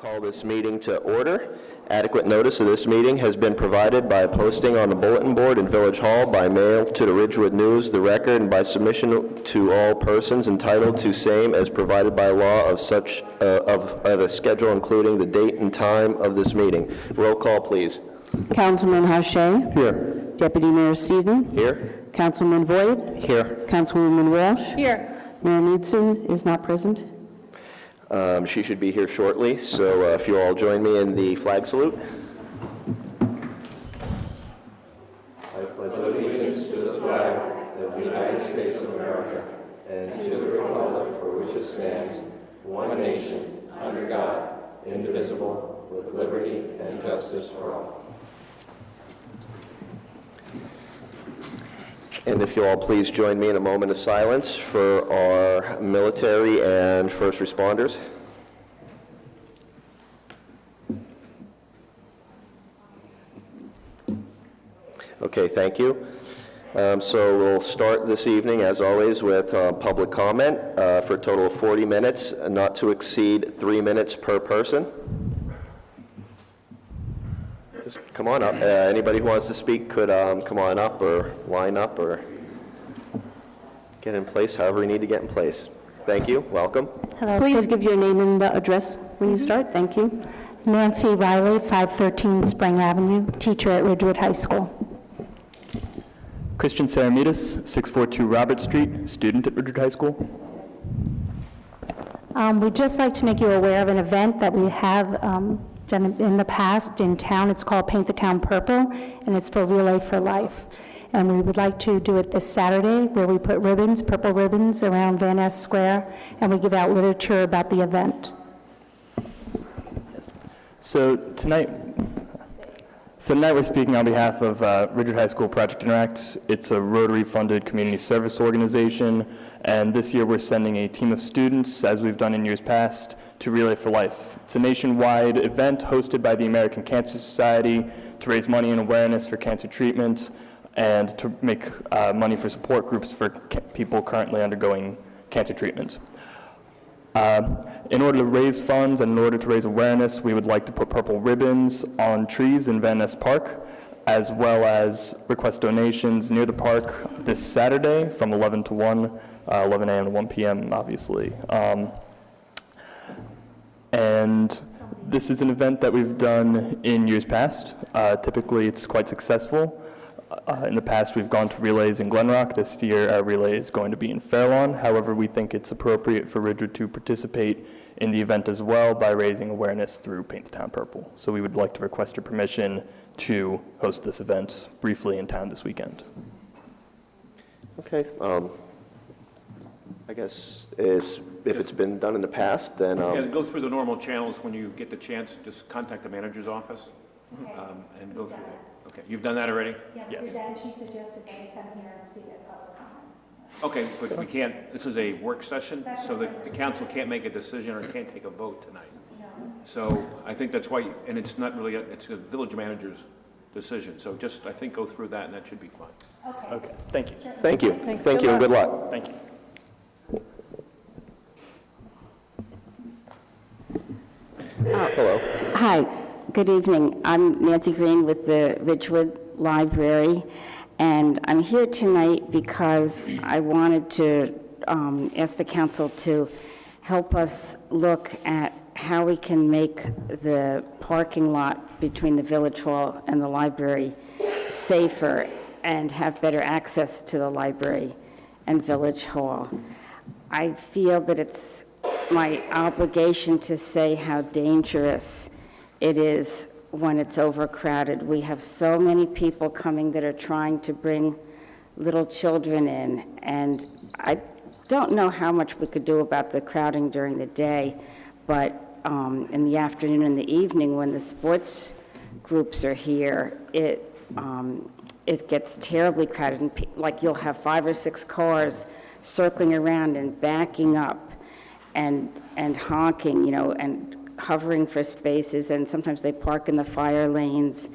Call this meeting to order. Adequate notice of this meeting has been provided by posting on the bulletin board in Village Hall, by mail to the Ridgewood News, the Record, and by submission to all persons entitled to same as provided by law of such of a schedule including the date and time of this meeting. Roll call, please. Councilman Hache. Here. Deputy Mayor Seaton. Here. Councilman Voigt. Here. Councilwoman Walsh. Here. Mayor Knudsen is not present. She should be here shortly, so if you all join me in the flag salute. I pledge allegiance to the flag of the United States of America and to the republic for which it stands, one nation, under God, indivisible, with liberty and justice for all. And if you all please join me in a moment of silence for our military and first responders. Okay, thank you. So we'll start this evening, as always, with public comment for a total of 40 minutes, not to exceed 3 minutes per person. Just come on up. Anybody who wants to speak could come on up or line up or get in place, however you need to get in place. Thank you. Welcome. Hello. Please give your name and address when you start. Thank you. Nancy Riley, 513 Spring Avenue, teacher at Ridgewood High School. Christian Saramidas, 642 Robert Street, student at Ridgewood High School. We'd just like to make you aware of an event that we have done in the past in town. It's called Paint the Town Purple, and it's for Relay for Life. And we would like to do it this Saturday, where we put ribbons, purple ribbons, around Van Ness Square, and we give out literature about the event. So tonight we're speaking on behalf of Ridgewood High School Project Interact. It's a Rotary-funded community service organization, and this year we're sending a team of students, as we've done in years past, to Relay for Life. It's a nationwide event hosted by the American Cancer Society to raise money and awareness for cancer treatment and to make money for support groups for people currently undergoing cancer treatment. In order to raise funds and in order to raise awareness, we would like to put purple ribbons on trees in Van Ness Park, as well as request donations near the park this Saturday from 11 to 1, 11 a.m. to 1 p.m., obviously. And this is an event that we've done in years past. Typically, it's quite successful. In the past, we've gone to relays in Glen Rock. This year, our relay is going to be in Fairlawn. However, we think it's appropriate for Ridgewood to participate in the event as well by raising awareness through Paint the Town Purple. So we would like to request your permission to host this event briefly in town this weekend. Okay. I guess if it's been done in the past, then... Yeah, go through the normal channels when you get the chance. Just contact the manager's office and go through that. Okay, you've done that already? Yeah, yes. did that, and she suggested that we come here and speak at public comments. Okay, but we can't, this is a work session, so the council can't make a decision or can't take a vote tonight. No. So I think that's why, and it's not really, it's a village manager's decision. So just, I think, go through that and that should be fine. Okay. Okay, thank you. Thank you. Thanks. Thank you and good luck. Thank you. Hello. Hi, good evening. I'm Nancy Green with the Ridgewood Library, and I'm here tonight because I wanted to ask the council to help us look at how we can make the parking lot between the Village Hall and the library safer and have better access to the library and Village Hall. I feel that it's my obligation to say how dangerous it is when it's overcrowded. We have so many people coming that are trying to bring little children in, and I don't know how much we could do about the crowding during the day, but in the afternoon and the evening when the sports groups are here, it gets terribly crowded, and like you'll have 5 or 6 cars circling around and backing up and honking, you know, and hovering for spaces, and sometimes they park in the fire lanes.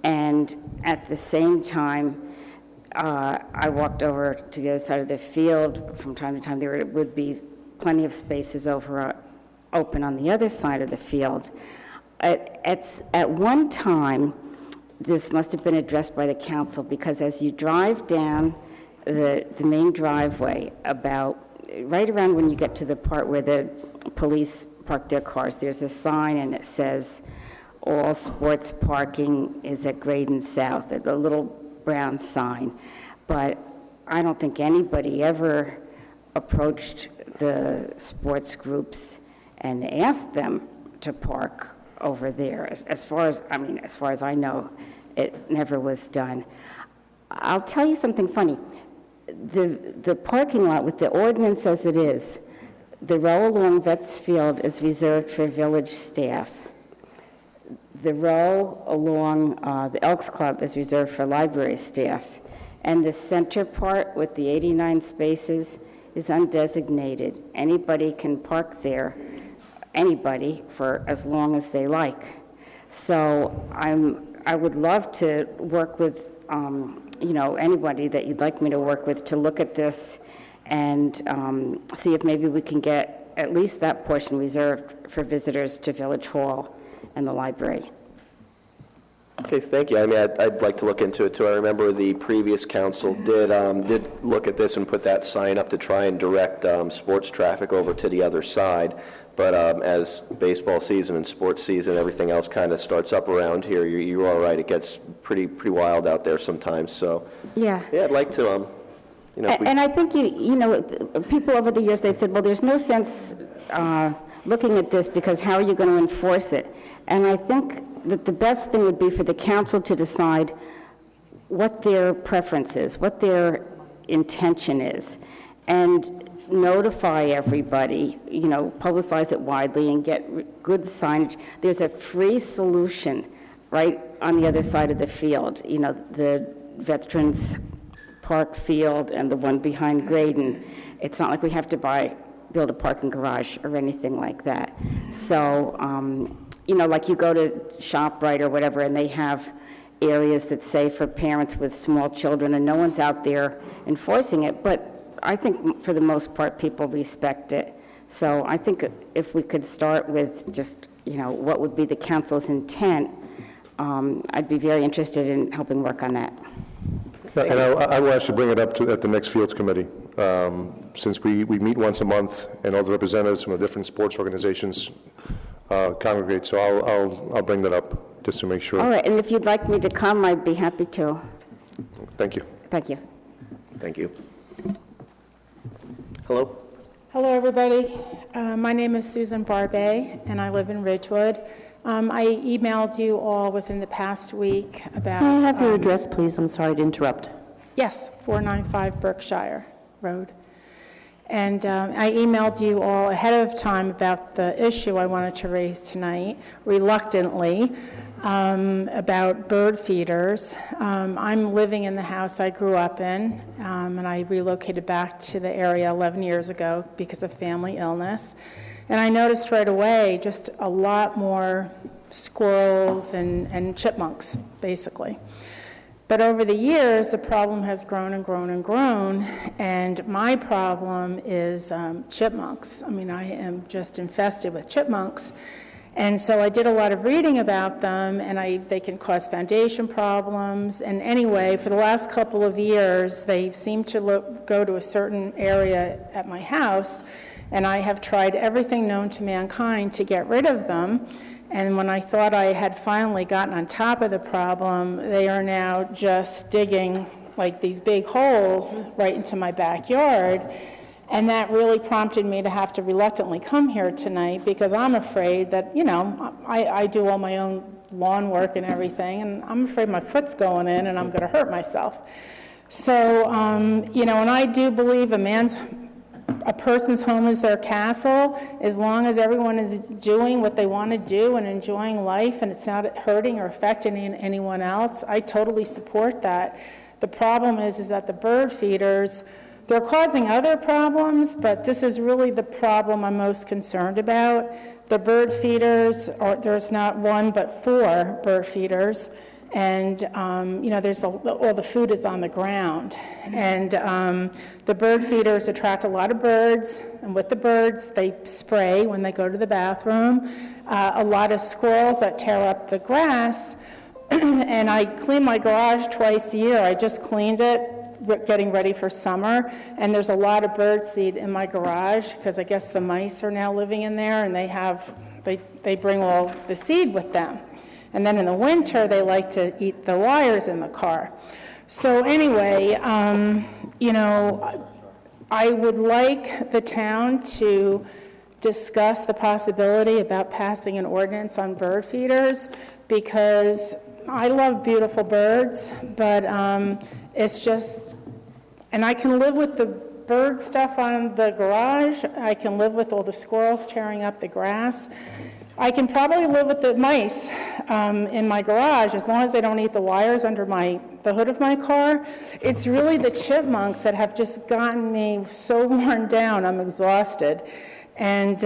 And at the same time, I walked over to the other side of the field from time to time. There would be plenty of spaces over open on the other side of the field. At one time, this must have been addressed by the council, because as you drive down the main driveway, right around when you get to the part where the police park their cars, there's a sign and it says, "All sports parking is at Graydon South," a little brown sign. But I don't think anybody ever approached the sports groups and asked them to park over there. As far as I know, it never was done. I'll tell you something funny. The parking lot with the ordinance as it is, the row along Vets Field is reserved for village staff. The row along the Elks Club is reserved for library staff. And the center part with the 89 spaces is undesignated. Anybody can park there, anybody, for as long as they like. So I would love to work with, anybody that you'd like me to work with to look at this and see if maybe we can get at least that portion reserved for visitors to Village Hall and the library. Okay, thank you. I mean, I'd like to look into it too. I remember the previous council did look at this and put that sign up to try and direct sports traffic over to the other side. But as baseball season and sports season, everything else kind of starts up around here. You're all right. It gets pretty wild out there sometimes. So Yeah. I'd like to, if we... And I think, people over the years, they've said, well, there's no sense looking at this because how are you going to enforce it? And I think that the best thing would be for the council to decide what their preference is, what their intention is, and notify everybody, publicize it widely and get good signage. There's a free solution right on the other side of the field, the Veterans Park field and the one behind Graydon. It's not like we have to build a parking garage or anything like that. So, like you go to ShopRite or whatever, and they have areas that say for parents with small children, and no one's out there enforcing it. But I think for the most part, people respect it. So I think if we could start with just, what would be the council's intent, I'd be very interested in helping work on that. And I will actually bring it up at the next Fields Committee, since we meet once a month, and all the representatives from the different sports organizations congregate, so I'll bring that up just to make sure. All right, and if you'd like me to come, I'd be happy to. Thank you. Thank you. Thank you. Hello? Hello, everybody. My name is Susan Barbet, and I live in Ridgewood. I emailed you all within the past week about... May I have your address, please? I'm sorry to interrupt. Yes, 495 Berkshire Road. And I emailed you all ahead of time about the issue I wanted to raise tonight, reluctantly, about bird feeders. I'm living in the house I grew up in, and I relocated back to the area 11 years ago because of family illness. And I noticed right away just a lot more squirrels and chipmunks, basically. But over the years, the problem has grown and grown and grown, and my problem is chipmunks. I mean, I am just infested with chipmunks. And so I did a lot of reading about them, and they can cause foundation problems. And anyway, for the last couple of years, they seem to go to a certain area at my house, and I have tried everything known to mankind to get rid of them. And when I thought I had finally gotten on top of the problem, they are now just digging like these big holes right into my backyard. And that really prompted me to have to reluctantly come here tonight because I'm afraid that, I do all my own lawn work and everything, and I'm afraid my foot's going in and I'm going to hurt myself. So, and I do believe a person's home is their castle, as long as everyone is doing what they want to do and enjoying life and it's not hurting or affecting anyone else. I totally support that. The problem is that the bird feeders, they're causing other problems, but this is really the problem I'm most concerned about. The bird feeders, there's not one but 4 bird feeders, And, there's all the food is on the ground. And the bird feeders attract a lot of birds, and with the birds, they spray when they go to the bathroom. A lot of squirrels that tear up the grass, and I clean my garage twice a year. I just cleaned it, getting ready for summer, and there's a lot of bird seed in my garage, because I guess the mice are now living in there, and they bring all the seed with them. And then in the winter, they like to eat the wires in the car. So anyway, I would like the town to discuss the possibility about passing an ordinance on bird feeders, because I love beautiful birds, but it's just, and I can live with the bird stuff on the garage. I can live with all the squirrels tearing up the grass. I can probably live with the mice in my garage as long as they don't eat the wires under the hood of my car. It's really the chipmunks that have just gotten me so worn down. I'm exhausted. And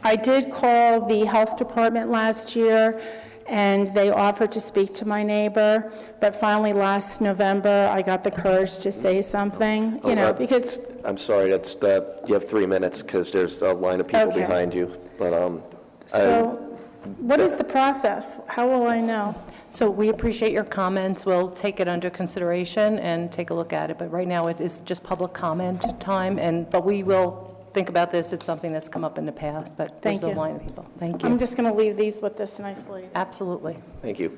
I did call the health department last year, and they offered to speak to my neighbor, but finally last November, I got the courage to say something, because... I'm sorry, you have 3 minutes, because there's a line of people behind you, but... So, what is the process? How will I know? So we appreciate your comments. We'll take it under consideration and take a look at it. But right now, it is just public comment time, but we will think about this. It's something that's come up in the past, but there's a line of people. Thank you. I'm just going to leave these with this nice lady. Absolutely. Thank you.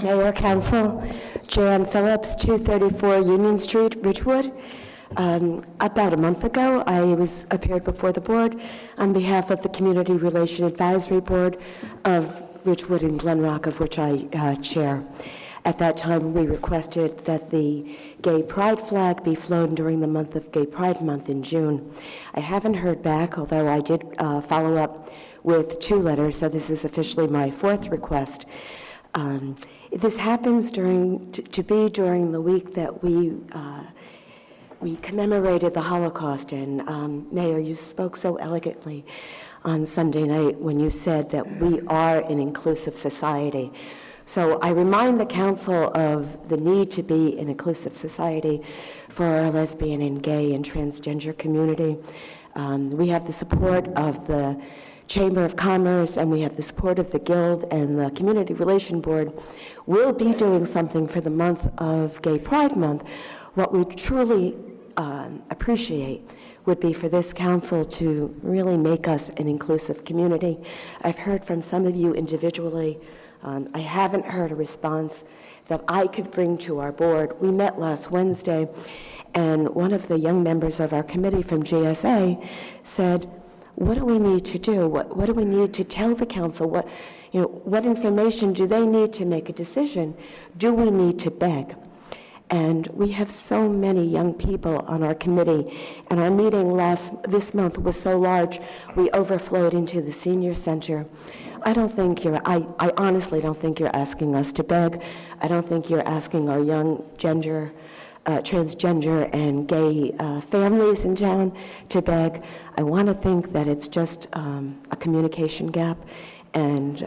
Mayor, Council, Jan Phillips, 234 Union Street, Ridgewood. About a month ago, I appeared before the board on behalf of the Community Relation Advisory Board of Ridgewood and Glen Rock, of which I chair. At that time, we requested that the Gay Pride flag be flown during the month of Gay Pride Month in June. I haven't heard back, although I did follow up with 2 letters, so this is officially my 4th request. This happens during the week that we commemorated the Holocaust, and Mayor, you spoke so elegantly on Sunday night when you said that we are an inclusive society. So I remind the council of the need to be an inclusive society for our lesbian and gay and transgender community. We have the support of the Chamber of Commerce, and we have the support of the Guild, and the Community Relation Board will be doing something for the month of Gay Pride Month. What we truly appreciate would be for this council to really make us an inclusive community. I've heard from some of you individually. I haven't heard a response that I could bring to our board. We met last Wednesday, and one of the young members of our committee from GSA said, what do we need to do? What do we need to tell the council? What information do they need to make a decision? Do we need to beg? And we have so many young people on our committee, and our meeting this month was so large, we overflowed into the senior center. I honestly don't think you're asking us to beg. I don't think you're asking our young transgender and gay families in town to beg. I want to think that it's just a communication gap, and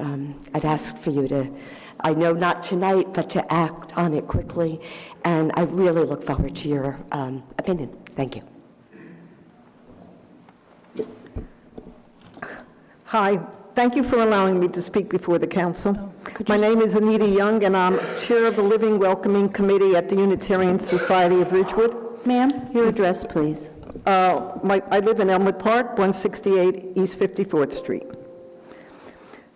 I'd ask for you to, I know not tonight, but to act on it quickly, and I really look forward to your opinion. Thank you. Hi, thank you for allowing me to speak before the council. My name is Anita Young, and I'm chair of the Living Welcoming Committee at the Unitarian Society of Ridgewood. Ma'am, your address, please. I live in Elmwood Park, 168 East 54th Street.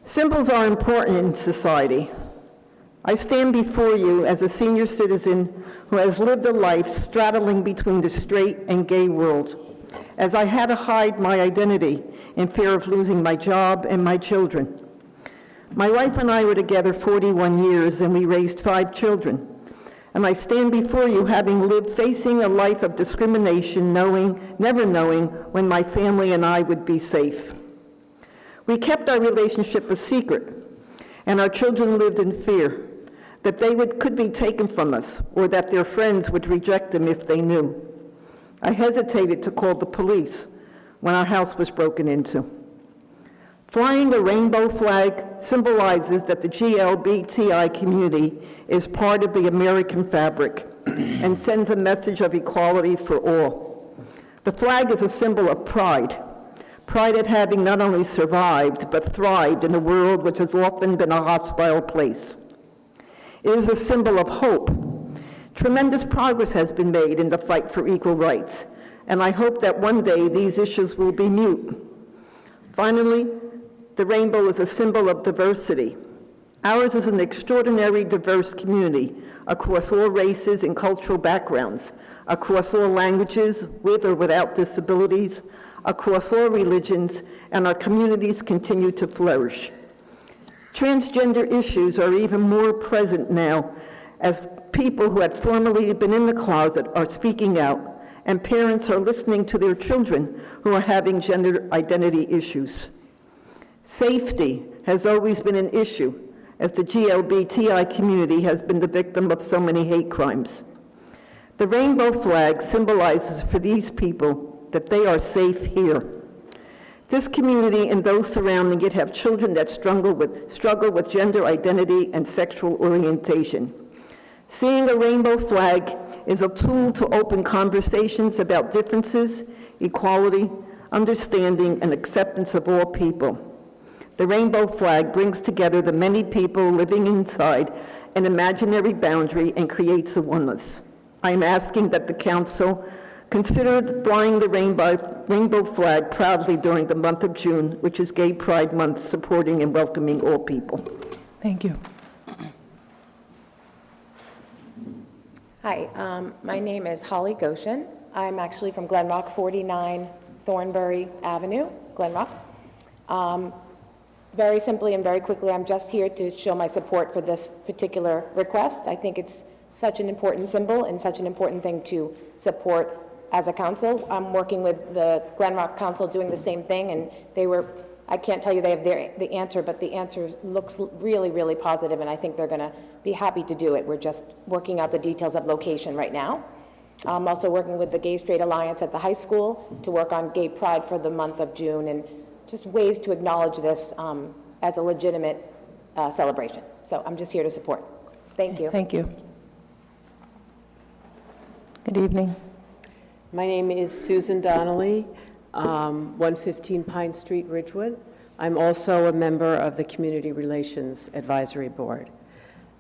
Symbols are important in society. I stand before you as a senior citizen who has lived a life straddling between the straight and gay world, as I had to hide my identity in fear of losing my job and my children. My wife and I were together 41 years, and we raised 5 children. And I stand before you having lived facing a life of discrimination, never knowing when my family and I would be safe. We kept our relationship a secret, and our children lived in fear that they could be taken from us, or that their friends would reject them if they knew. I hesitated to call the police when our house was broken into. Flying a rainbow flag symbolizes that the GLBTI community is part of the American fabric and sends a message of equality for all. The flag is a symbol of pride, pride at having not only survived, but thrived in a world which has often been a hostile place. It is a symbol of hope. Tremendous progress has been made in the fight for equal rights, and I hope that one day these issues will be moot. Finally, the rainbow is a symbol of diversity. Ours is an extraordinarily diverse community across all races and cultural backgrounds, across all languages, with or without disabilities, across all religions, and our communities continue to flourish. Transgender issues are even more present now as people who had formerly been in the closet are speaking out, and parents are listening to their children who are having gender identity issues. Safety has always been an issue, as the GLBTI community has been the victim of so many hate crimes. The rainbow flag symbolizes for these people that they are safe here. This community and those surrounding it have children that struggle with gender identity and sexual orientation. Seeing a rainbow flag is a tool to open conversations about differences, equality, understanding, and acceptance of all people. The rainbow flag brings together the many people living inside an imaginary boundary and creates a oneness. I am asking that the council consider flying the rainbow flag proudly during the month of June, which is Gay Pride Month, supporting and welcoming all people. Thank you. Hi, my name is Holly Goshen. I'm actually from Glen Rock, 49 Thornbury Avenue, Glen Rock. Very simply and very quickly, I'm just here to show my support for this particular request. I think it's such an important symbol and such an important thing to support as a council. I'm working with the Glen Rock Council doing the same thing, and they were, I can't tell you they have the answer, but the answer looks really, really positive, and I think they're gonna be happy to do it. We're just working out the details of location right now. I'm also working with the Gay Straight Alliance at the high school to work on Gay Pride for the month of June, and just ways to acknowledge this as a legitimate celebration. So I'm just here to support. Thank you. Thank you. Good evening. My name is Susan Donnelly, 115 Pine Street, Ridgewood. I'm also a member of the Community Relations Advisory Board.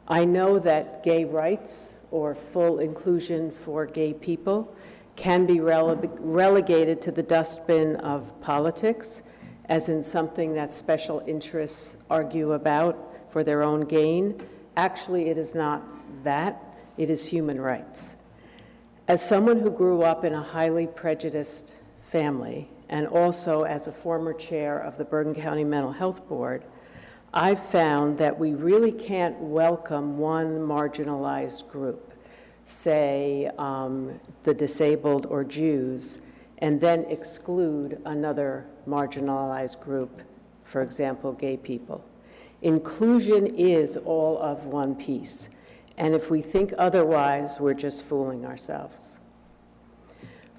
I know that gay rights or full inclusion for gay people can be relegated to the dustbin of politics, as in something that special interests argue about for their own gain. Actually, it is not that. It is human rights. As someone who grew up in a highly prejudiced family, and also as a former chair of the Bergen County Mental Health Board, I've found that we really can't welcome one marginalized group, say the disabled or Jews, and then exclude another marginalized group, for example, gay people. Inclusion is all of one piece, and if we think otherwise, we're just fooling ourselves.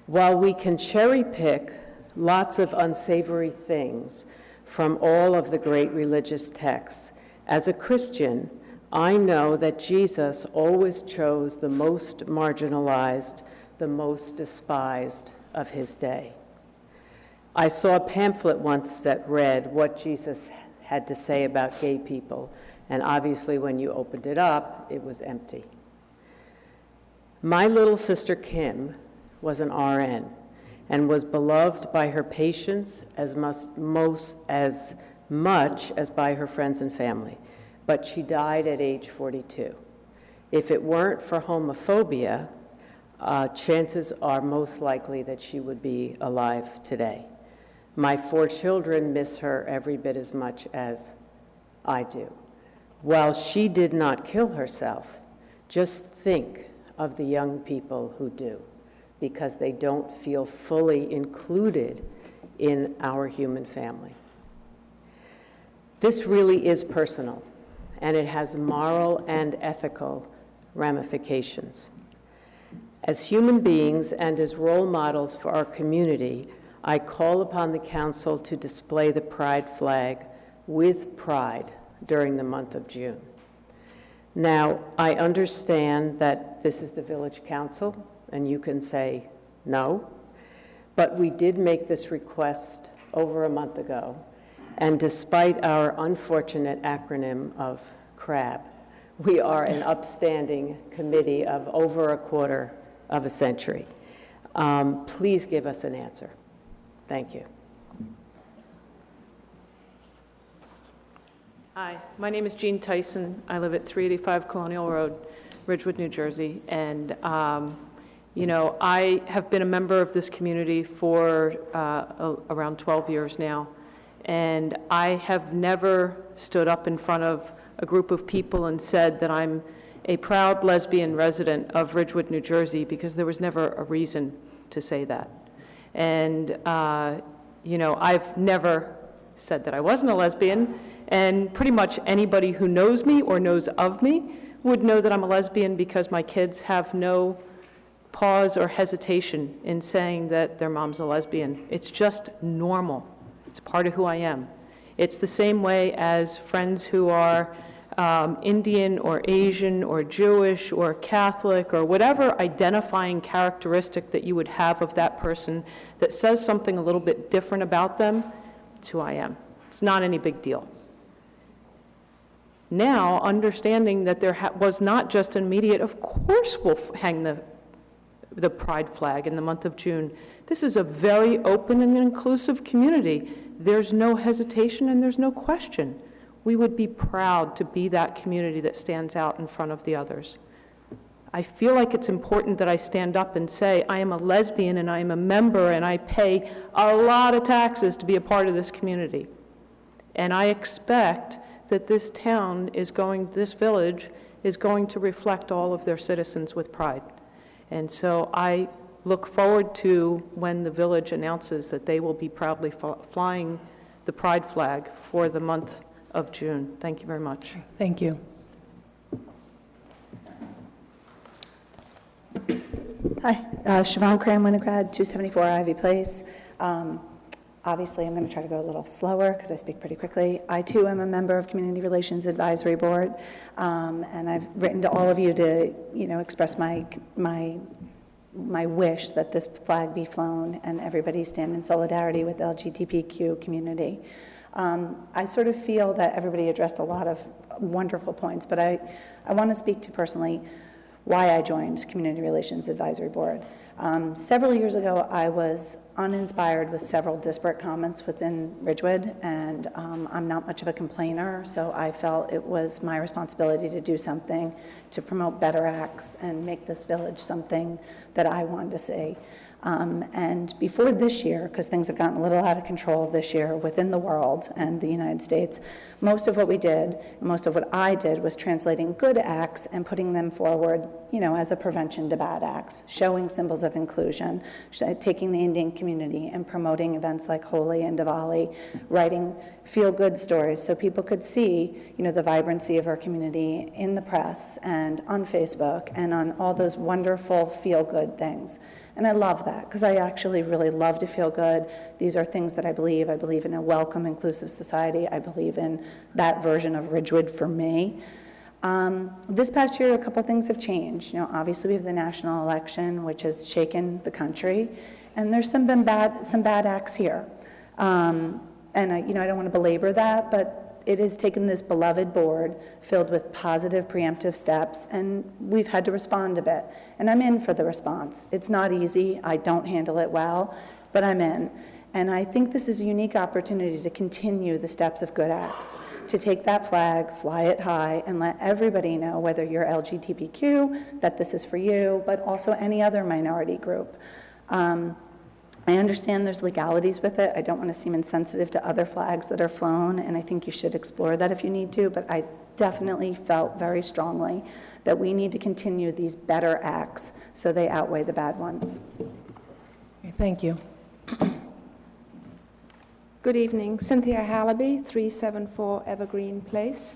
While we can cherry pick lots of unsavory things from all of the great religious texts, as a Christian, I know that Jesus always chose the most marginalized, the most despised of his day. I saw a pamphlet once that read what Jesus had to say about gay people, and obviously when you opened it up, it was empty. My little sister Kim was an RN and was beloved by her patients as much as by her friends and family, but she died at age 42. If it weren't for homophobia, chances are most likely that she would be alive today. My 4 children miss her every bit as much as I do. While she did not kill herself, just think of the young people who do, because they don't feel fully included in our human family. This really is personal, and it has moral and ethical ramifications. As human beings and as role models for our community, I call upon the council to display the pride flag with pride during the month of June. Now, I understand that this is the village council, and you can say no, but we did make this request over a month ago, and despite our unfortunate acronym of CRAB, we are an upstanding committee of over a quarter of a century. Please give us an answer. Thank you. Hi, my name is Jean Tyson. I live at 385 Colonial Road, Ridgewood, New Jersey. And, you know, I have been a member of this community for around 12 years now. And I have never stood up in front of a group of people and said that I'm a proud lesbian resident of Ridgewood, New Jersey, because there was never a reason to say that. And, you know, I've never said that I wasn't a lesbian. And pretty much anybody who knows me or knows of me would know that I'm a lesbian, because my kids have no pause or hesitation in saying that their mom's a lesbian. It's just normal. It's part of who I am. It's the same way as friends who are Indian or Asian or Jewish or Catholic or whatever identifying characteristic that you would have of that person that says something a little bit different about them. It's who I am. It's not any big deal. Now, understanding that there was not just an immediate, of course we'll hang the pride flag in the month of June. This is a very open and inclusive community. There's no hesitation and there's no question. We would be proud to be that community that stands out in front of the others. I feel like it's important that I stand up and say, I am a lesbian and I am a member and I pay a lot of taxes to be a part of this community. And I expect that this town is going, this village is going to reflect all of their citizens with pride. And so I look forward to when the village announces that they will be proudly flying the pride flag for the month of June. Thank you very much. Thank you. Hi, Siobhan Cram, Winograd, 274 Ivy Place. Obviously, I'm going to try to go a little slower because I speak pretty quickly. I, too, am a member of Community Relations Advisory Board, and I've written to all of you to, you know, express my wish that this flag be flown and everybody stand in solidarity with the LGBTQ community. I sort of feel that everybody addressed a lot of wonderful points, but I want to speak to personally why I joined Community Relations Advisory Board. Several years ago, I was uninspired with several disparate comments within Ridgewood, and I'm not much of a complainer, so I felt it was my responsibility to do something to promote better acts and make this village something that I wanted to see. And before this year, because things have gotten a little out of control this year within the world and the United States, most of what we did, most of what I did, was translating good acts and putting them forward, you know, as a prevention to bad acts, showing symbols of inclusion, taking the Indian community and promoting events like Holi and Diwali, writing feel-good stories so people could see, you know, the vibrancy of our community in the press and on Facebook and on all those wonderful feel-good things. And I love that, because I actually really love to feel good. These are things that I believe. I believe in a welcome, inclusive society. I believe in that version of Ridgewood for me. This past year, a couple things have changed. You know, obviously we have the national election, which has shaken the country, and there's some bad acts here. And I don't want to belabor that, but it has taken this beloved board filled with positive preemptive steps, and we've had to respond a bit. And I'm in for the response. It's not easy. I don't handle it well, but I'm in. And I think this is a unique opportunity to continue the steps of good acts, to take that flag, fly it high, and let everybody know, whether you're LGBTQ, that this is for you, but also any other minority group. I understand there's legalities with it. I don't want to seem insensitive to other flags that are flown, and I think you should explore that if you need to, but I definitely felt very strongly that we need to continue these better acts so they outweigh the bad ones. Okay, thank you. Good evening. Cynthia Hallaby, 374 Evergreen Place.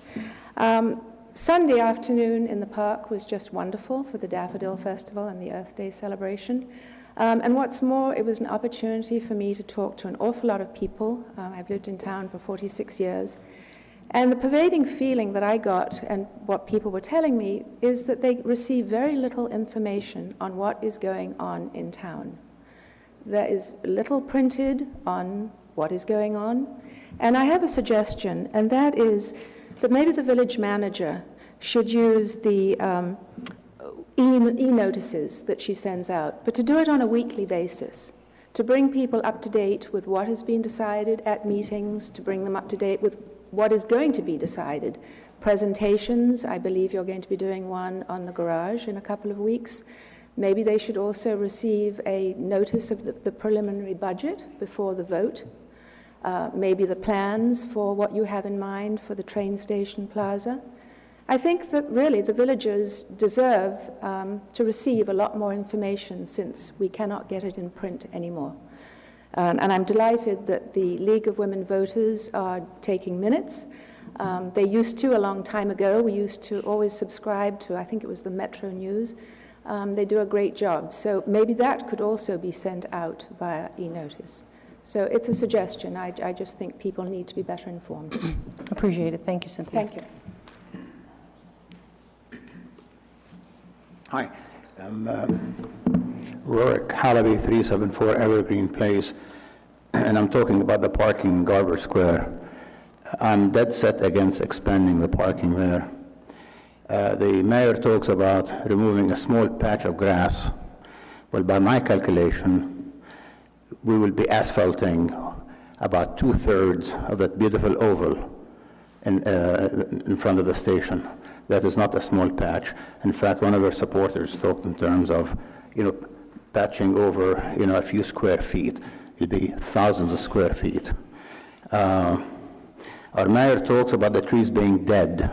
Sunday afternoon in the park was just wonderful for the Daffodil Festival and the Earth Day celebration. And what's more, it was an opportunity for me to talk to an awful lot of people. I've lived in town for 46 years. And the pervading feeling that I got, and what people were telling me, is that they receive very little information on what is going on in town. There is little printed on what is going on. And I have a suggestion, and that is that maybe the village manager should use the e-notices that she sends out, but to do it on a weekly basis, to bring people up to date with what has been decided at meetings, to bring them up to date with what is going to be decided. Presentations, I believe you're going to be doing one on the garage in a couple of weeks. Maybe they should also receive a notice of the preliminary budget before the vote. Maybe the plans for what you have in mind for the train station plaza. I think that really the villagers deserve to receive a lot more information since we cannot get it in print anymore. And I'm delighted that the League of Women Voters are taking minutes. They used to a long time ago. We used to always subscribe to, I think it was the Metro News. They do a great job. So maybe that could also be sent out via e-notice. So it's a suggestion. I just think people need to be better informed. Appreciate it. Thank you, Cynthia. Thank you. Hi, I'm Rorik Halaby, 374 Evergreen Place, and I'm talking about the parking in Garber Square. I'm dead set against expanding the parking there. The mayor talks about removing a small patch of grass. Well, by my calculation, we will be asphalting about 2/3 of that beautiful oval in front of the station. That is not a small patch. In fact, one of our supporters talked in terms of, patching over, a few square feet. It'll be thousands of square feet. Our mayor talks about the trees being dead.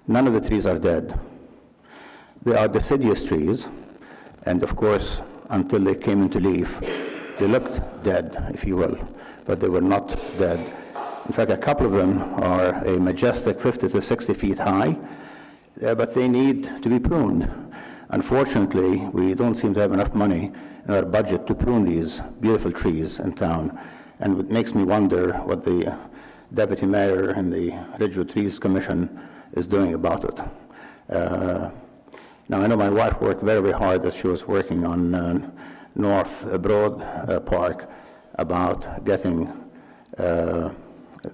None of the trees are dead. They are deciduous trees, and of course, until they came into leaf, they looked dead, if you will, but they were not dead. In fact, a couple of them are a majestic 50 to 60 feet high, but they need to be pruned. Unfortunately, we don't seem to have enough money in our budget to prune these beautiful trees in town, and it makes me wonder what the deputy mayor and the Ridgewood Trees Commission is doing about it. Now, I know my wife worked very, very hard as she was working on North Broad Park about getting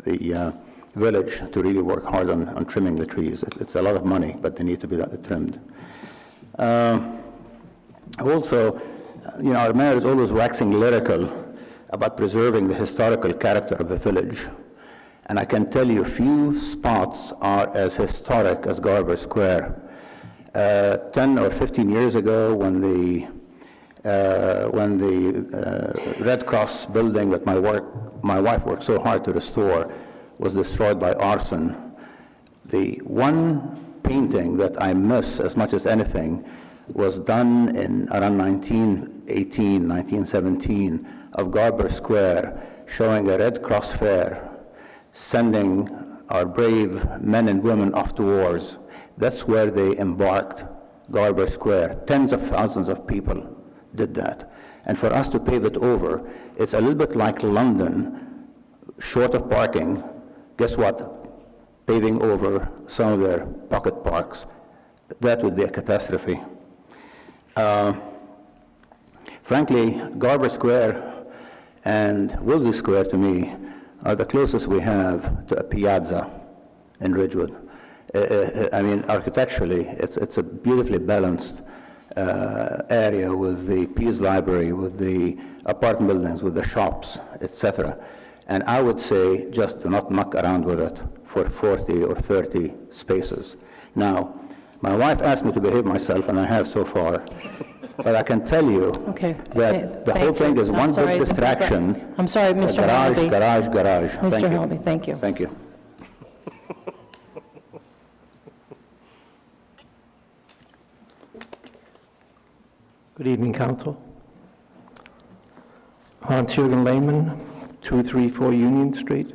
the village to really work hard on trimming the trees. It's a lot of money, but they need to be trimmed. Also, our mayor is always waxing lyrical about preserving the historical character of the village. And I can tell you few spots are as historic as Garber Square. 10 or 15 years ago, when the Red Cross building that my wife worked so hard to restore was destroyed by arson, the one painting that I miss as much as anything was done in around 1918, 1917 of Garber Square, showing a Red Cross fair, sending our brave men and women off to wars. That's where they embarked Garber Square. Tens of thousands of people did that. And for us to pave it over, it's a little bit like London, short of parking. Guess what? Paving over some of their pocket parks. That would be a catastrophe. Frankly, Garber Square and Woolsey Square, to me, are the closest we have to a piazza in Ridgewood. I mean, architecturally, it's a beautifully balanced area with the Pease Library, with the apartment buildings, with the shops, etc. And I would say just do not muck around with it for 40 or 30 spaces. Now, my wife asked me to behave myself, and I have so far. But I can tell you that the whole thing is one big distraction. I'm sorry, Mr. Halby. Garage. Mr. Halby, thank you. Thank you. Good evening, Council. Hans-Jürgen Lehmann, 234 Union Street.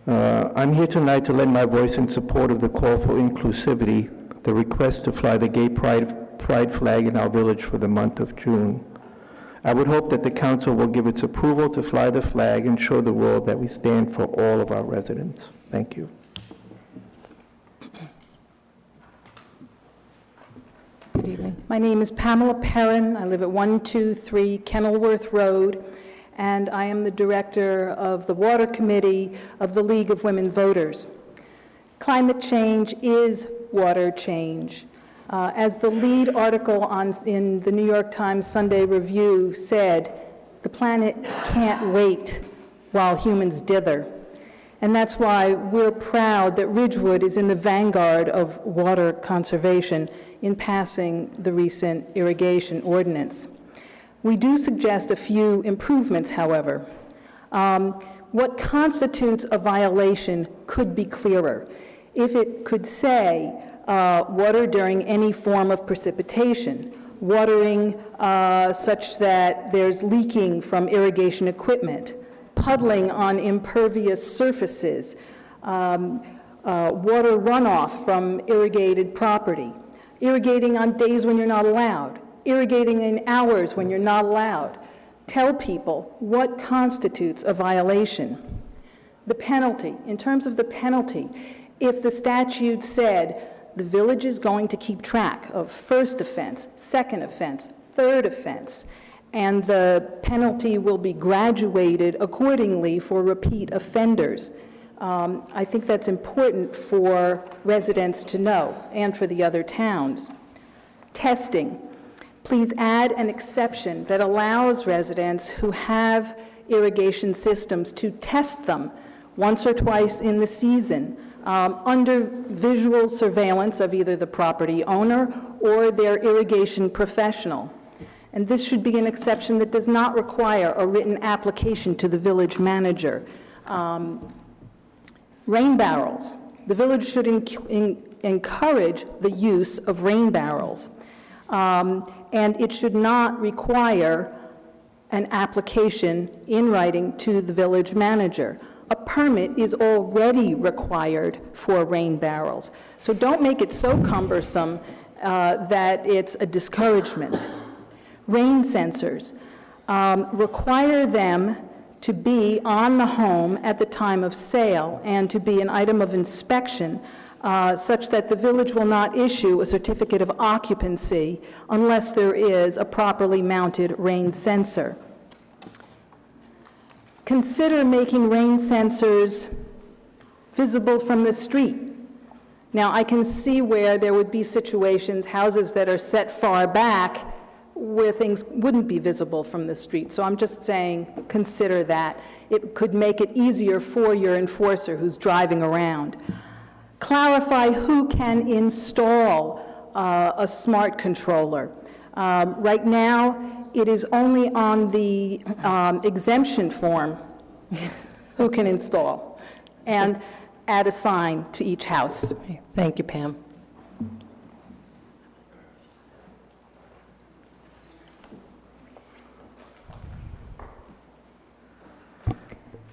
I'm here tonight to lend my voice in support of the call for inclusivity, the request to fly the Gay Pride pride flag in our village for the month of June. I would hope that the council will give its approval to fly the flag and show the world that we stand for all of our residents. Thank you. Good evening. My name is Pamela Perrin. I live at 123 Kenilworth Road, and I am the director of the Water Committee of the League of Women Voters. Climate change is water change. As the lead article in the New York Times Sunday Review said, the planet can't wait while humans dither. And that's why we're proud that Ridgewood is in the vanguard of water conservation in passing the recent irrigation ordinance. We do suggest a few improvements, however. What constitutes a violation could be clearer. If it could say, water during any form of precipitation, watering such that there's leaking from irrigation equipment, puddling on impervious surfaces, water runoff from irrigated property, irrigating on days when you're not allowed, irrigating in hours when you're not allowed. Tell people what constitutes a violation. The penalty, in terms of the penalty, if the statute said the village is going to keep track of first offense, second offense, third offense, and the penalty will be graduated accordingly for repeat offenders. I think that's important for residents to know and for the other towns. Testing. Please add an exception that allows residents who have irrigation systems to test them once or twice in the season under visual surveillance of either the property owner or their irrigation professional. And this should be an exception that does not require a written application to the village manager. Rain barrels. The village should encourage the use of rain barrels. And it should not require an application in writing to the village manager. A permit is already required for rain barrels. So don't make it so cumbersome that it's a discouragement. Rain sensors. Require them to be on the home at the time of sale and to be an item of inspection such that the village will not issue a certificate of occupancy unless there is a properly mounted rain sensor. Consider making rain sensors visible from the street. Now, I can see where there would be situations, houses that are set far back, where things wouldn't be visible from the street. So I'm just saying, consider that. It could make it easier for your enforcer who's driving around. Clarify who can install a smart controller. Right now, it is only on the exemption form who can install, and add a sign to each house. Thank you, Pam.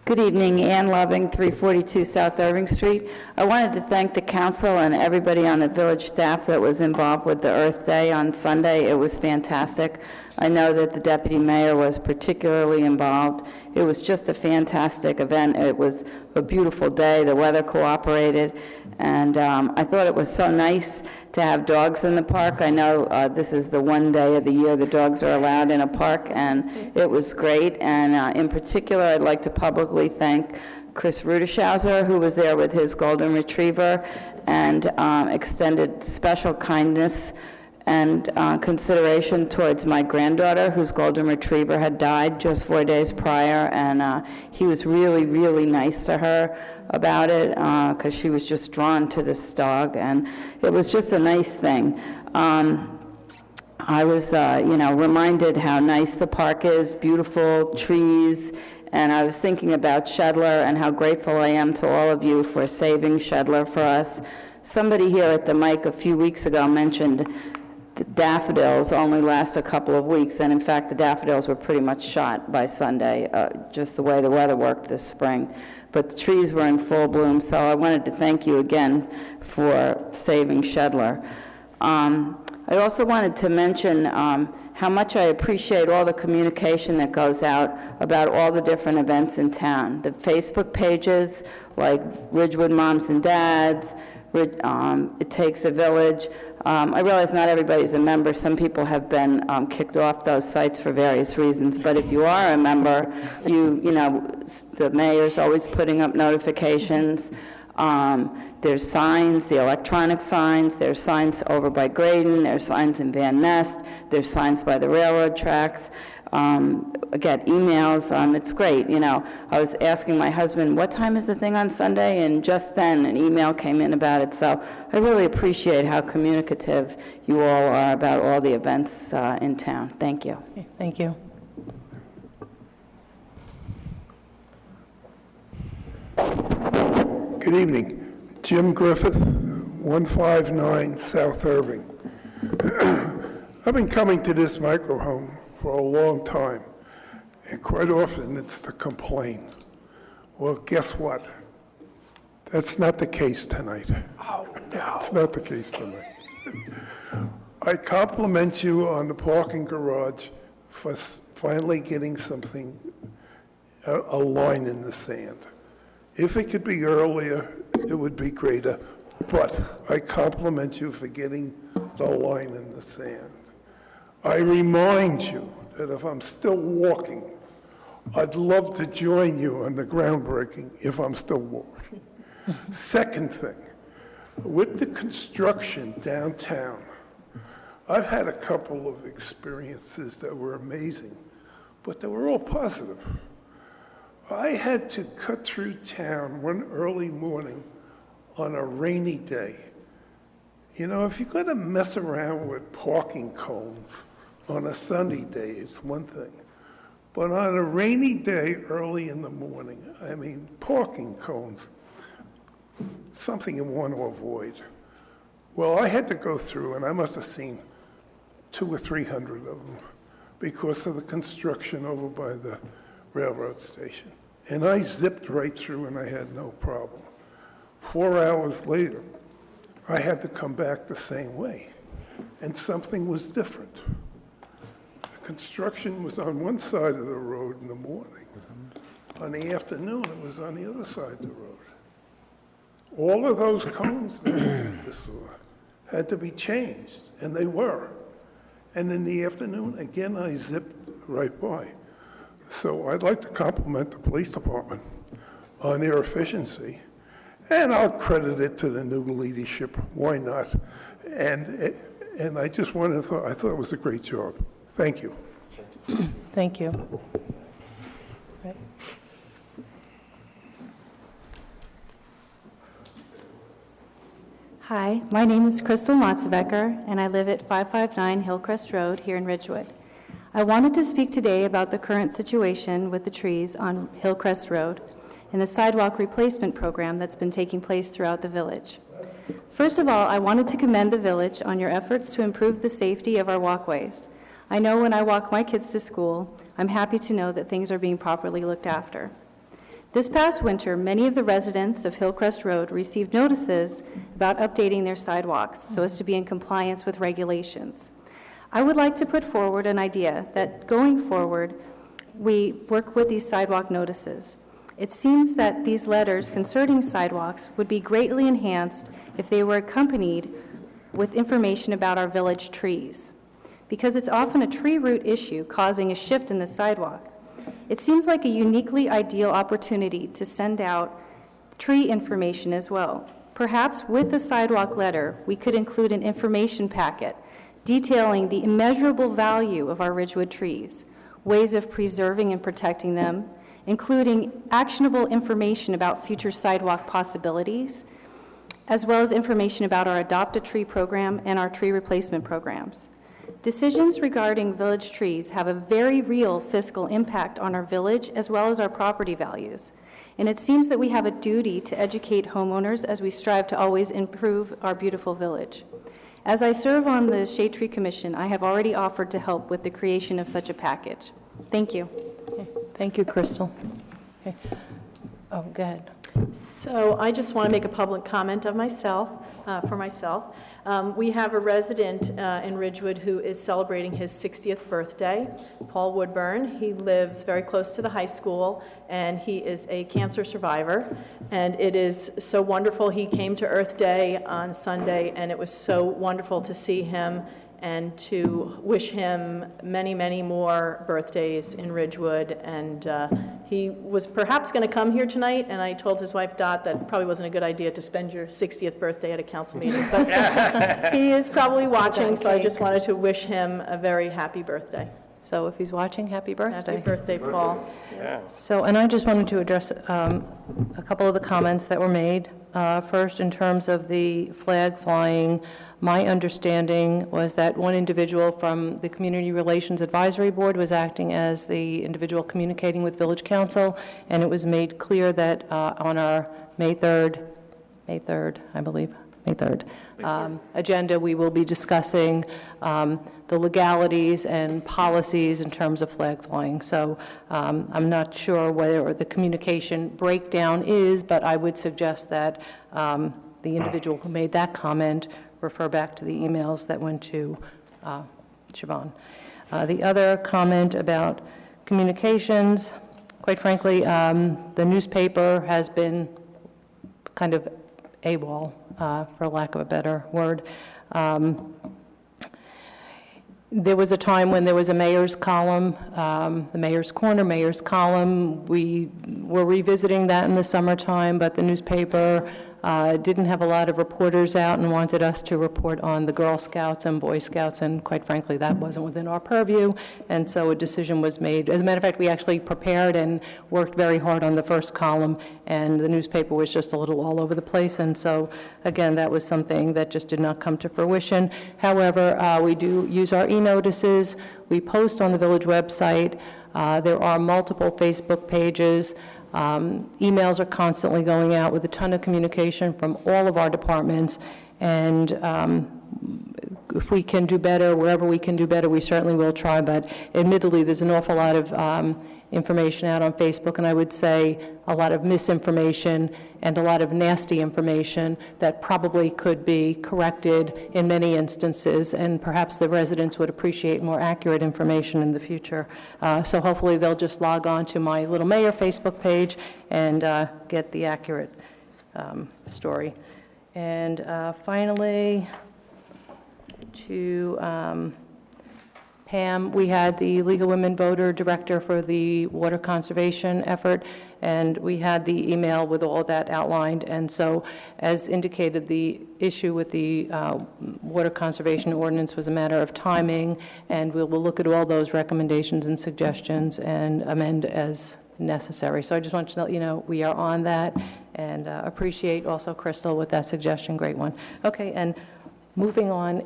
Good evening, Ann Loving, 342 South Irving Street. I wanted to thank the council and everybody on the village staff that was involved with the Earth Day on Sunday. It was fantastic. I know that the deputy mayor was particularly involved. It was just a fantastic event. It was a beautiful day. The weather cooperated, and I thought it was so nice to have dogs in the park. I know this is the one day of the year the dogs are allowed in a park, and it was great. And in particular, I'd like to publicly thank Chris Rudershauser, who was there with his golden retriever, and extended special kindness and consideration towards my granddaughter, whose golden retriever had died just 4 days prior, and he was really, really nice to her about it, because she was just drawn to this dog, and it was just a nice thing. I was, reminded how nice the park is, beautiful trees, and I was thinking about Shedler and how grateful I am to all of you for saving Shedler for us. Somebody here at the mic a few weeks ago mentioned the daffodils only last a couple of weeks, and in fact the daffodils were pretty much shot by Sunday, just the way the weather worked this spring. But the trees were in full bloom, so I wanted to thank you again for saving Shedler. I also wanted to mention how much I appreciate all the communication that goes out about all the different events in town. The Facebook pages, like Ridgewood Moms and Dads, It Takes a Village. I realize not everybody's a member. Some people have been kicked off those sites for various reasons. But if you are a member, you know, the mayor's always putting up notifications. There's signs, the electronic signs. There's signs over by Graydon. There's signs in Van Nest. There's signs by the railroad tracks. I get emails. It's great. You know, I was asking my husband, what time is the thing on Sunday? And just then an email came in about it. So I really appreciate how communicative you all are about all the events in town. Thank you. Okay, thank you. Good evening. Jim Griffith, 159 South Irving. I've been coming to this microphone for a long time, and quite often it's to complain. Well, guess what? That's not the case tonight. Oh, no. It's not the case tonight. I compliment you on the parking garage for finally getting something, a line in the sand. If it could be earlier, it would be greater, but I compliment you for getting the line in the sand. I remind you that if I'm still walking, I'd love to join you on the groundbreaking if I'm still walking. Second thing, with the construction downtown, I've had a couple of experiences that were amazing, but they were all positive. I had to cut through town one early morning on a rainy day. You know, if you're going to mess around with parking cones on a sunny day, it's one thing. But on a rainy day early in the morning, I mean, parking cones, something you want to avoid. Well, I had to go through, and I must have seen 200 or 300 of them because of the construction over by the railroad station. And I zipped right through and I had no problem. 4 hours later, I had to come back the same way, and something was different. The construction was on one side of the road in the morning. On the afternoon, it was on the other side of the road. All of those cones that I saw had to be changed, and they were. And in the afternoon, again, I zipped right by. So I'd like to compliment the police department on their efficiency, and I'll credit it to the new leadership. Why not? And I just wanted to, I thought it was a great job. Thank you. Thank you. Right. Hi, my name is Crystal Matzebecker, and I live at 559 Hillcrest Road here in Ridgewood. I wanted to speak today about the current situation with the trees on Hillcrest Road and the sidewalk replacement program that's been taking place throughout the village. First of all, I wanted to commend the village on your efforts to improve the safety of our walkways. I know when I walk my kids to school, I'm happy to know that things are being properly looked after. This past winter, many of the residents of Hillcrest Road received notices about updating their sidewalks so as to be in compliance with regulations. I would like to put forward an idea that going forward, we work with these sidewalk notices. It seems that these letters concerning sidewalks would be greatly enhanced if they were accompanied with information about our village trees, because it's often a tree root issue causing a shift in the sidewalk. It seems like a uniquely ideal opportunity to send out tree information as well. Perhaps with the sidewalk letter, we could include an information packet detailing the immeasurable value of our Ridgewood trees, ways of preserving and protecting them, including actionable information about future sidewalk possibilities, as well as information about our Adopt a Tree program and our tree replacement programs. Decisions regarding village trees have a very real fiscal impact on our village as well as our property values. And it seems that we have a duty to educate homeowners as we strive to always improve our beautiful village. As I serve on the Shade Tree Commission, I have already offered to help with the creation of such a package. Thank you. Okay. Thank you, Crystal. Okay. Oh, go ahead. So I just want to make a public comment of myself. for myself. We have a resident in Ridgewood who is celebrating his 60th birthday, Paul Woodburn. He lives very close to the high school, and he is a cancer survivor. And it is so wonderful. He came to Earth Day on Sunday, and it was so wonderful to see him and to wish him many, many more birthdays in Ridgewood. And he was perhaps going to come here tonight, and I told his wife, Dot, that probably wasn't a good idea to spend your 60th birthday at a council meeting. But he is probably watching, so I just wanted to wish him a very happy birthday. So if he's watching, happy birthday. Happy birthday, Paul. So, and I just wanted to address a couple of the comments that were made. First, in terms of the flag flying, my understanding was that one individual from the Community Relations Advisory Board was acting as the individual communicating with Village Council, and it was made clear that on our May 3rd, I believe, May 3rd, agenda, we will be discussing the legalities and policies in terms of flag flying. So I'm not sure whether the communication breakdown is, but I would suggest that the individual who made that comment refer back to the emails that went to Siobhan. The other comment about communications, quite frankly, the newspaper has been kind of AWOL, for lack of a better word. There was a time when there was a mayor's column, the mayor's corner, mayor's column. We were revisiting that in the summertime, but the newspaper didn't have a lot of reporters out and wanted us to report on the Girl Scouts and Boy Scouts, and quite frankly, that wasn't within our purview, and so a decision was made. As a matter of fact, we actually prepared and worked very hard on the first column, and the newspaper was just a little all over the place, and so, again, that was something that just did not come to fruition. However, we do use our e-notices. We post on the village website. There are multiple Facebook pages. Emails are constantly going out with a ton of communication from all of our departments, and if we can do better, wherever we can do better, we certainly will try, but admittedly, there's an awful lot of information out on Facebook, and I would say a lot of misinformation and a lot of nasty information that probably could be corrected in many instances, and perhaps the residents would appreciate more accurate information in the future. So hopefully they'll just log on to my Little Mayor Facebook page and get the accurate story. And finally, to Pam, we had the League of Women Voter Director for the water conservation effort, and we had the email with all that outlined. And so, as indicated, the issue with the water conservation ordinance was a matter of timing, and we will look at all those recommendations and suggestions and amend as necessary. So I just want to let you know we are on that, and appreciate also Crystal with that suggestion. Great one. Okay, and moving on.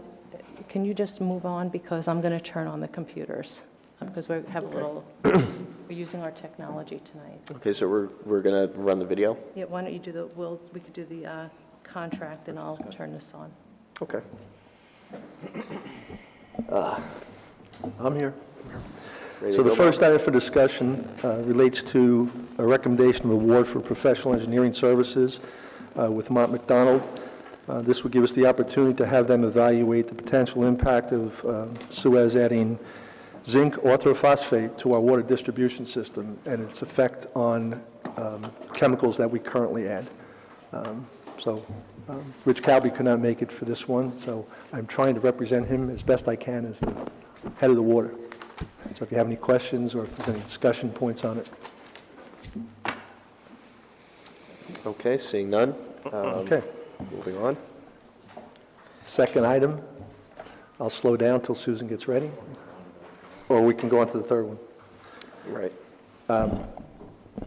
Can you just move on, because I'm going to turn on the computers, because we have a little, we're using our technology tonight. Okay, so we're going to run the video? Yeah, why don't you do the, we could do the contract, and I'll turn this on. Okay. I'm here. Ready So to the go, first Bob? item for discussion relates to a recommendation of award for professional engineering services with Mont McDonald. This would give us the opportunity to have them evaluate the potential impact of Suez adding zinc orthophosphate to our water distribution system and its effect on chemicals that we currently add. Rich Calby could not make it for this one, so I'm trying to represent him as best I can as the head of the water. So if you have any questions or if there's any discussion points on it. Okay, seeing none. Okay. Moving on. Second item, I'll slow down till Susan gets ready, or we can go on to the third one. Right.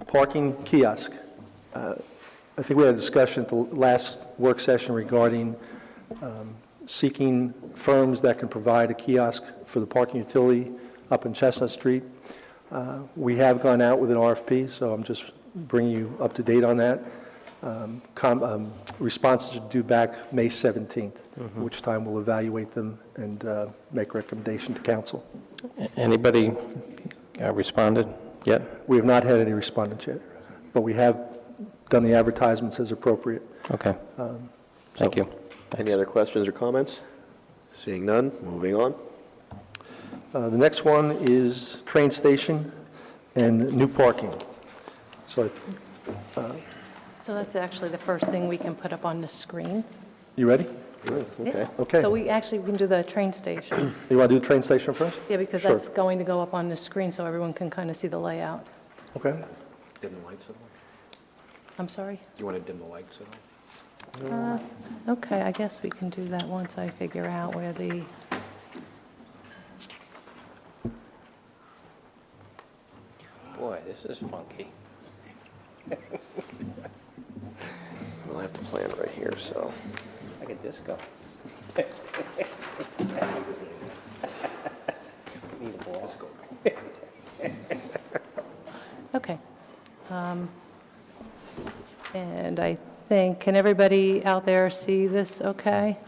Parking kiosk. I think we had a discussion at the last work session regarding seeking firms that can provide a kiosk for the parking utility up in Chestnut Street. We have gone out with an RFP, so I'm just bringing you up to date on that. Responses are due back May 17th, which time we'll evaluate them and make a recommendation to council. Anybody responded yet? We have not had any respondents yet, but we have done the advertisements as appropriate. Okay. Thank you. Any other questions or comments? Seeing none, moving on. The next one is train station and new parking. So, So that's actually the first thing we can put up on the screen. you ready? Okay. Okay. So we can do the train station. You want to do the train station first? Yeah, because Sure. that's going to go up on the screen so everyone can kind of see the layout. Okay. Dim the lights at all? I'm sorry? You want to dim the lights at all? Okay, I guess we can do that once I figure out where the, Boy, this is funky. We'll have to plan right here, so. Like a disco. Need a ball. okay. And I think, can everybody out there see this okay?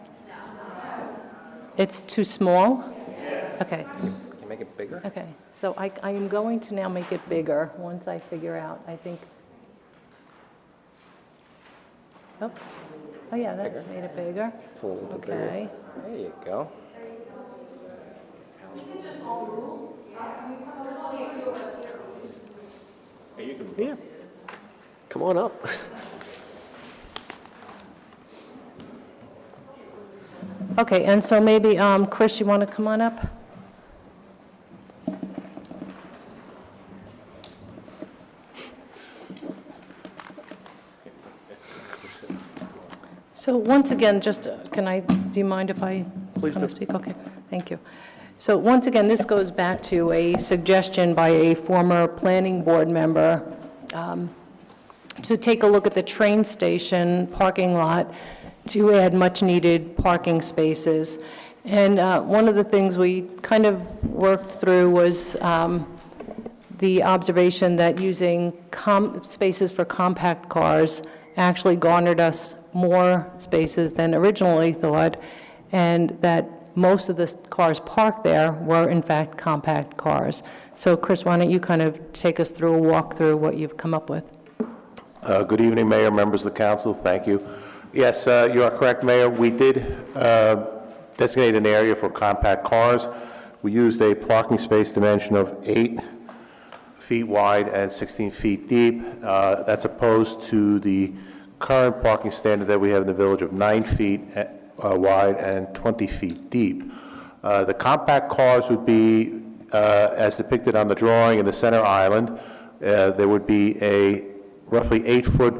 It's too small? Yes. Okay. Can you make it bigger? Okay, so I am going to now make it bigger once I figure out, I think. Oh, yeah, that made it bigger. It's a little bit bigger. Okay. There you go. Hey, you can. Yeah. Come on up. Okay, and so maybe, Chris, you want to come on up? So once again, just, do you mind if I Please kind of do. speak? Okay, thank you. So once again, this goes back to a suggestion by a former planning board member to take a look at the train station parking lot to add much-needed parking spaces. And one of the things we kind of worked through was the observation that using spaces for compact cars actually garnered us more spaces than originally thought, and that most of the cars parked there were in fact compact cars. So Chris, why don't you kind of take us through a walk through what you've come up with? Good evening, Mayor, members of the council. Thank you. Yes, you are correct, Mayor. We did designate an area for compact cars. We used a parking space dimension of 8 feet wide and 16 feet deep. That's opposed to the current parking standard that we have in the village of 9 feet wide and 20 feet deep. The compact cars would be, as depicted on the drawing, in the center island. There would be a roughly 8-foot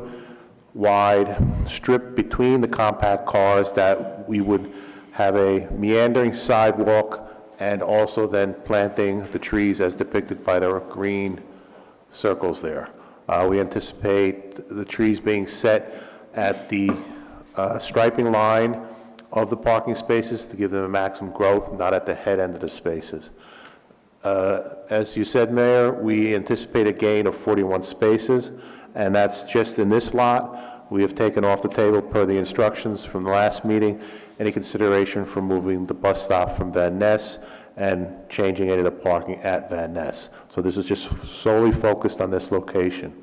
wide strip between the compact cars that we would have a meandering sidewalk and also then planting the trees as depicted by the green circles there. We anticipate the trees being set at the striping line of the parking spaces to give them a maximum growth, not at the head end of the spaces. As you said, Mayor, we anticipate a gain of 41 spaces, and that's just in this lot. We have taken off the table, per the instructions from the last meeting, any consideration for moving the bus stop from Van Ness and changing any of the parking at Van Ness. So this is just solely focused on this location.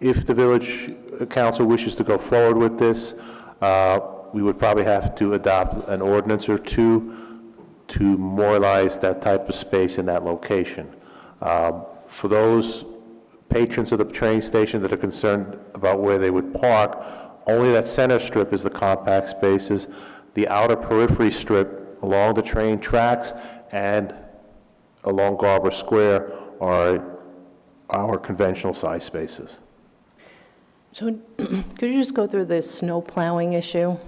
If the village council wishes to go forward with this, we would probably have to adopt an ordinance or two to memorialize that type of space in that location. For those patrons of the train station that are concerned about where they would park, only that center strip is the compact spaces. The outer periphery strip along the train tracks and along Garber Square are our conventional size spaces. So could you just go through the snow plowing issue?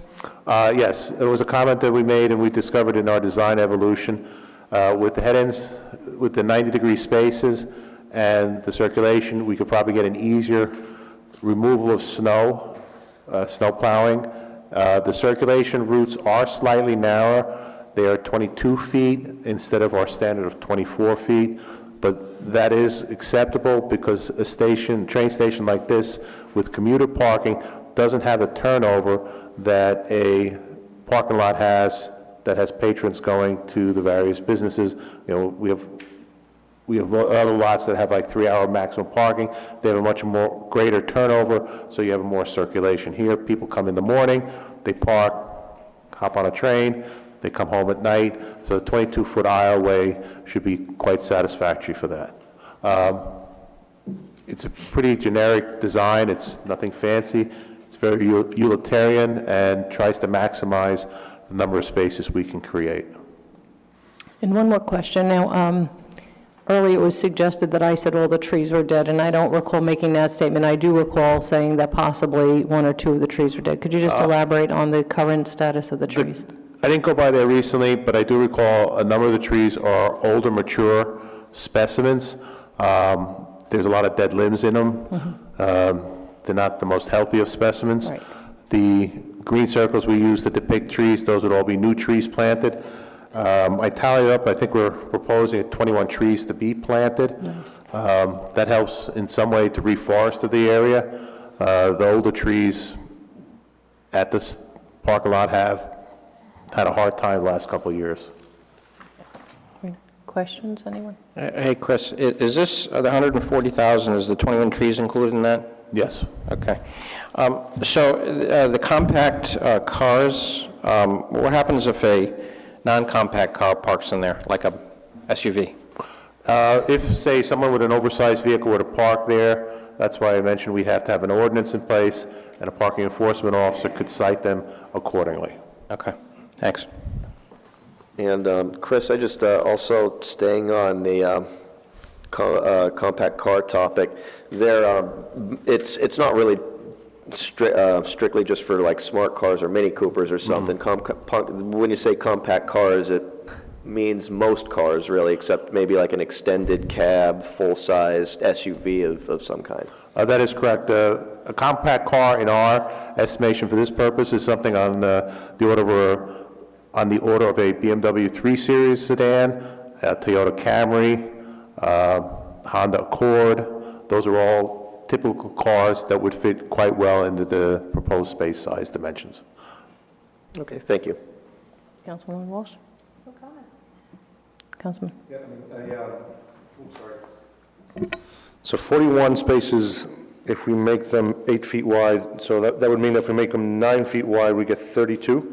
Yes, it was a comment that we made and we discovered in our design evolution with the head ends, with the 90-degree spaces and the circulation, we could probably get an easier removal of snow, snow plowing. The circulation routes are slightly narrower. They are 22 feet instead of our standard of 24 feet. But that is acceptable because a train station like this with commuter parking doesn't have the turnover that a parking lot has that has patrons going to the various businesses. You know, we have other lots that have like 3-hour maximum parking. They have a much more greater turnover, so you have more circulation. Here, people come in the morning, they park hop on a train, they come home at night, so the 22-foot aisleway should be quite satisfactory for that. It's a pretty generic design, it's nothing fancy, it's very utilitarian and tries to maximize the number of spaces we can create. And one more question. Now, earlier it was suggested that I said all the trees were dead, and I don't recall making that statement. I do recall saying that possibly one or two of the trees were dead. Could you just elaborate on the current status of the trees? I didn't go by there recently, but I do recall a number of the trees are older, mature specimens. There's a lot of dead limbs in them. They're not the most healthy of specimens. Right. The green circles we use to depict trees, those would all be new trees planted. I tallied up, I think we're proposing 21 trees to be planted. Nice. That helps in some way to reforest the area. The older trees at this parking lot have had a hard time the last couple of years. Questions, anyone? Hey, Chris, is this, the 140,000, is the 21 trees included in that? Yes. Okay. So the compact cars, what happens if a non-compact car parks in there, like a SUV? If, say, someone with an oversized vehicle were to park there, that's why I mentioned we have to have an ordinance in place, and a parking enforcement officer could cite them accordingly. Okay, thanks. And Chris, I just also staying on the compact car topic, there, it's not really strictly just for like smart cars or Mini Coopers or something. When you say compact cars, it means most cars really, except maybe like an extended cab, full-sized SUV of some kind. That is correct. A compact car, in our estimation for this purpose, is something on the order of a BMW 3 Series sedan, a Toyota Camry, Honda Accord. Those are all typical cars that would fit quite well into the proposed space size dimensions. Okay, thank you. Councilwoman Walsh? No comment. Councilman? Yeah, sorry. So 41 spaces, if we make them 8 feet wide, so that would mean if we make them 9 feet wide, we get 32?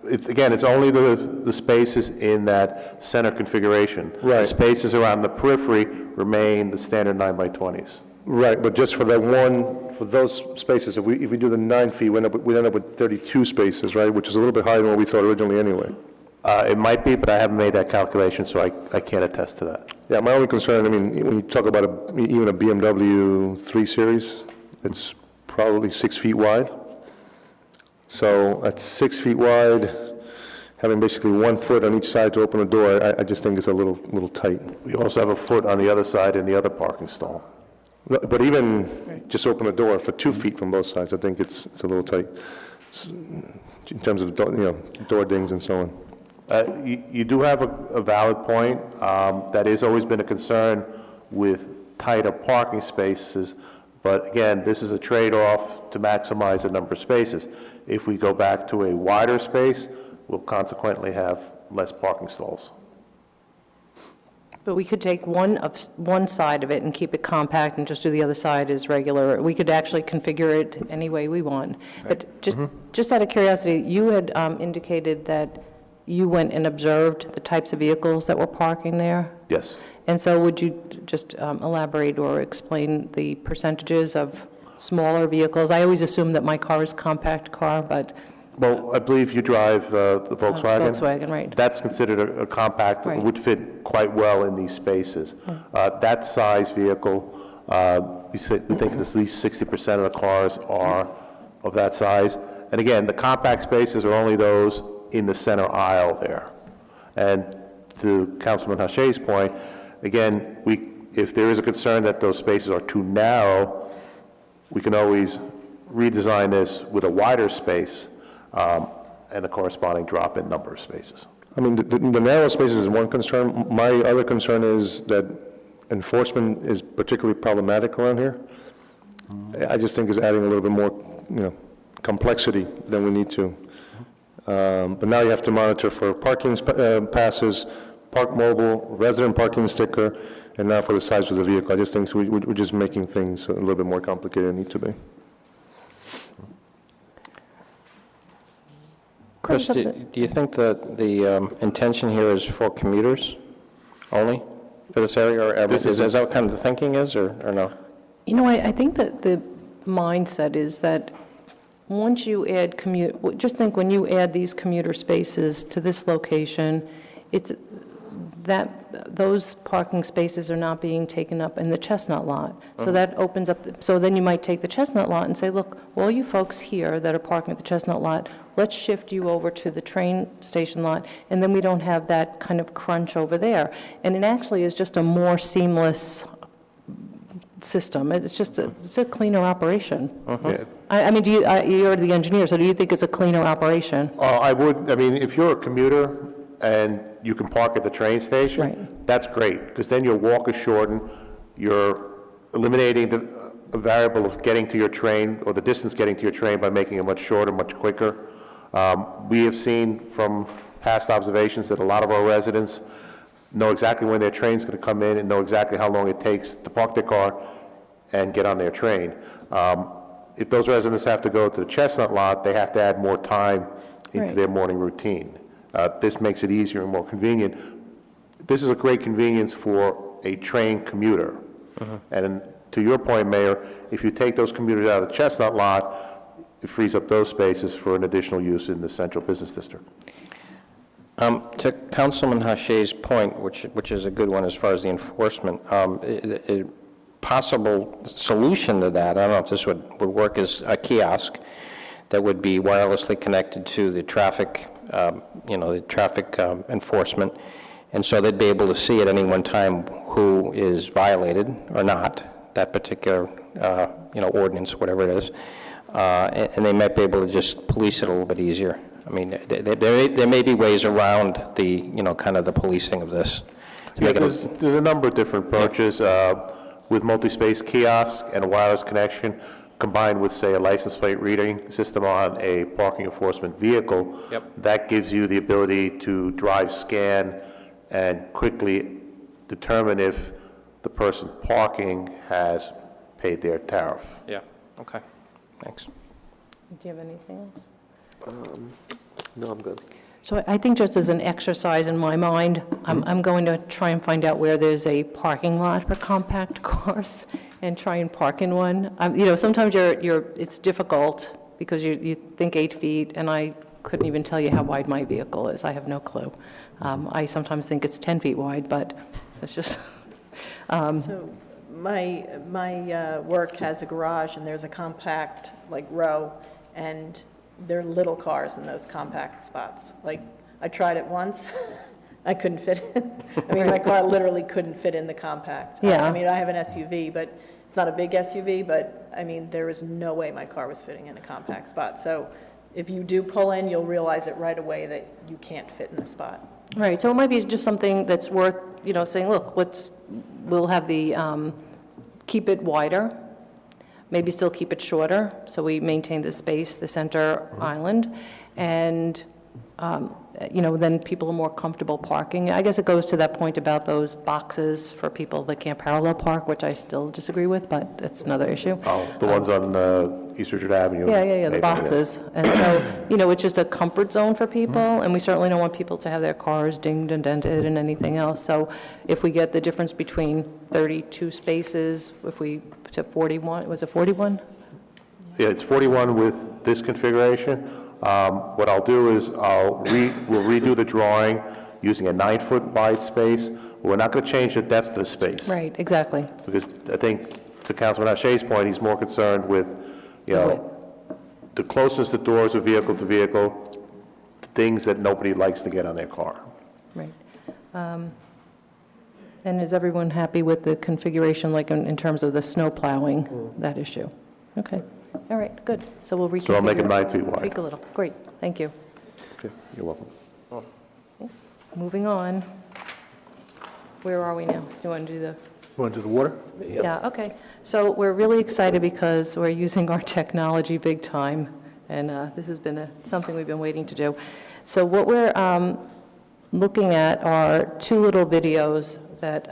Again, it's only the spaces in that center configuration. Right. The spaces around the periphery remain the standard 9x20s. Right, but just for those spaces, if we do the 9 feet, we end up with 32 spaces, right? Which is a little bit higher than what we thought originally anyway. It might be, but I haven't made that calculation, so I can't attest to that. Yeah, my only concern, I mean, when you talk about even a BMW 3 Series, it's probably 6 feet wide. So at 6 feet wide, having basically 1 foot on each side to open a door, I just think it's a little tight. We also have a foot on the other side in the other parking stall. But even just open a door for 2 feet from both sides, I think it's a little tight in terms of door dings and so on. You do have a valid point. That has always been a concern with tighter parking spaces, but again, this is a trade-off to maximize the number of spaces. If we go back to a wider space, we'll consequently have less parking stalls. But we could take one side of it and keep it compact and just do the other side as regular. We could actually configure it any way we want. But just out of curiosity, you had indicated that you went and observed the types of vehicles that were parking there? Yes. And so would you just elaborate or explain the percentages of smaller vehicles? I always assume that my car is a compact car, but... Well, I believe you drive the Volkswagen. Volkswagen, right. That's considered a compact. Right. It would fit quite well in these spaces. That size vehicle, we think at least 60% of the cars are of that size. And again, the compact spaces are only those in the center aisle there. And to Councilman Hachet's point, again, if there is a concern that those spaces are too narrow, we can always redesign this with a wider space and the corresponding drop in number of spaces. I mean, the narrow spaces is one concern. My other concern is that enforcement is particularly problematic around here. I just think it's adding a little bit more, complexity than we need to. But now you have to monitor for parking passes, park mobile, resident parking sticker, and now for the size of the vehicle. I just think we're just making things a little bit more complicated than they need to be. Chris, do you think that the intention here is for commuters only for this area, or is that what kind of the thinking is, or no? You know, I think that the mindset is that once you add just think when you add these commuter spaces to this location, it's that those parking spaces are not being taken up in the Chestnut lot. So that opens up, so then you might take the Chestnut lot and say, look, all you folks here that are parking at the Chestnut lot, let's shift you over to the train station lot, and then we don't have that kind of crunch over there. And it actually is just a more seamless system. It's just it's a cleaner operation. Yeah. I mean, you're the engineer, so do you think it's a cleaner operation? I would, I mean, if you're a commuter and you can park at the train station, that's great, because then your walk is shortened, you're eliminating the variable of getting to your train, or the distance getting to your train, by making it much shorter, much quicker. We have seen from past observations that a lot of our residents know exactly when their train's going to come in and know exactly how long it takes to park their car and get on their train. If those residents have to go to the Chestnut lot, they have to add more time into their morning routine. This makes it easier and more convenient. This is a great convenience for a train commuter. And to your point, Mayor, if you take those commuters out of the Chestnut lot, it frees up those spaces for an additional use in the central business district. To Councilman Hachet's point, which is a good one as far as the enforcement, a possible solution to that, I don't know if this would work, is a kiosk that would be wirelessly connected to the traffic, the traffic enforcement, and so they'd be able to see at any one time who is violated or not, that particular, ordinance, whatever it is, and they might be able to just police it a little bit easier. I mean, there may be ways around the, kind of the policing of this. Yeah, there's a number of different approaches with multi-space kiosks and a wireless connection, combined with, say, a license plate reading system on a parking enforcement vehicle. That gives you the ability to drive scan and quickly determine if the person parking has paid their tariff. Yeah, okay, thanks. Do you have anything else? No, I'm good. So I think just as an exercise in my mind, I'm going to try and find out where there's a parking lot for compact cars and try and park in one. Sometimes it's difficult because you think 8 feet, and I couldn't even tell you how wide my vehicle is. I have no clue. I sometimes think it's 10 feet wide, but it's just... So my work has a garage, and there's a compact, row, and there are little cars in those compact spots. I tried it once. I couldn't fit in. I mean, my car literally couldn't fit in the compact. Yeah. I mean, I have an SUV, but it's not a big SUV, but, I mean, there was no way my car was fitting in a compact spot. So if you do pull in, you'll realize it right away that you can't fit in the spot. Right, so it might be just something that's worth, saying, look, we'll have the, keep it wider, maybe still keep it shorter, so we maintain the space, the center island, and, then people are more comfortable parking. I guess it goes to that point about those boxes for people that can't parallel park, which I still disagree with, but that's another issue. Oh, the ones on East Richard Avenue. Yeah, the boxes. And so, it's just a comfort zone for people, and we certainly don't want people to have their cars dinged and dented and anything else. So if we get the difference between 32 spaces, if we to 41, was it 41? Yeah, it's 41 with this configuration. What I'll do is we'll redo the drawing using a 9-foot wide space. We're not going to change the depth of the space. Right, exactly. Because I think, to Councilman Hachet's point, he's more concerned with, the closeness to doors of vehicle to vehicle, things that nobody likes to get on their car. Right. And is everyone happy with the configuration, in terms of the snow plowing, that issue? Okay. All right, good. So we'll reconfigure. So I'll make it 9 feet wide. Tweak a little. Great, thank you. Okay, you're welcome. Moving on. Where are we now? Do you want to do the... You want to do the water? Yeah, okay. So we're really excited because we're using our technology big time, and this has been something we've been waiting to do. So what we're looking at are 2 little videos that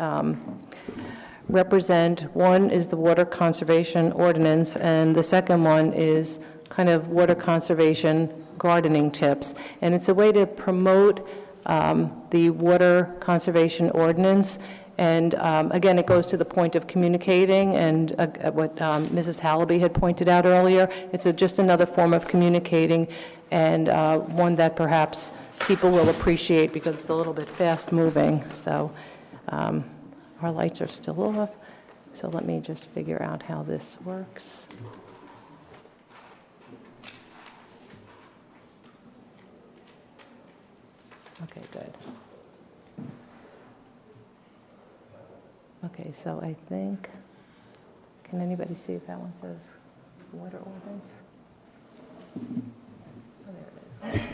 represent, one is the water conservation ordinance, and the second one is kind of water conservation gardening tips. And it's a way to promote the water conservation ordinance. And again, it goes to the point of communicating, and what Mrs. Hallaby had pointed out earlier. It's just another form of communicating, and one that perhaps people will appreciate because it's a little bit fast-moving. So our lights are still off, so let me just figure out how this works. Okay, good. Okay, so I think, can anybody see if that one says water ordinance? Oh, there it is.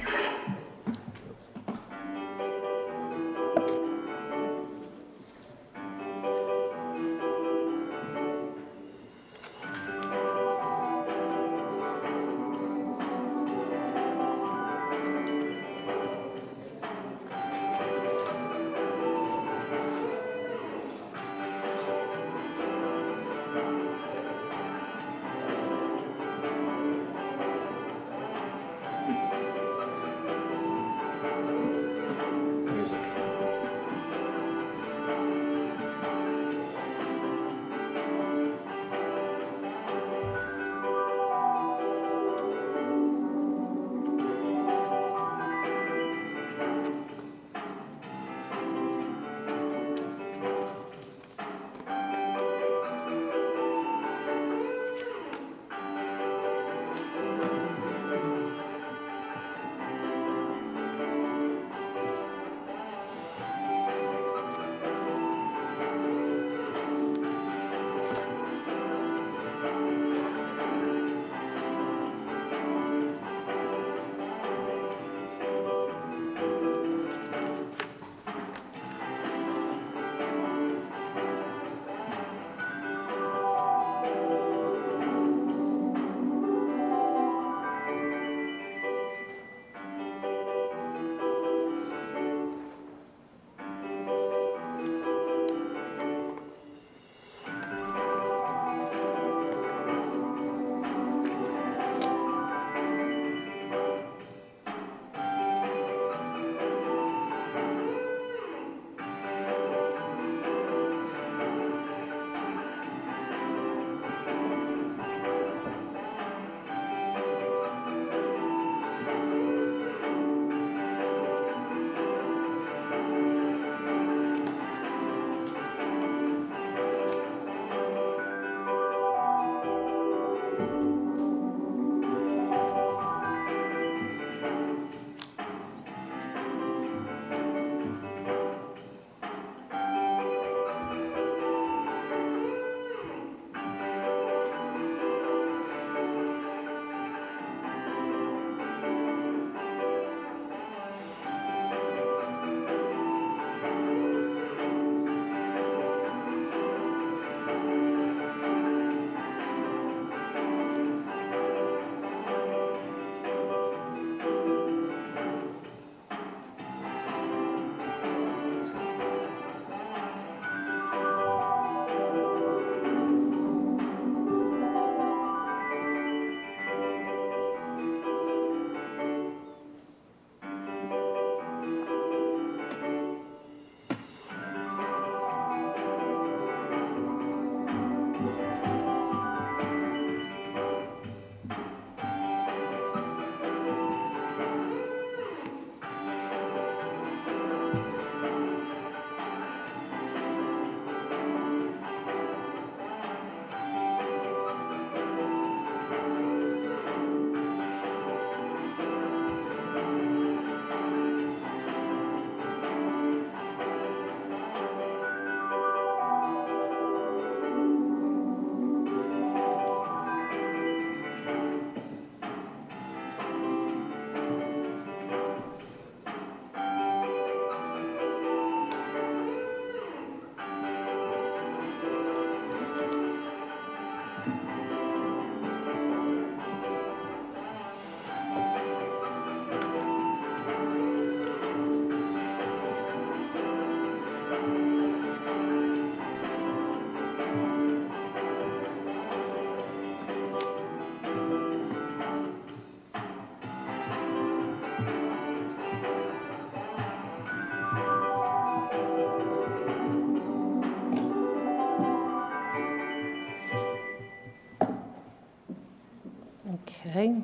Okay.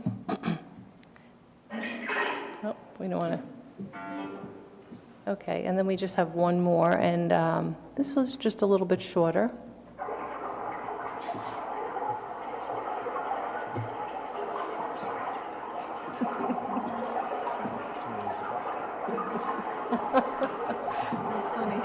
Oh, we don't want to. Okay, and then we just have one more, and this was just a little bit shorter. That's funny.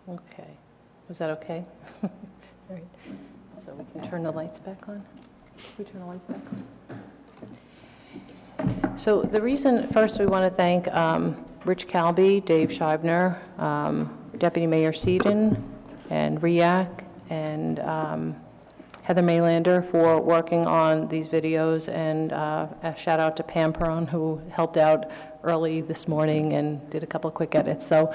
Okay. Was that okay? All right. So we can turn the lights back on? Can we turn the lights back on? So the reason, first, we want to thank Rich Calby, Dave Scheibner, Deputy Mayor Seaton, and RIAC, and Heather Maylander for working on these videos, and a shout out to Pam Perron, who helped out early this morning and did a couple of quick edits. So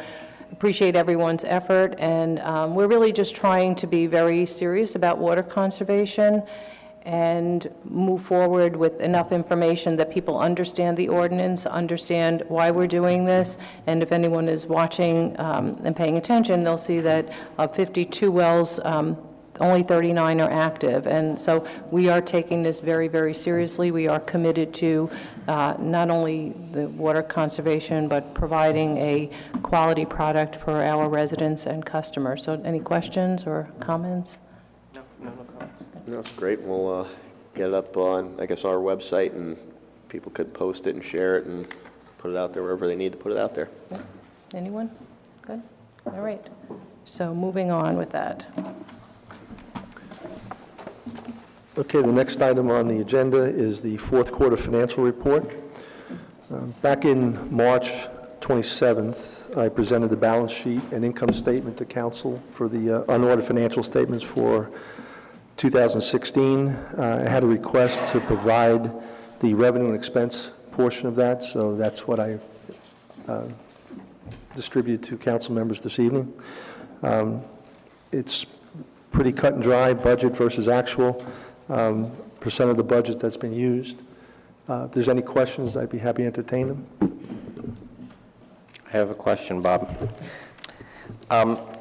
appreciate everyone's effort, and we're really just trying to be very serious about water conservation and move forward with enough information that people understand the ordinance, understand why we're doing this, and if anyone is watching and paying attention, they'll see that of 52 wells, only 39 are active, and so we are taking this very, very seriously. We are committed to not only the water conservation, but providing a quality product for our residents and customers. So any questions or comments? No comments. That's great. We'll get it up on, I guess, our website, and people could post it and share it and put it out there wherever they need to put it out there. Yeah. Anyone? Good? All right. So moving on with that. Okay, the next item on the agenda is the fourth quarter financial report. Back in March 27th, I presented the balance sheet and income statement to council for the unaudited financial statements for 2016. I had a request to provide the revenue and expense portion of that, so that's what I distributed to council members this evening. It's pretty cut and dry, budget versus actual. Percent of the budget that's been used. If there's any questions, I'd be happy to entertain them. I have a question, Bob.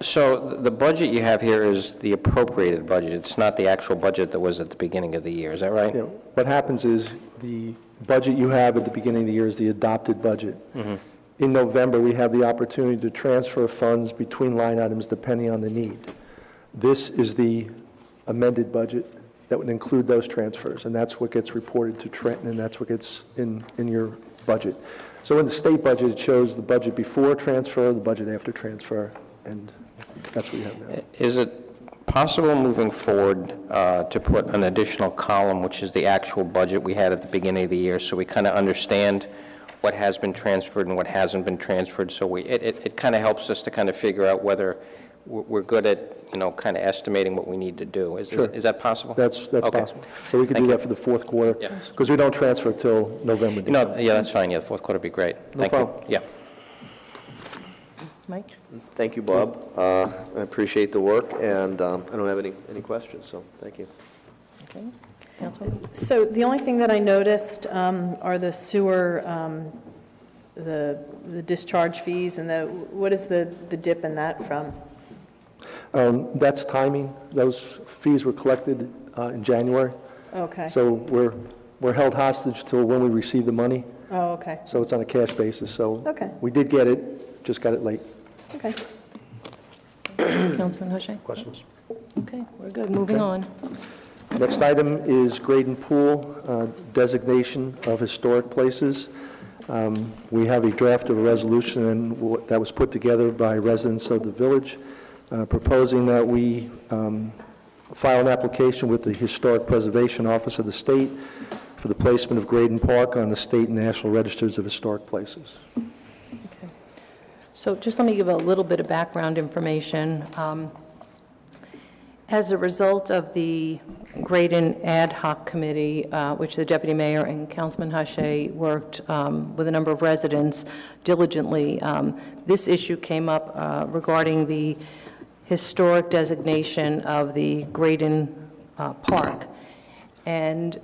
So the budget you have here is the appropriated budget. It's not the actual budget that was at the beginning of the year. Is that right? You know, what happens is the budget you have at the beginning of the year is the adopted budget. In November, we have the opportunity to transfer funds between line items depending on the need. This is the amended budget that would include those transfers, and that's what gets reported to Trenton, and that's what gets in your budget. So in the state budget, it shows the budget before transfer, the budget after transfer, and that's what you have now. Is it possible moving forward to put an additional column, which is the actual budget we had at the beginning of the year, so we kind of understand what has been transferred and what hasn't been transferred, so it kind of helps us to kind of figure out whether we're good at, you know, kind of estimating what we need to do. Is that possible? That's okay. possible. So we could do that for the fourth quarter, because we don't transfer till November. No, yeah, that's fine. Yeah, the fourth quarter would be great. Thank you. Yeah. Mike? Thank you, Bob. I appreciate the work, and I don't have any questions, so thank you. Okay. Councilman? So the only thing that I noticed are the sewer, the discharge fees, and what is the dip in that from? That's timing. Those fees were collected in January. Okay. So we're held hostage till when we receive the money. Oh, okay. So it's on a cash basis. So Okay. we did get it, just got it late. Okay. Councilman Hushay? Questions? Okay, we're good. Moving on. Next item is Graden Pool, designation of historic places. We have a draft of a resolution that was put together by residents of the village, proposing that we file an application with the Historic Preservation Office of the state for the placement of Graden Park on the state and national registers of historic places. Okay. So just let me give a little bit of background information. As a result of the Graden Ad Hoc Committee, which the Deputy Mayor and Councilman Hushay worked with a number of residents diligently, this issue came up regarding the historic designation of the Graden Park. And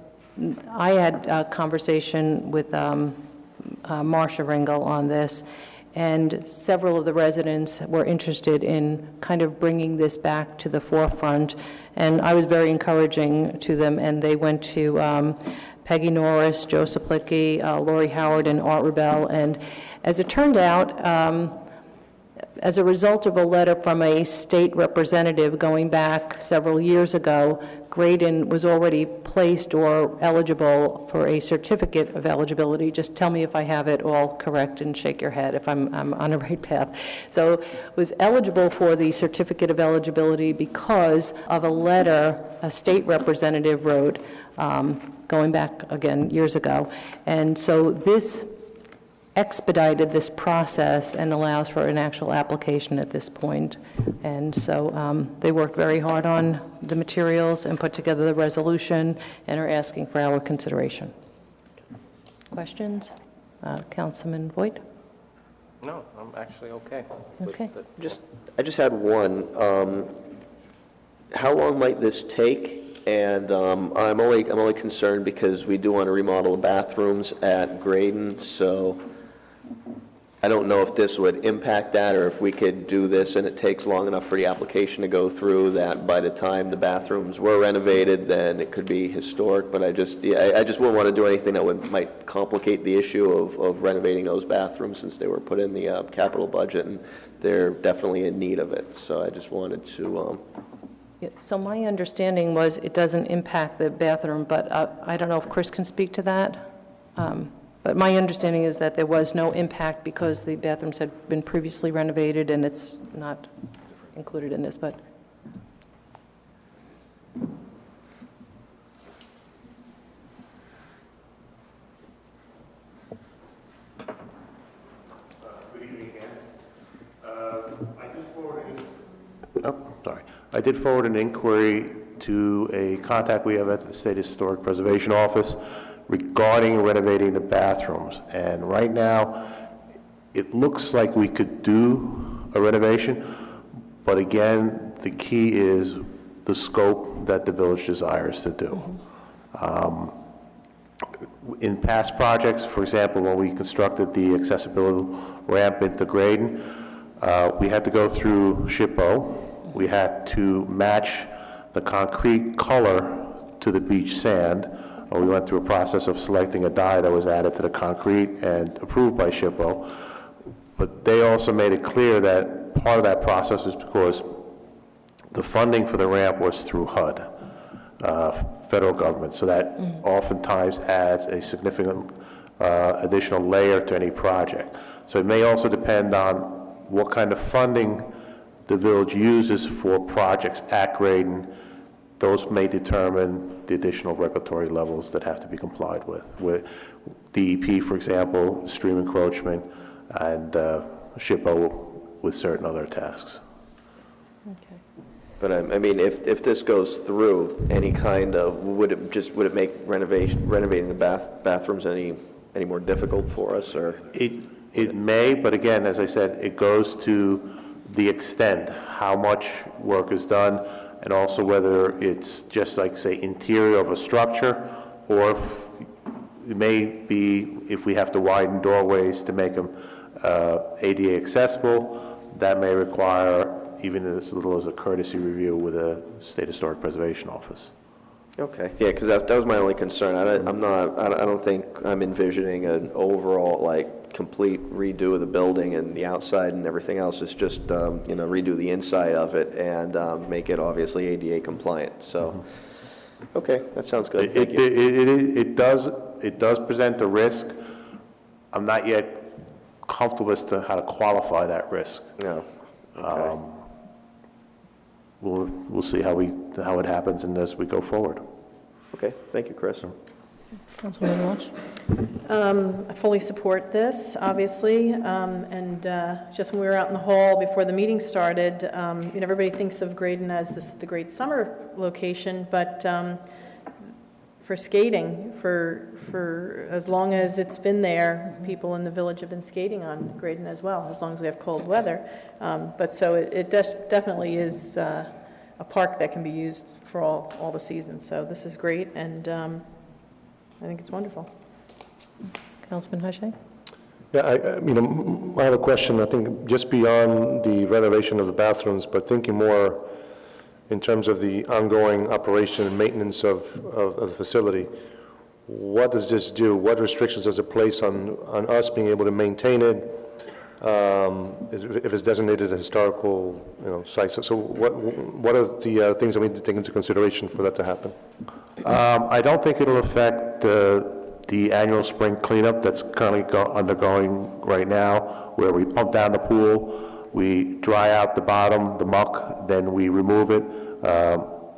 I had a conversation with Marcia Ringel on this, and several of the residents were interested in kind of bringing this back to the forefront, and I was very encouraging to them, and they went to Peggy Norris, Joe Saplicki, Lori Howard, and Art Rebel, and as it turned out, as a result of a letter from a state representative going back several years ago, Graden was already placed or eligible for a certificate of eligibility. Just tell me if I have it all correct and shake your head if I'm on the right path. So was eligible for the certificate of eligibility because of a letter a state representative wrote going back, again, years ago. And so this expedited this process and allows for an actual application at this point. And so they worked very hard on the materials and put together the resolution and are asking for our consideration. Questions? Councilman Voigt? No, I'm actually okay. Okay. I just had one. How long might this take? And I'm only concerned because we do want to remodel the bathrooms at Graden, so I don't know if this would impact that, or if we could do this and it takes long enough for the application to go through that by the time the bathrooms were renovated, then it could be historic. But I just wouldn't want to do anything that might complicate the issue of renovating those bathrooms, since they were put in the capital budget and they're definitely in need of it. So I just wanted to. Yeah, so my understanding was it doesn't impact the bathroom, but I don't know if Chris can speak to that. But my understanding is that there was no impact because the bathrooms had been previously renovated and it's not included in this, but. Good evening again. I did forward an inquiry to a contact we have at the State Historic Preservation Office regarding renovating the bathrooms. And right now, it looks like we could do a renovation, but again, the key is the scope that the village desires to do. In past projects, for example, when we constructed the accessibility ramp into Graden, We had to go through SHPO. We had to match the concrete color to the beach sand. We went through a process of selecting a dye that was added to the concrete and approved by SHPO. But they also made it clear that part of that process is because the funding for the ramp was through HUD, federal government. So that oftentimes adds a significant additional layer to any project. So it may also depend on what kind of funding the village uses for projects at Graydon. Those may determine the additional regulatory levels that have to be complied with DEP, for example, stream encroachment, and SHPO with certain other tasks. Okay. But I mean, if this goes through, any kind of, would it make renovating the bathrooms any more difficult for us, or? It may, but again, as I said, it goes to the extent, how much work is done, and also whether it's just like, say, interior of a structure, or it may be if we have to widen doorways to make them ADA accessible, that may require even as little as a courtesy review with a State Historic Preservation Office. Okay, yeah, because that was my only concern. I don't think I'm envisioning an overall, like, complete redo of the building and the outside and everything else. It's just, redo the inside of it and make it obviously ADA compliant. So, okay, that sounds good. Thank you. It does present a risk. I'm not yet comfortable as to how to qualify that risk. No. Okay. We'll see how it happens and as we go forward. Okay, thank you, Chris. Councilman Walsh? I fully support this, obviously, and just when we were out in the hall before the meeting started, everybody thinks of Graydon as the great summer location, but for skating, for as long as it's been there, people in the village have been skating on Graydon as well, as long as we have cold weather. But so it definitely is a park that can be used for all the seasons. So this is great, and I think it's wonderful. Councilman Hache? Yeah, I have a question, I think, just beyond the renovation of the bathrooms, but thinking more in terms of the ongoing operation and maintenance of the facility. What does this do? What restrictions does it place on us being able to maintain it, if it's designated a historical site? So what are the things that we need to take into consideration for that to happen? I don't think it'll affect the annual spring cleanup that's currently undergoing right now, where we pump down the pool, we dry out the bottom, the muck, then we remove it.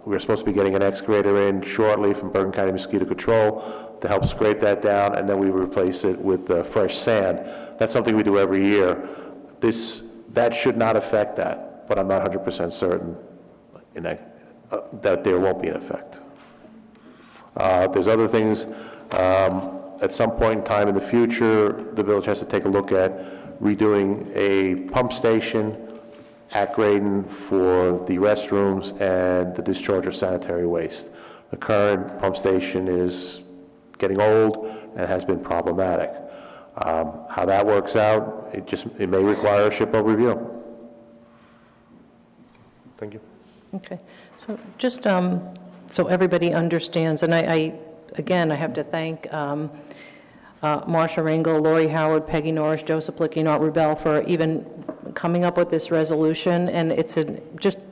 We're supposed to be getting an excavator in shortly from Bergen County Mosquito Control to help scrape that down, and then we replace it with fresh sand. That's something we do every year. That should not affect that, but I'm not 100% certain that there won't be an effect. There's other things. At some point in time in the future, the village has to take a look at redoing a pump station at Graydon for the restrooms and the discharge of sanitary waste. The current pump station is getting old and has been problematic. How that works out, it may require a SHPO review. Thank you. Okay, so just so everybody understands, and again, I have to thank Marsha Ringel, Lori Howard, Peggy Norris, Joseph Licky, and Art Rubel for even coming up with this resolution, and it's just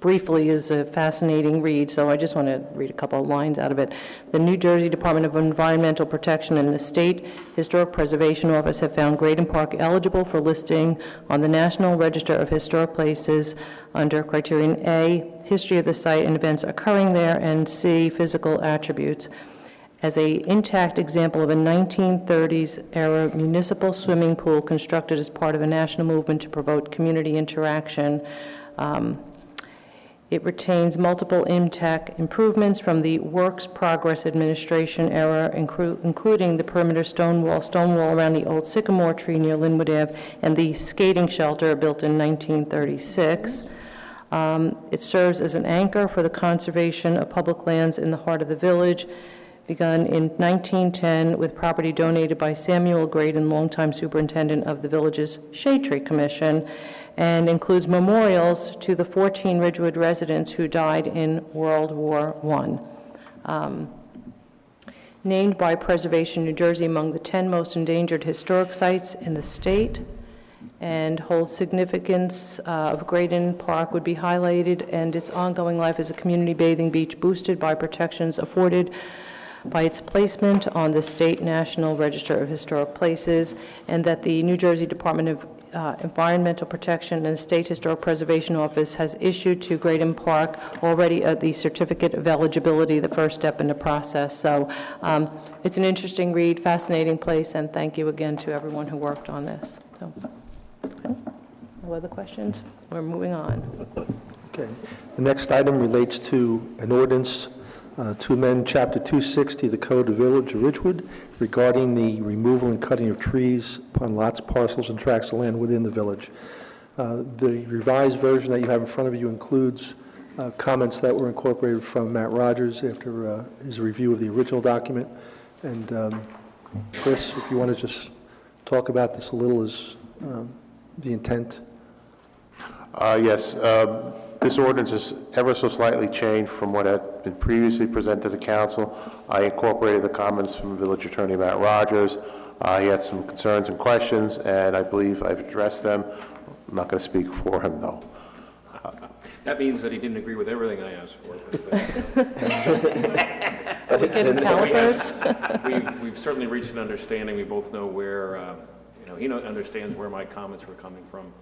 briefly is a fascinating read, so I just want to read a couple of lines out of it. The New Jersey Department of Environmental Protection and the State Historic Preservation Office have found Graydon Park eligible for listing on the National Register of Historic Places under criterion A, history of the site and events occurring there, and C, physical attributes, as an intact example of a 1930s era municipal swimming pool constructed as part of a national movement to promote community interaction. It retains multiple intact improvements from the Works Progress Administration era, including the perimeter stone wall around the old sycamore tree near Linwood Ave, and the skating shelter built in 1936. It serves as an anchor for the conservation of public lands in the heart of the village, begun in 1910 with property donated by Samuel Graydon, longtime superintendent of the village's Shade Tree Commission, and includes memorials to the 14 Ridgewood residents who died in World War I. Named by Preservation New Jersey among the 10 most endangered historic sites in the state, and holds significance of Graydon Park would be highlighted, and its ongoing life as a community bathing beach boosted by protections afforded by its placement on the State National Register of Historic Places, and that the New Jersey Department of Environmental Protection and State Historic Preservation Office has issued to Graydon Park already the certificate of eligibility, the first step in the process. So it's an interesting read, fascinating place, and thank you again to everyone who worked on this. So, okay. No other questions? We're moving on. Okay. The next item relates to an ordinance to amend Chapter 260 of the Code of Village of Ridgewood regarding the removal and cutting of trees upon lots, parcels, and tracts of land within the village. The revised version that you have in front of you includes comments that were incorporated from Matt Rogers after his review of the original document. And Chris, if you want to just talk about this a little, is the intent? Yes. This ordinance is ever so slightly changed from what had been previously presented to council. I incorporated the comments from Village Attorney Matt Rogers. He had some concerns and questions, and I believe I've addressed them. I'm not going to speak for him, though. That means that he didn't agree with everything I asked for. But it's in calipers. We've certainly reached an understanding. We both know where, he understands where my comments were coming from.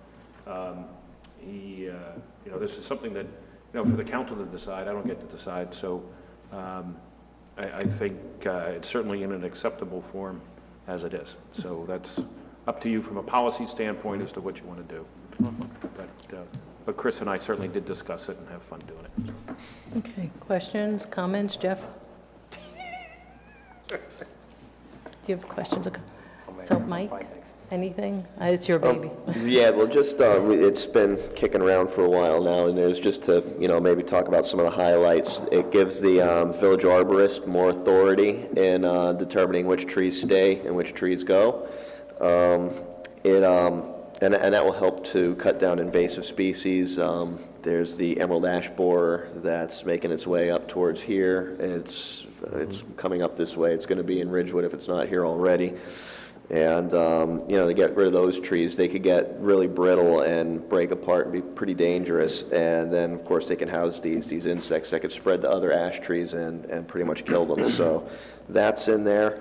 This is something that, for the council to decide. I don't get to decide. So I think it's certainly in an acceptable form as it is. So that's up to you from a policy standpoint as to what you want to do. But Chris and I certainly did discuss it and have fun doing it. Okay, questions, comments, Jeff? Do you have questions? So, Mike, anything? It's your baby. Yeah, well, just, it's been kicking around for a while now, and there's just to, maybe talk about some of the highlights. It gives the village arborist more authority in determining which trees stay and which trees go. And that will help to cut down invasive species. There's the emerald ash borer that's making its way up towards here. It's coming up this way. It's going to be in Ridgewood if it's not here already. And, to get rid of those trees, they could get really brittle and break apart and be pretty dangerous. And then, of course, they can house these insects that could spread to other ash trees and pretty much kill them. So that's in there.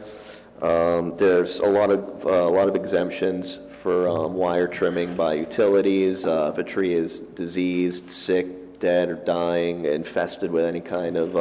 There's a lot of exemptions for wire trimming by utilities. If a tree is diseased, sick, dead, or dying, infested with any kind of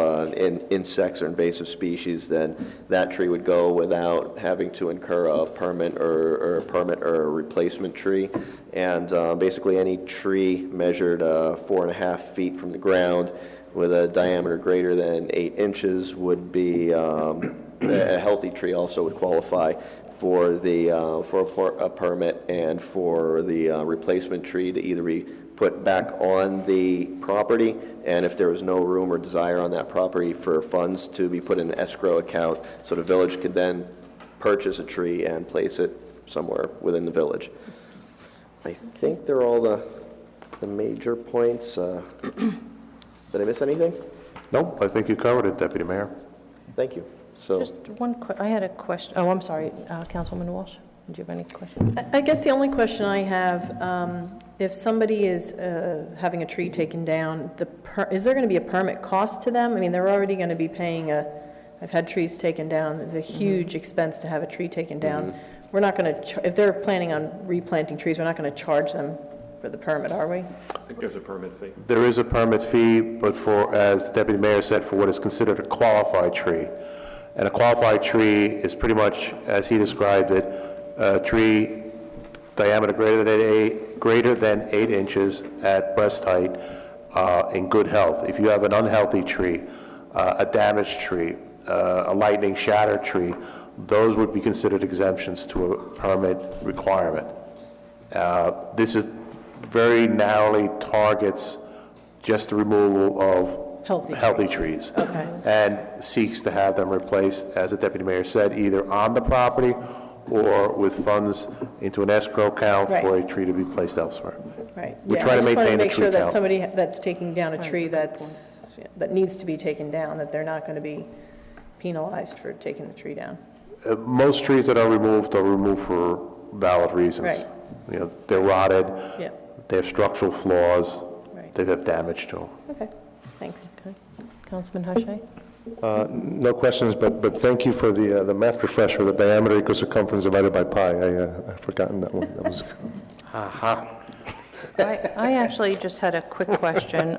insects or invasive species, then that tree would go without having to incur a permit or a replacement tree. And basically any tree measured 4.5 feet from the ground with a diameter greater than 8 inches would be a healthy tree. Also would qualify for a permit and for the replacement tree to either be put back on the property, and if there was no room or desire on that property, for funds to be put in an escrow account, so the village could then purchase a tree and place it somewhere within the village. I think they're all the major points. Did I miss anything? Nope, I think you covered it, Deputy Mayor. Thank you. So, just I had a question. Oh, I'm sorry, Councilwoman Walsh. Do you have any questions? I guess the only question I have, if somebody is having a tree taken down, is there going to be a permit cost to them? I mean, they're already going to be paying I've had trees taken down. It's a huge expense to have a tree taken down. We're not going to, if they're planning on replanting trees, we're not going to charge them for the permit, are we? I think there's a permit fee. There is a permit fee, but as the Deputy Mayor said, for what is considered a qualified tree. And a qualified tree is pretty much, as he described it, a tree diameter greater than 8 inches at breast height in good health. If you have an unhealthy tree, a damaged tree, a lightning shattered tree, those would be considered exemptions to a permit requirement. This is very narrowly targets just the removal of healthy trees. Okay. And seeks to have them replaced, as the Deputy Mayor said, either on the property or with funds into an escrow account for a tree to be placed elsewhere. Right. We Yeah, try to I just want to maintain the make tree sure that count. somebody that's taking down a tree that needs to be taken down, that they're not going to be penalized for taking the tree down. Most trees that are removed for valid reasons. Right. You know, they're rotted, Yeah. they have structural flaws, Right. they have damage to them. Okay, thanks. Okay. Councilman Hache? No questions, but thank you for the math refresher, the diameter equals circumference divided by pi. I've forgotten that one. That was... I actually just had a quick question.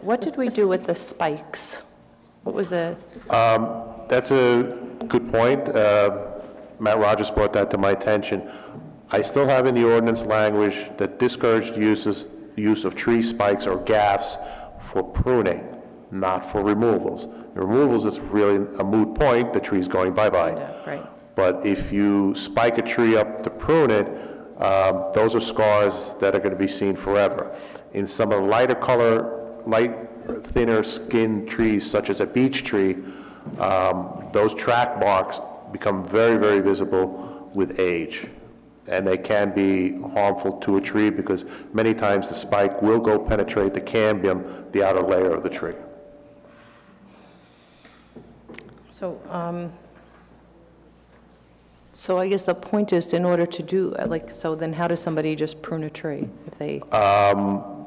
What did we do with the spikes? What was the... That's a good point. Matt Rogers brought that to my attention. I still have in the ordinance language that discouraged use of tree spikes or gaffs for pruning, not for removals. The removals is really a moot point, the tree's going bye-bye. Yeah, right. But if you spike a tree up to prune it, those are scars that are going to be seen forever. In some of the lighter color, thinner skinned trees, such as a beech tree, those track marks become very, very visible with age. And they can be harmful to a tree because many times the spike will go penetrate the cambium, the outer layer of the tree. So I guess the point is, in order to do, so then how does somebody just prune a tree if they...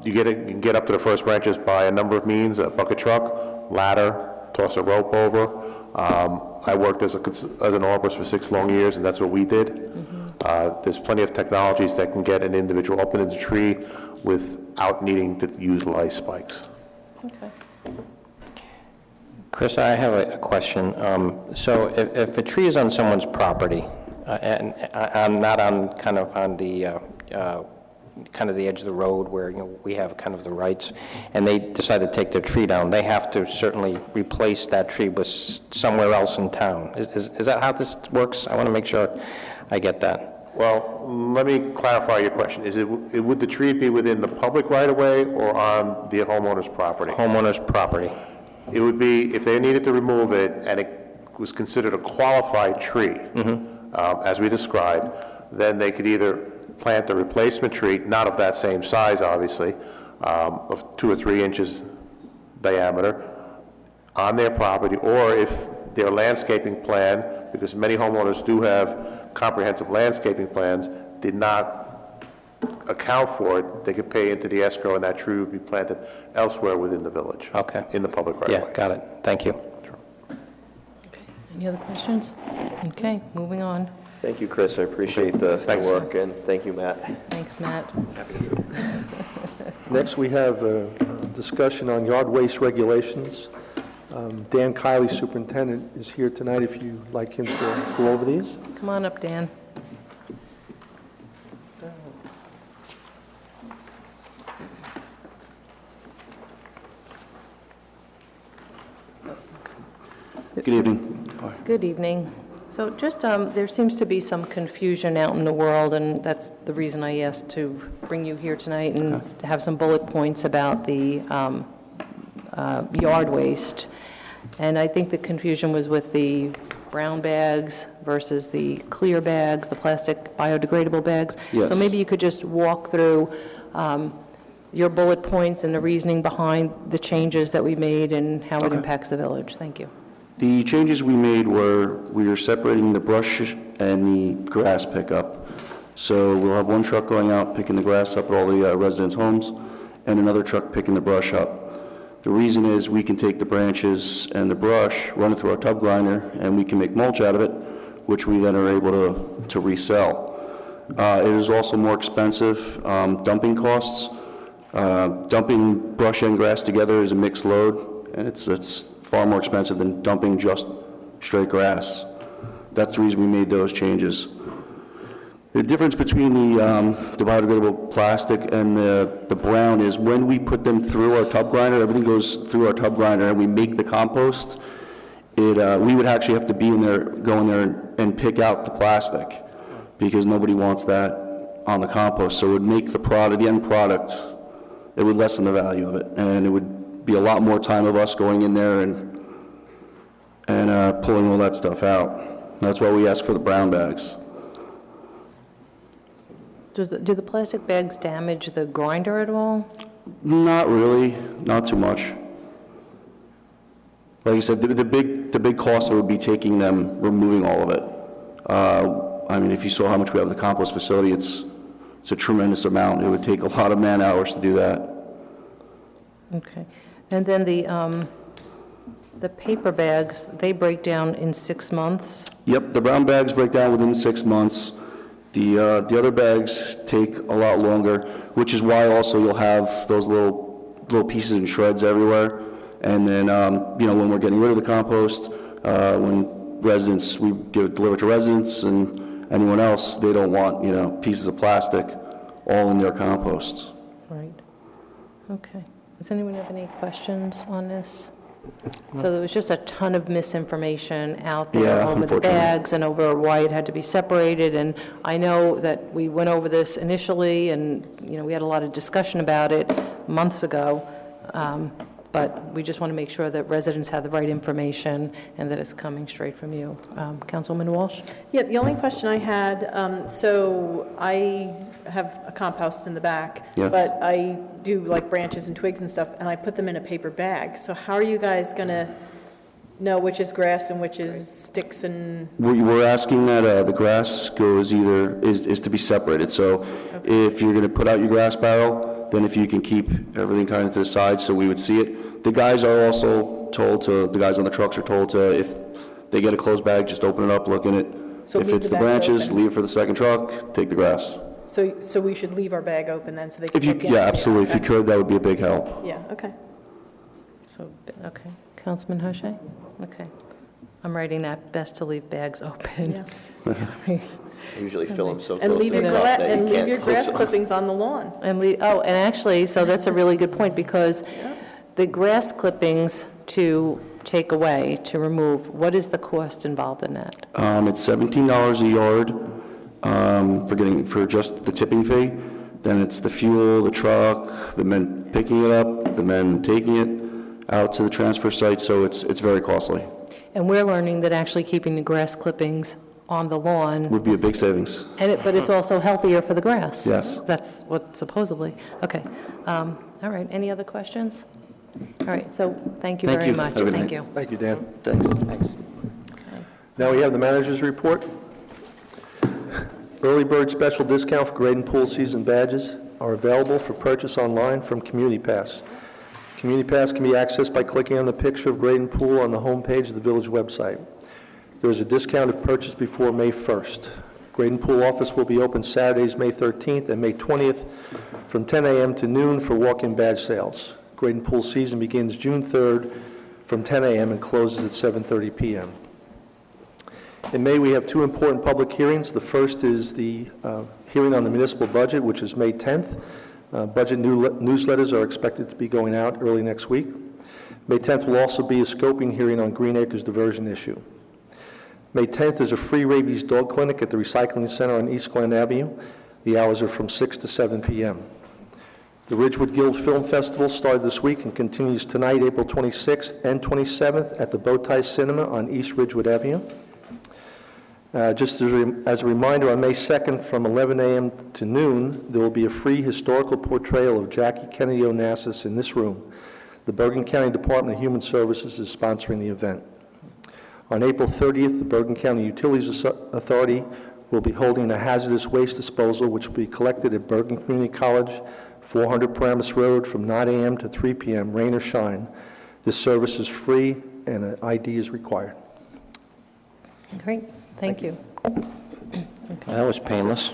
You get up to the first branches by a number of means: a bucket truck, ladder, toss a rope over. I worked as an arborist for 6 long years, and that's what we did. There's plenty of technologies that can get an individual up into the tree without needing to utilize spikes. Okay. Chris, I have a question. So if a tree is on someone's property, and I'm not on kind of the edge of the road where, we have kind of the rights, and they decide to take their tree down, they have to certainly replace that tree with somewhere else in town. Is that how this works? I want to make sure I get that. Well, let me clarify your question. Would the tree be within the public right-of-way or on the homeowner's property? Homeowner's property. It would be, if they needed to remove it and it was considered a qualified tree, as we described, then they could either plant a replacement tree, not of that same size, obviously, of 2 or 3 inches diameter, on their property, or if their landscaping plan, because many homeowners do have comprehensive landscaping plans, did not account for it, they could pay into the escrow and that tree would be planted elsewhere within the village. Okay. In the public right-of-way. Yeah, got it. Thank you. Any other questions? Okay, moving on. Thank you, Chris. I appreciate the work, and thank you, Matt. Thanks, Matt. Next, we have a discussion on yard waste regulations. Dan Kiley, Superintendent, is here tonight if you'd like him to go over these. Come on up, Dan. Good evening. Good evening. So just, there seems to be some confusion out in the world, and that's the reason I asked to bring you here tonight and to have some bullet points about the yard waste. And I think the confusion was with the brown bags versus the clear bags, the plastic biodegradable bags. Yes. So maybe you could just walk through your bullet points and the reasoning behind the changes that we made and how it impacts the village. Thank you. The changes we made were we are separating the brush and the grass pickup. So we'll have one truck going out picking the grass up at all the residents' homes and another truck picking the brush up. The reason is we can take the branches and the brush, run it through our tub grinder, and we can make mulch out of it, which we then are able to resell. It is also more expensive dumping costs. Dumping brush and grass together is a mixed load, and it's far more expensive than dumping just straight grass. That's the reason we made those changes. The difference between the biodegradable plastic and the brown is when we put them through our tub grinder, everything goes through our tub grinder and we make the compost, we would actually have to be in there, go in there and pick out the plastic because nobody wants that on the compost. So it would make the product, the end product, it would lessen the value of it, and it would be a lot more time of us going in there and pulling all that stuff out. That's why we ask for the brown bags. Do the plastic bags damage the grinder at all? Not really, not too much. Like I said, the big cost would be taking them, removing all of it. I mean, if you saw how much we have at the compost facility, it's a tremendous amount. It would take a lot of man-hours to do that. Okay. And then the paper bags, they break down in 6 months? Yep, the brown bags break down within 6 months. The other bags take a lot longer, which is why also you'll have those little pieces and shreds everywhere. And then, when we're getting rid of the compost, when residents, we deliver to residents and anyone else, they don't want, pieces of plastic all in their compost. Right. Okay. Does anyone have any questions on this? So there was just a ton of misinformation out there over the unfortunately. bags and over why it had to be separated. And I know that we went over this initially, and we had a lot of discussion about it months ago. But we just want to make sure that residents have the right information and that it's coming straight from you. Councilwoman Walsh? Yeah, the only question I had, so I have a compost in the back, Yes. but I do like branches and twigs and stuff, and I put them in a paper bag. So how are you guys going to know which is grass and which is sticks and? We're asking that the grass goes is to be separated. So if you're going to put out your grass barrel, then if you can keep everything kind of to the side so we would see it. The guys are also told to, the guys on the trucks are told to, if they get a closed bag, just open it up, look in it. So if leave it's the the bags branches, open. leave it for the second truck, take the grass. So we should leave our bag open then so they can If you, look yeah, in and see it. absolutely. If you Okay. could, that would be a big help. Yeah, okay. So, okay. Councilman Hochet? Okay. I'm writing that best to leave bags open. Yeah. Usually fill them so And close leave to your, the top that and you leave can't your close grass them. clippings on the lawn. And actually, so that's a really good point, because the grass clippings to take away, to remove, what is the cost involved in that? It's $17 a yard for just the tipping fee. Then it's the fuel, the truck, the men picking it up, the men taking it out to the transfer site. So it's very costly. And we're learning that actually keeping the grass clippings on the lawn. Would be a big savings. But it's also healthier for the grass. Yes. That's what supposedly. Okay. All right. Any other questions? All right. So thank you very much. Have a good Thank night. you. Thank you, Dan. Thanks. Now we have the manager's report. Early bird special discount for grade and pool season badges are available for purchase online from Community Pass. Community Pass can be accessed by clicking on the picture of grade and pool on the homepage of the village website. There is a discount if purchased before May 1st. Grade and pool office will be open Saturdays, May 13th and May 20th from 10 a.m. to noon for walk-in badge sales. Grade and pool season begins June 3rd from 10 a.m. and closes at 7:30 p.m. In May, we have two important public hearings. The first is the hearing on the municipal budget, which is May 10th. Budget newsletters are expected to be going out early next week. May 10th will also be a scoping hearing on Green Acres diversion issue. May 10th is a free rabies dog clinic at the Recycling Center on East Glen Avenue. The hours are from 6 to 7 p.m. The Ridgewood Guild Film Festival started this week and continues tonight, April 26th and 27th at the Bowtie Cinema on East Ridgewood Avenue. Just as a reminder, on May 2nd from 11 a.m. to noon, there will be a free historical portrayal of Jackie Kennedy Onassis in this room. The Bergen County Department of Human Services is sponsoring the event. On April 30th, the Bergen County Utilities Authority will be holding a hazardous waste disposal, which will be collected at Bergen Community College, 400 Paramus Road, from 9 a.m. to 3 p.m., rain or shine. This service is free and an ID is required. Great. Thank you. That was painless.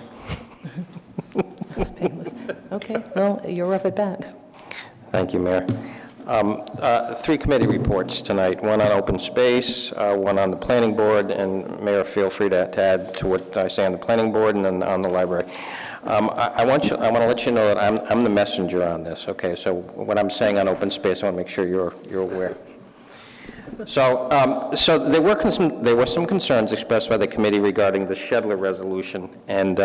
That was painless. Okay. Well, you're up at bat. Thank you, Mayor. Three committee reports tonight, one on open space, one on the planning board, and Mayor, feel free to add to what I say on the planning board and then on the library. I want to let you know that I'm the messenger on this, okay? So what I'm saying on open space, I want to make sure you're aware. So there were some concerns expressed by the committee regarding the Shedler resolution, and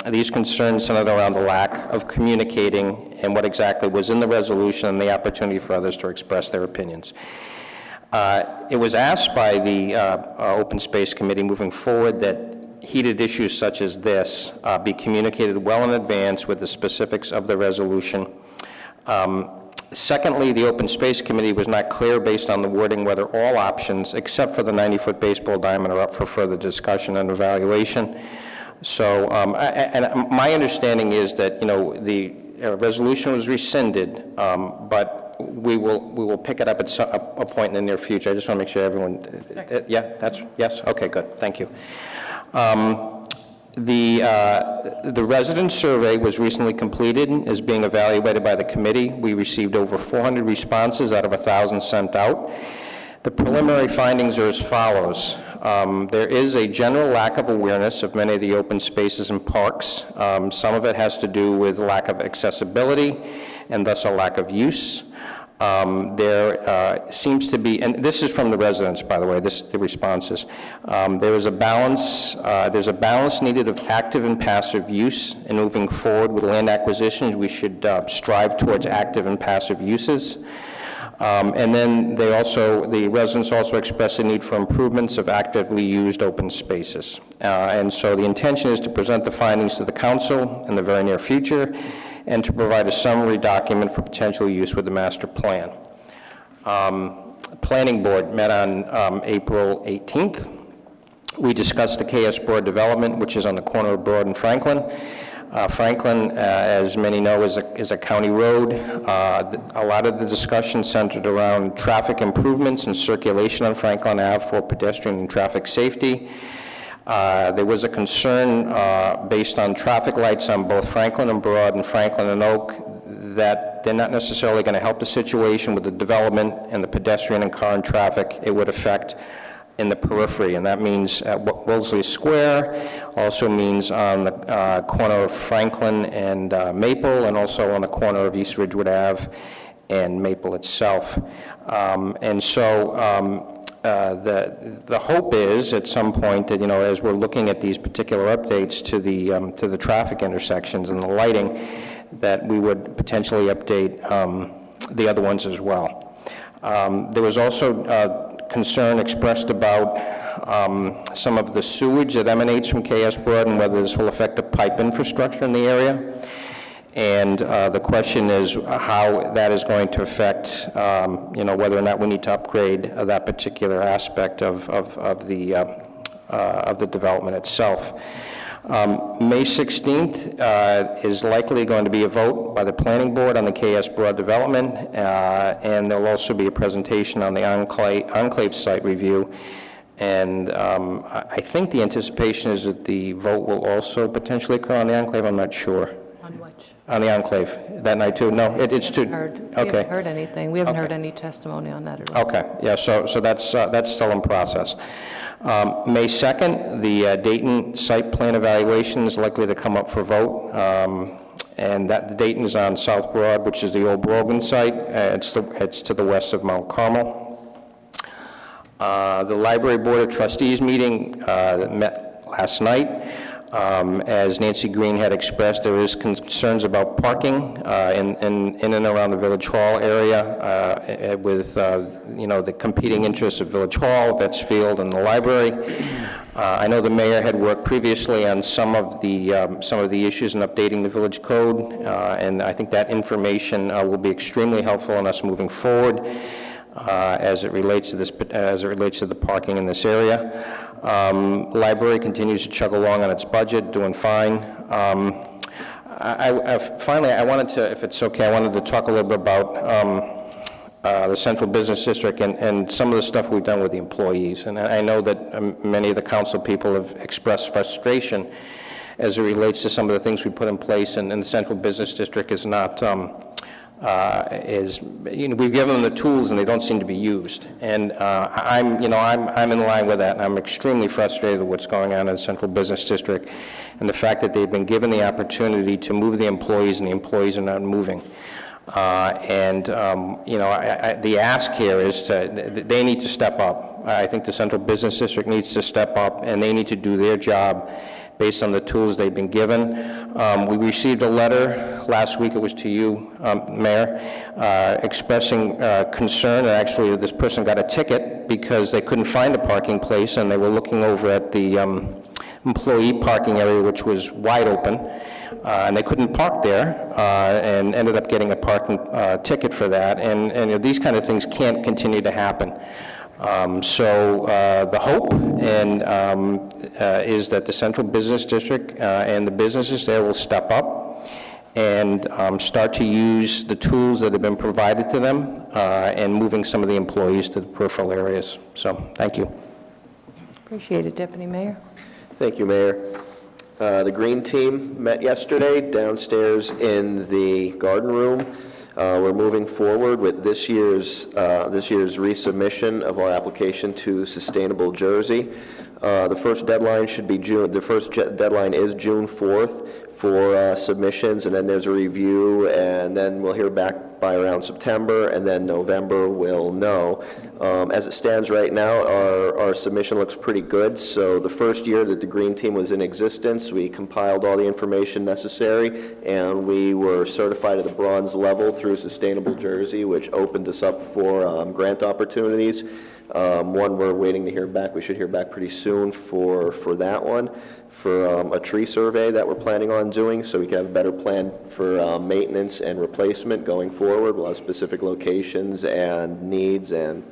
these concerns centered around the lack of communicating and what exactly was in the resolution and the opportunity for others to express their opinions. It was asked by the Open Space Committee moving forward that heated issues such as this be communicated well in advance with the specifics of the resolution. Secondly, the Open Space Committee was not clear based on the wording whether all options, except for the 90-foot baseball diamond, are up for further discussion and evaluation. So, and my understanding is that, the resolution was rescinded, but we will pick it up at a point in the near future. I just want to make sure everyone, yes? Okay, good, thank you. The resident survey was recently completed and is being evaluated by the committee. We received over 400 responses out of 1,000 sent out. The preliminary findings are as follows. There is a general lack of awareness of many of the open spaces and parks. Some of it has to do with lack of accessibility and thus a lack of use. There seems to be, and this is from the residents, by the way, the responses. There is a balance, there's a balance needed of active and passive use, and moving forward with land acquisitions, we should strive towards active and passive uses. And then the residents also express a need for improvements of actively used open spaces. And so the intention is to present the findings to the council in the very near future, and to provide a summary document for potential use with the master plan. Planning Board met on April 18th. We discussed the KS Broad development, which is on the corner of Broad and Franklin. Franklin, as many know, is a county road. A lot of the discussion centered around traffic improvements and circulation on Franklin Ave for pedestrian and traffic safety. There was a concern based on traffic lights on both Franklin and Broad and Franklin and Oak that they're not necessarily going to help the situation with the development and the pedestrian and car and traffic it would affect in the periphery, and that means at Wellesley Square, also means on the corner of Franklin and Maple, and also on the corner of East Ridgewood Ave and Maple itself. And so the hope is at some point that, as we're looking at these particular updates to the traffic intersections and the lighting, that we would potentially update the other ones as well. There was also concern expressed about some of the sewage that emanates from KS Broad and whether this will affect the pipe infrastructure in the area. And the question is how that is going to affect, whether or not we need to upgrade that particular aspect of the development itself. May 16th is likely going to be a vote by the Planning Board on the KS Broad development, and there'll also be a presentation on the Enclave site review. And I think the anticipation is that the vote will also potentially occur on the Enclave. I'm not sure. On which? On the Enclave, that night too? No, it's too... We haven't heard anything. We haven't heard any testimony on that at all. Okay, yeah, so that's still in process. May 2nd, the Dayton site plan evaluation is likely to come up for vote, and the Dayton is on South Broad, which is the old Brogan site. It's to the west of Mount Carmel. The Library Board of Trustees meeting met last night. As Nancy Green had expressed, there is concerns about parking in and around the Village Hall area with, the competing interests of Village Hall, Vets Field, and the library. I know the mayor had worked previously on some of the issues in updating the village code, and I think that information will be extremely helpful in us moving forward as it relates to the parking in this area. Library continues to chug along on its budget, doing fine. Finally, I wanted to, if it's okay, I wanted to talk a little bit about the Central Business District and some of the stuff we've done with the employees. And I know that many of the council people have expressed frustration as it relates to some of the things we put in place, and the Central Business District is not... we've given them the tools and they don't seem to be used. And I'm in line with that, and I'm extremely frustrated with what's going on in the Central Business District and the fact that they've been given the opportunity to move the employees and the employees are not moving. The ask here is they need to step up. I think the Central Business District needs to step up, and they need to do their job based on the tools they've been given. We received a letter last week, it was to you, Mayor, expressing concern, and actually this person got a ticket because they couldn't find a parking place, and they were looking over at the employee parking area, which was wide open, and they couldn't park there, and ended up getting a parking ticket for that, and these kind of things can't continue to happen. The hope is that the Central Business District and the businesses there will step up and start to use the tools that have been provided to them and moving some of the employees to the peripheral areas. So, thank you. Appreciate it, Deputy Mayor. Thank you, Mayor. The Green Team met yesterday downstairs in the garden room. We're moving forward with this year's resubmission of our application to Sustainable Jersey. The first deadline should be the first deadline is June 4th for submissions, and then there's a review, and then we'll hear back by around September, and then November we'll know. As it stands right now, our submission looks pretty good. So the first year that the Green Team was in existence, we compiled all the information necessary, and we were certified at the bronze level through Sustainable Jersey, which opened us up for grant opportunities. One we're waiting to hear back. We should hear back pretty soon for that one, for a tree survey that we're planning on doing, so we can have a better plan for maintenance and replacement going forward. We'll have specific locations and needs and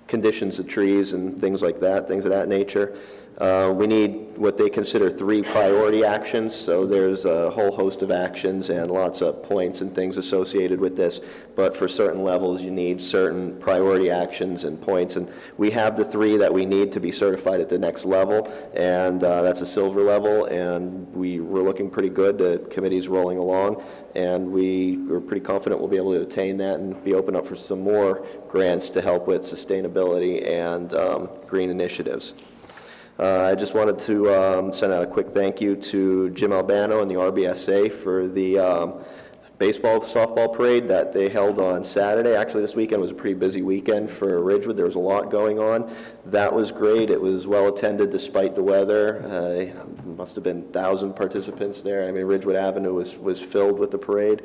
conditions of trees and things like that, things of that nature. We need what they consider 3 priority actions, so there's a whole host of actions and lots of points and things associated with this, but for certain levels you need certain priority actions and points, and we have the 3 that we need to be certified at the next level, and that's a silver level, and we're looking pretty good. The committee's rolling along, and we're pretty confident we'll be able to attain that and be open up for some more grants to help with sustainability and green initiatives. I just wanted to send out a quick thank you to Jim Albano and the RBSA for the baseball softball parade that they held on Saturday. Actually, this weekend was a pretty busy weekend for Ridgewood. There was a lot going on. That was great. It was well attended despite the weather. Must have been 1,000 participants there. I mean, Ridgewood Avenue was filled with the parade.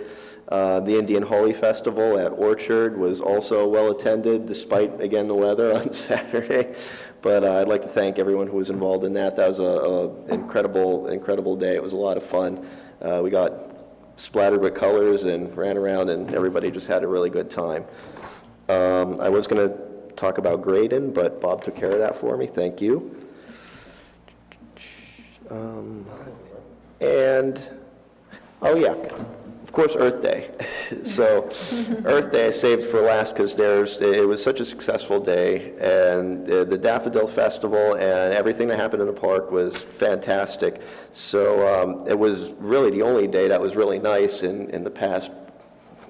The Indian Holy Festival at Orchard was also well attended despite, again, the weather on Saturday. But I'd like to thank everyone who was involved in that. That was an incredible day. It was a lot of fun. We got splattered with colors and ran around, and everybody just had a really good time. I was going to talk about Graydon, but Bob took care of that for me. Thank you. Oh yeah, of course, Earth Day. So Earth Day I saved for last because it was such a successful day, and the Daffodil Festival and everything that happened in the park was fantastic. So it was really the only day that was really nice in the past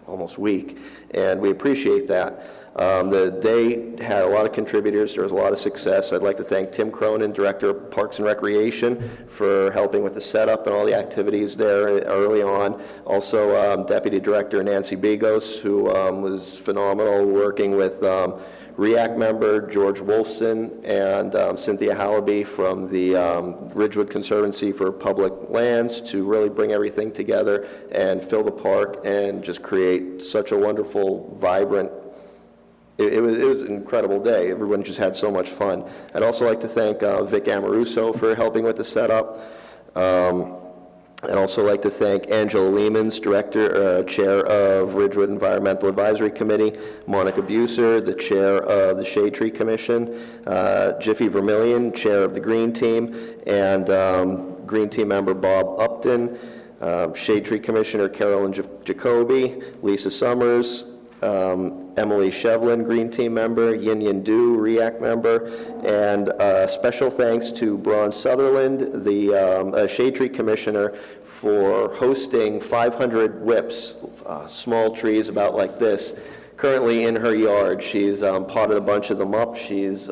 almost week, and we appreciate that. The day had a lot of contributors. There was a lot of success. I'd like to thank Tim Cronin, Director of Parks and Recreation, for helping with the setup and all the activities there early on. Also, Deputy Director Nancy Bigos, who was phenomenal, working with REACT member George Wolfson and Cynthia Hallaby from the Ridgewood Conservancy for Public Lands to really bring everything together and fill the park and just create such a wonderful, vibrant. It was an incredible day. Everyone just had so much fun. I'd also like to thank Vic Amoruso for helping with the setup. I'd also like to thank Angela Lehmans, Chair of Ridgewood Environmental Advisory Committee, Monica Buser, the Chair of the Shade Tree Commission, Jiffy Vermillion, Chair of the Green Team, and Green Team member Bob Upton, Shade Tree Commissioner Carolyn Jacoby, Lisa Summers, Emily Shevlin, Green Team member, Yin Yin Du, REACT member, and special thanks to Braun Sutherland, the Shade Tree Commissioner, for hosting 500 whips, small trees about like this, currently in her yard. She's potted a bunch of them up. She's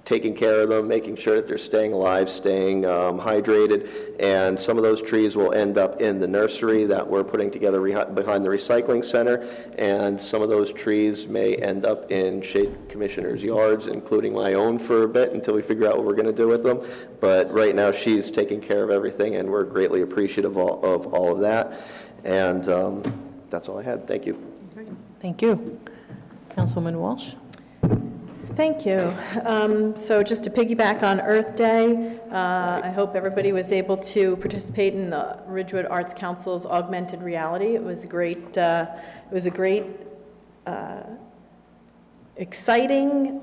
taking care of them, making sure that they're staying alive, staying hydrated, and some of those trees will end up in the nursery that we're putting together behind the recycling center, and some of those trees may end up in shade commissioners' yards, including my own for a bit until we figure out what we're going to do with them. But right now she's taking care of everything, and we're greatly appreciative of all of that. And that's all I had. Thank you. Thank you. Councilwoman Walsh? Thank you. So just to piggyback on Earth Day, I hope everybody was able to participate in the Ridgewood Arts Council's augmented reality. It was a great, exciting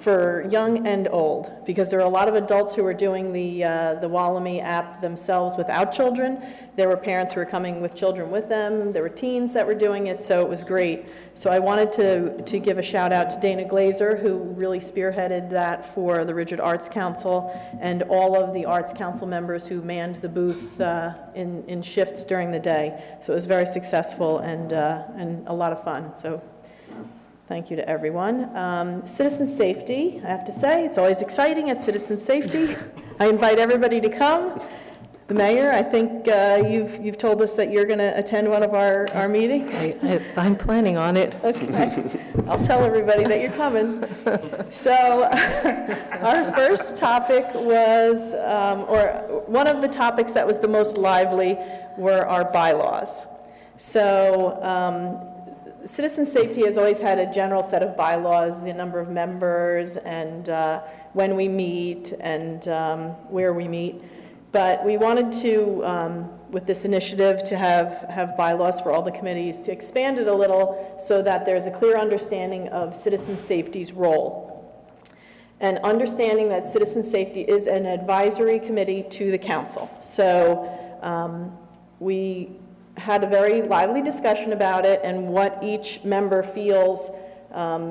for young and old, because there are a lot of adults who are doing the Wallamy app themselves without children. There were parents who were coming with children with them. There were teens that were doing it, so it was great. So I wanted to give a shout out to Dana Glazer, who really spearheaded that for the Ridgewood Arts Council, and all of the Arts Council members who manned the booth in shifts during the day. So it was very successful and a lot of fun. So thank you to everyone. Citizen safety, I have to say, it's always exciting at Citizen Safety. I invite everybody to come. The mayor, I think you've told us that you're going to attend one of our meetings. I'm planning on it. Okay. I'll tell everybody that you're coming. So our first topic was, or one of the topics that was the most lively were our bylaws. So Citizen Safety has always had a general set of bylaws, the number of members and when we meet and where we meet. But we wanted to, with this initiative, to have bylaws for all the committees, to expand it a little so that there's a clear understanding of citizen safety's role. And understanding that citizen safety is an advisory committee to the council. So we had a very lively discussion about it and what each member feels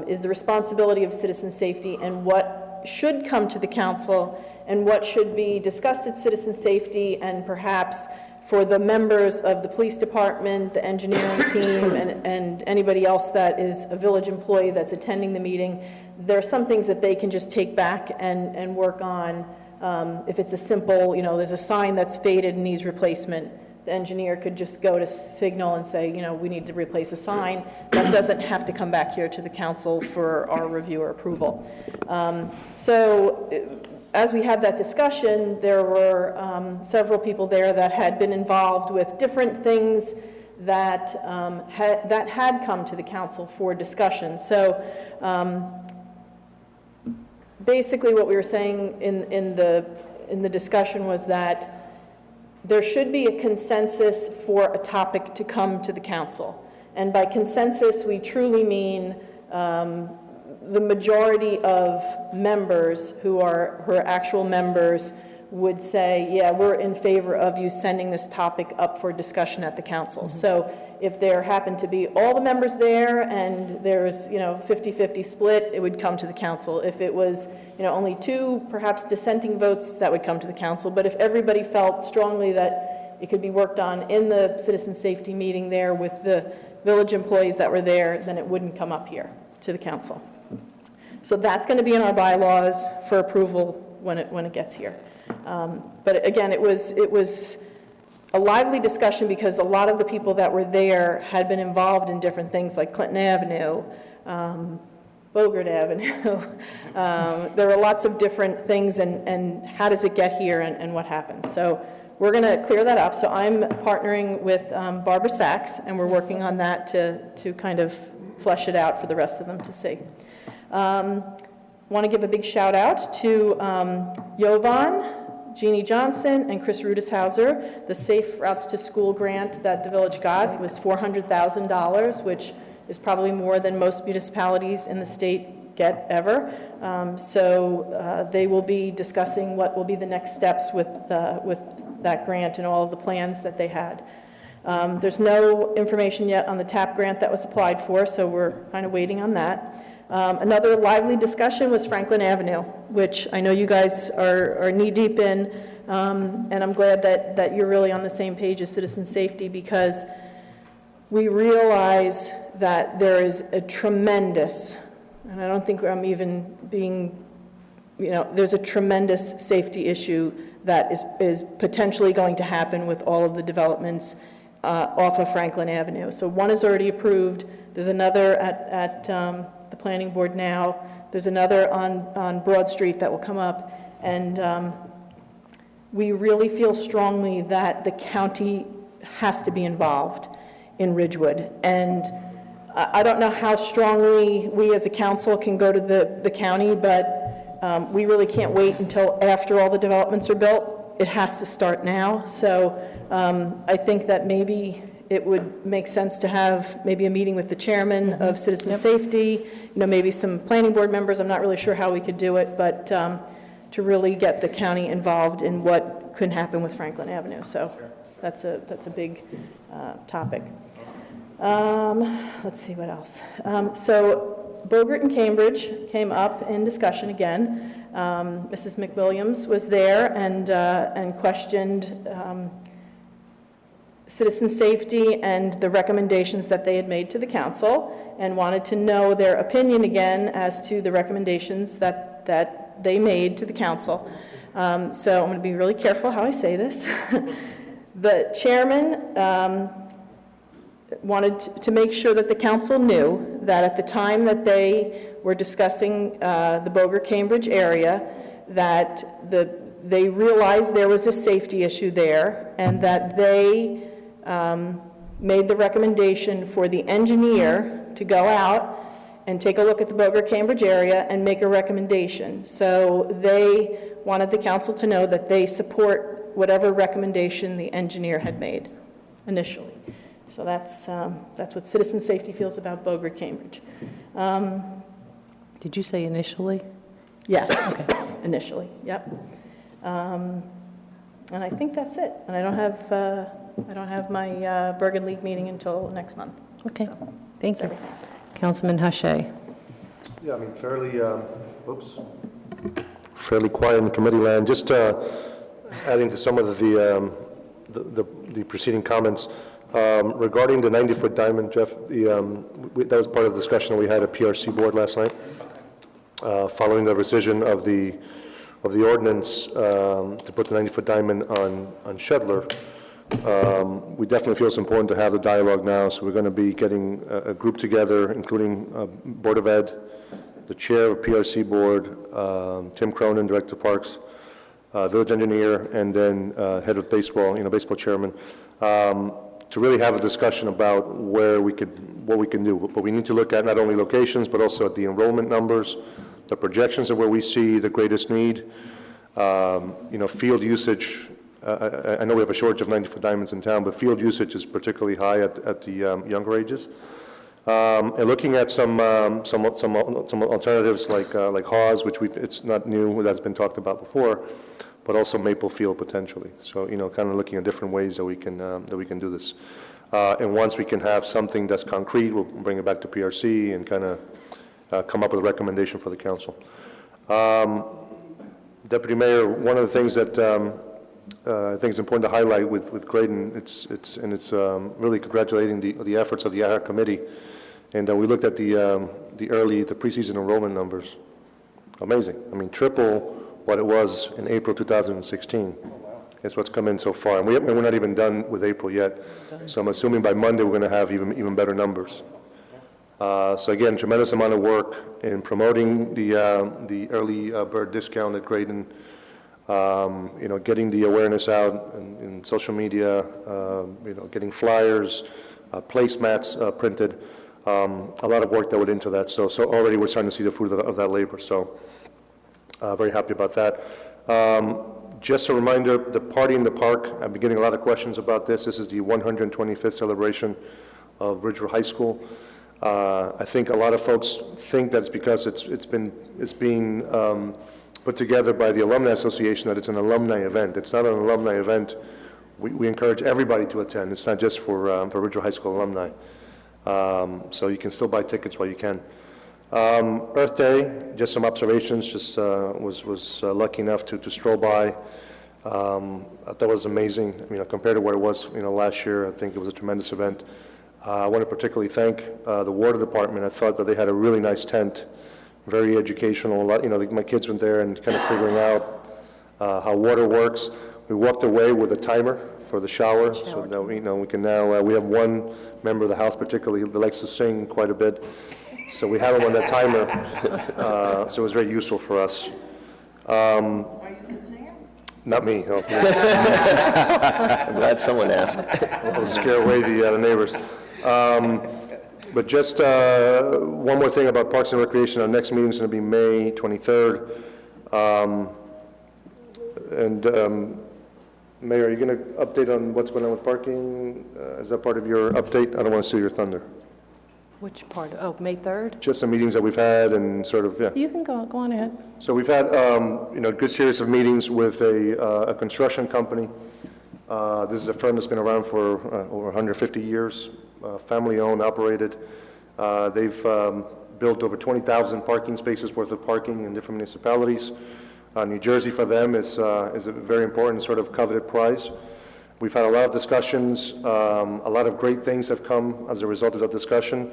is the responsibility of citizen safety and what should come to the council and what should be discussed at citizen safety, and perhaps for the members of the police department, the engineering team, and anybody else that is a village employee that's attending the meeting, there are some things that they can just take back and work on. If it's a simple, there's a sign that's faded and needs replacement, the engineer could just go to Signal and say, we need to replace a sign. That doesn't have to come back here to the council for our review or approval. So as we had that discussion, there were several people there that had been involved with different things that had come to the council for discussion. So basically what we were saying in the discussion was that there should be a consensus for a topic to come to the council. And by consensus, we truly mean the majority of members who are actual members would say, yeah, we're in favor of you sending this topic up for discussion at the council. Mm-hmm. So if there happened to be all the members there and there's 50-50 split, it would come to the council. If it was only two perhaps dissenting votes, that would come to the council. But if everybody felt strongly that it could be worked on in the citizen safety meeting there with the village employees that were there, then it wouldn't come up here to the council. So that's going to be in our bylaws for approval when it gets here. But again, it was a lively discussion because a lot of the people that were there had been involved in different things like Clinton Avenue, Bogart Avenue. There were lots of different things, and how does it get here and what happens. So we're going to clear that up. So I'm partnering with Barbara Sachs, and we're working on that to kind of flesh it out for the rest of them to see. Want to give a big shout out to Jovan, Jeannie Johnson, and Chris Rudishauser. The Safe Routes to School grant that the village got was $400,000, which is probably more than most municipalities in the state get ever. So they will be discussing what will be the next steps with that grant and all of the plans that they had. There's no information yet on the TAP grant that was applied for, so we're kind of waiting on that. Another lively discussion was Franklin Avenue, which I know you guys are knee-deep in, and I'm glad that you're really on the same page as citizen safety, because we realize that there is a tremendous, and I don't think I'm even being there's a tremendous safety issue that is potentially going to happen with all of the developments off of Franklin Avenue. So one is already approved. There's another at the planning board now. There's another on Broad Street that will come up. And we really feel strongly that the county has to be involved in Ridgewood. And I don't know how strongly we as a council can go to the county, but we really can't wait until after all the developments are built. It has to start now. So I think that maybe it would make sense to have maybe a meeting with the chairman of Citizen Safety, maybe some planning board members. I'm not really sure how we could do it, but to really get the county involved in what could happen with Franklin Avenue. So that's a big topic. Let's see what else. So Bogert and Cambridge came up in discussion again. Mrs. McWilliams was there and questioned citizen safety and the recommendations that they had made to the council, and wanted to know their opinion again as to the recommendations that they made to the council. So I'm going to be really careful how I say this. The chairman wanted to make sure that the council knew that at the time that they were discussing the Bogert-Cambridge area, that they realized there was a safety issue there, and that they made the recommendation for the engineer to go out and take a look at the Bogert-Cambridge area and make a recommendation. So they wanted the council to know that they support whatever recommendation the engineer had made initially. So that's what Citizen Safety feels about Bogert-Cambridge. Did you say initially? Yes, okay. Initially, yep. And I think that's it. And I don't have my Bergen League meeting until next month. Okay, so, thank you. Councilman Hache. Yeah, I mean, fairly quiet in committee land. Just adding to some of the preceding comments. Regarding the 90-foot diamond, Jeff, that was part of the discussion that we had at PRC board last night. Following the rescission of the ordinance to put the 90-foot diamond on Shedler, we definitely feel it's important to have the dialogue now. So we're going to be getting a group together, including Board of Ed, the chair of PRC board, Tim Cronin, director of parks, village engineer, and then head of baseball, baseball chairman. To really have a discussion about what we can do. But we need to look at not only locations, but also at the enrollment numbers, the projections of where we see the greatest need, field usage. I know we have a shortage of 90-foot diamonds in town, but field usage is particularly high at the younger ages. And looking at some alternatives like Hawes, which it's not new, that's been talked about before, but also Maple Field potentially. So, kind of looking at different ways that we can do this. And once we can have something that's concrete, we'll bring it back to PRC and kind of come up with a recommendation for the council. Deputy Mayor, one of the things that I think is important to highlight with Graydon, it's really congratulating the efforts of the ad hoc committee. And we looked at the preseason enrollment numbers. Amazing. I mean, triple what it was in April 2016. That's what's come in so far. And we're not even done with April yet. So I'm assuming by Monday we're going to have even better numbers. So again, tremendous amount of work in promoting the early bird discount at Graydon, getting the awareness out in social media, getting flyers, placemats printed, a lot of work that went into that. So already we're starting to see the fruit of that labor. So very happy about that. Just a reminder, the party in the park, I've been getting a lot of questions about this. This is the 125th celebration of Ridgewood High School. I think a lot of folks think that it's because it's being put together by the Alumni Association, that it's an alumni event. It's not an alumni event. We encourage everybody to attend. It's not just for Ridgewood High School alumni. So you can still buy tickets while you can. Earth Day, just some observations. Just was lucky enough to stroll by. I thought it was amazing. Compared to what it was last year, I think it was a tremendous event. I want to particularly thank the water department. I thought that they had a really nice tent very educational. A lot, my kids went there and kind of figuring out how water works. We walked away with a timer for the shower, so that we can now. We have one member of the house particularly that likes to sing quite a bit, so we have him on that timer. So it was very useful for us. Are you a good singer? Not me. No. I'm glad someone asked. It'll scare away the neighbors. But just one more thing about Parks and Recreation. Our next meeting is going to be May 23rd. Mayor, are you going to update on what's going on with parking? Is that part of your update? I don't want to steal your thunder. Which part? Oh, May 3rd? Just the meetings that we've had and sort of, yeah. You can go on ahead. So we've had, a good series of meetings with a construction company. This is a firm that's been around for over 150 years, family-owned, operated. They've built over 20,000 parking spaces worth of parking in different municipalities. New Jersey for them is a very important sort of coveted prize. We've had a lot of discussions. A lot of great things have come as a result of that discussion.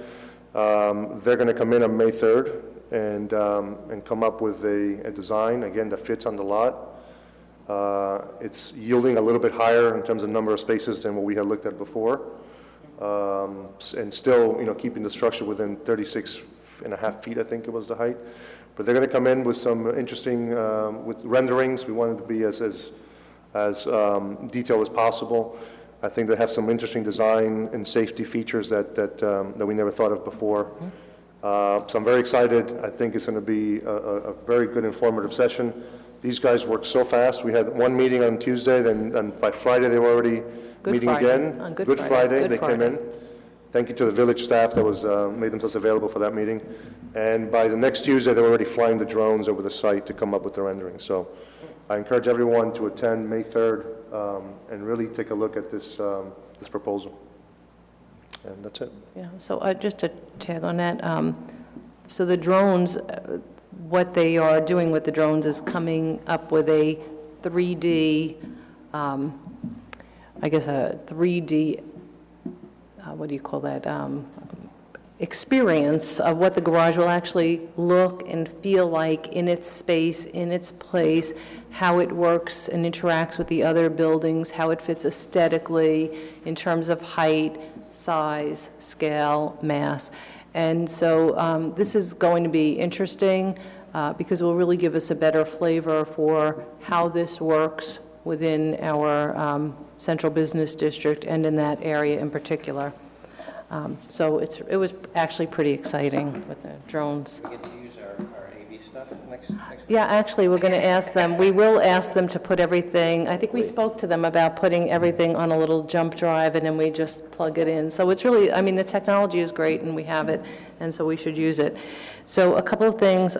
They're going to come in on May 3rd and come up with a design, again, that fits on the lot. It's yielding a little bit higher in terms of number of spaces than what we had looked at before. And still, keeping the structure within 36.5 feet, I think it was the height. But they're going to come in with some interesting with renderings. We wanted to be as detailed as possible. I think they have some interesting design and safety features that we never thought of before. So I'm very excited. I think it's going to be a very good informative session. These guys work so fast. We had one meeting on Tuesday, and by Friday they were already meeting again. On Good Friday. They came in. Thank you to the village staff that was made themselves available for that meeting. And by the next Tuesday, they were already flying the drones over the site to come up with the rendering. So I encourage everyone to attend May 3rd and really take a look at this proposal. And that's it. Yeah, so just to tag on that, so the drones, what they are doing with the drones is coming up with a 3D, I guess a 3D, what do you call that, experience of what the garage will actually look and feel like in its space, in its place, how it works and interacts with the other buildings, how it fits aesthetically in terms of height, size, scale, mass. And so this is going to be interesting because it will really give us a better flavor for how this works within our central business district and in that area in particular. So it was actually pretty exciting with the drones. We get to use our AV stuff next week? Yeah, actually, we're going to ask them, we will ask them to put everything, I think we spoke to them about putting everything on a little jump drive and then we just plug it in. So it's really, I mean, the technology is great and we have it, and so we should use it. So a couple of things.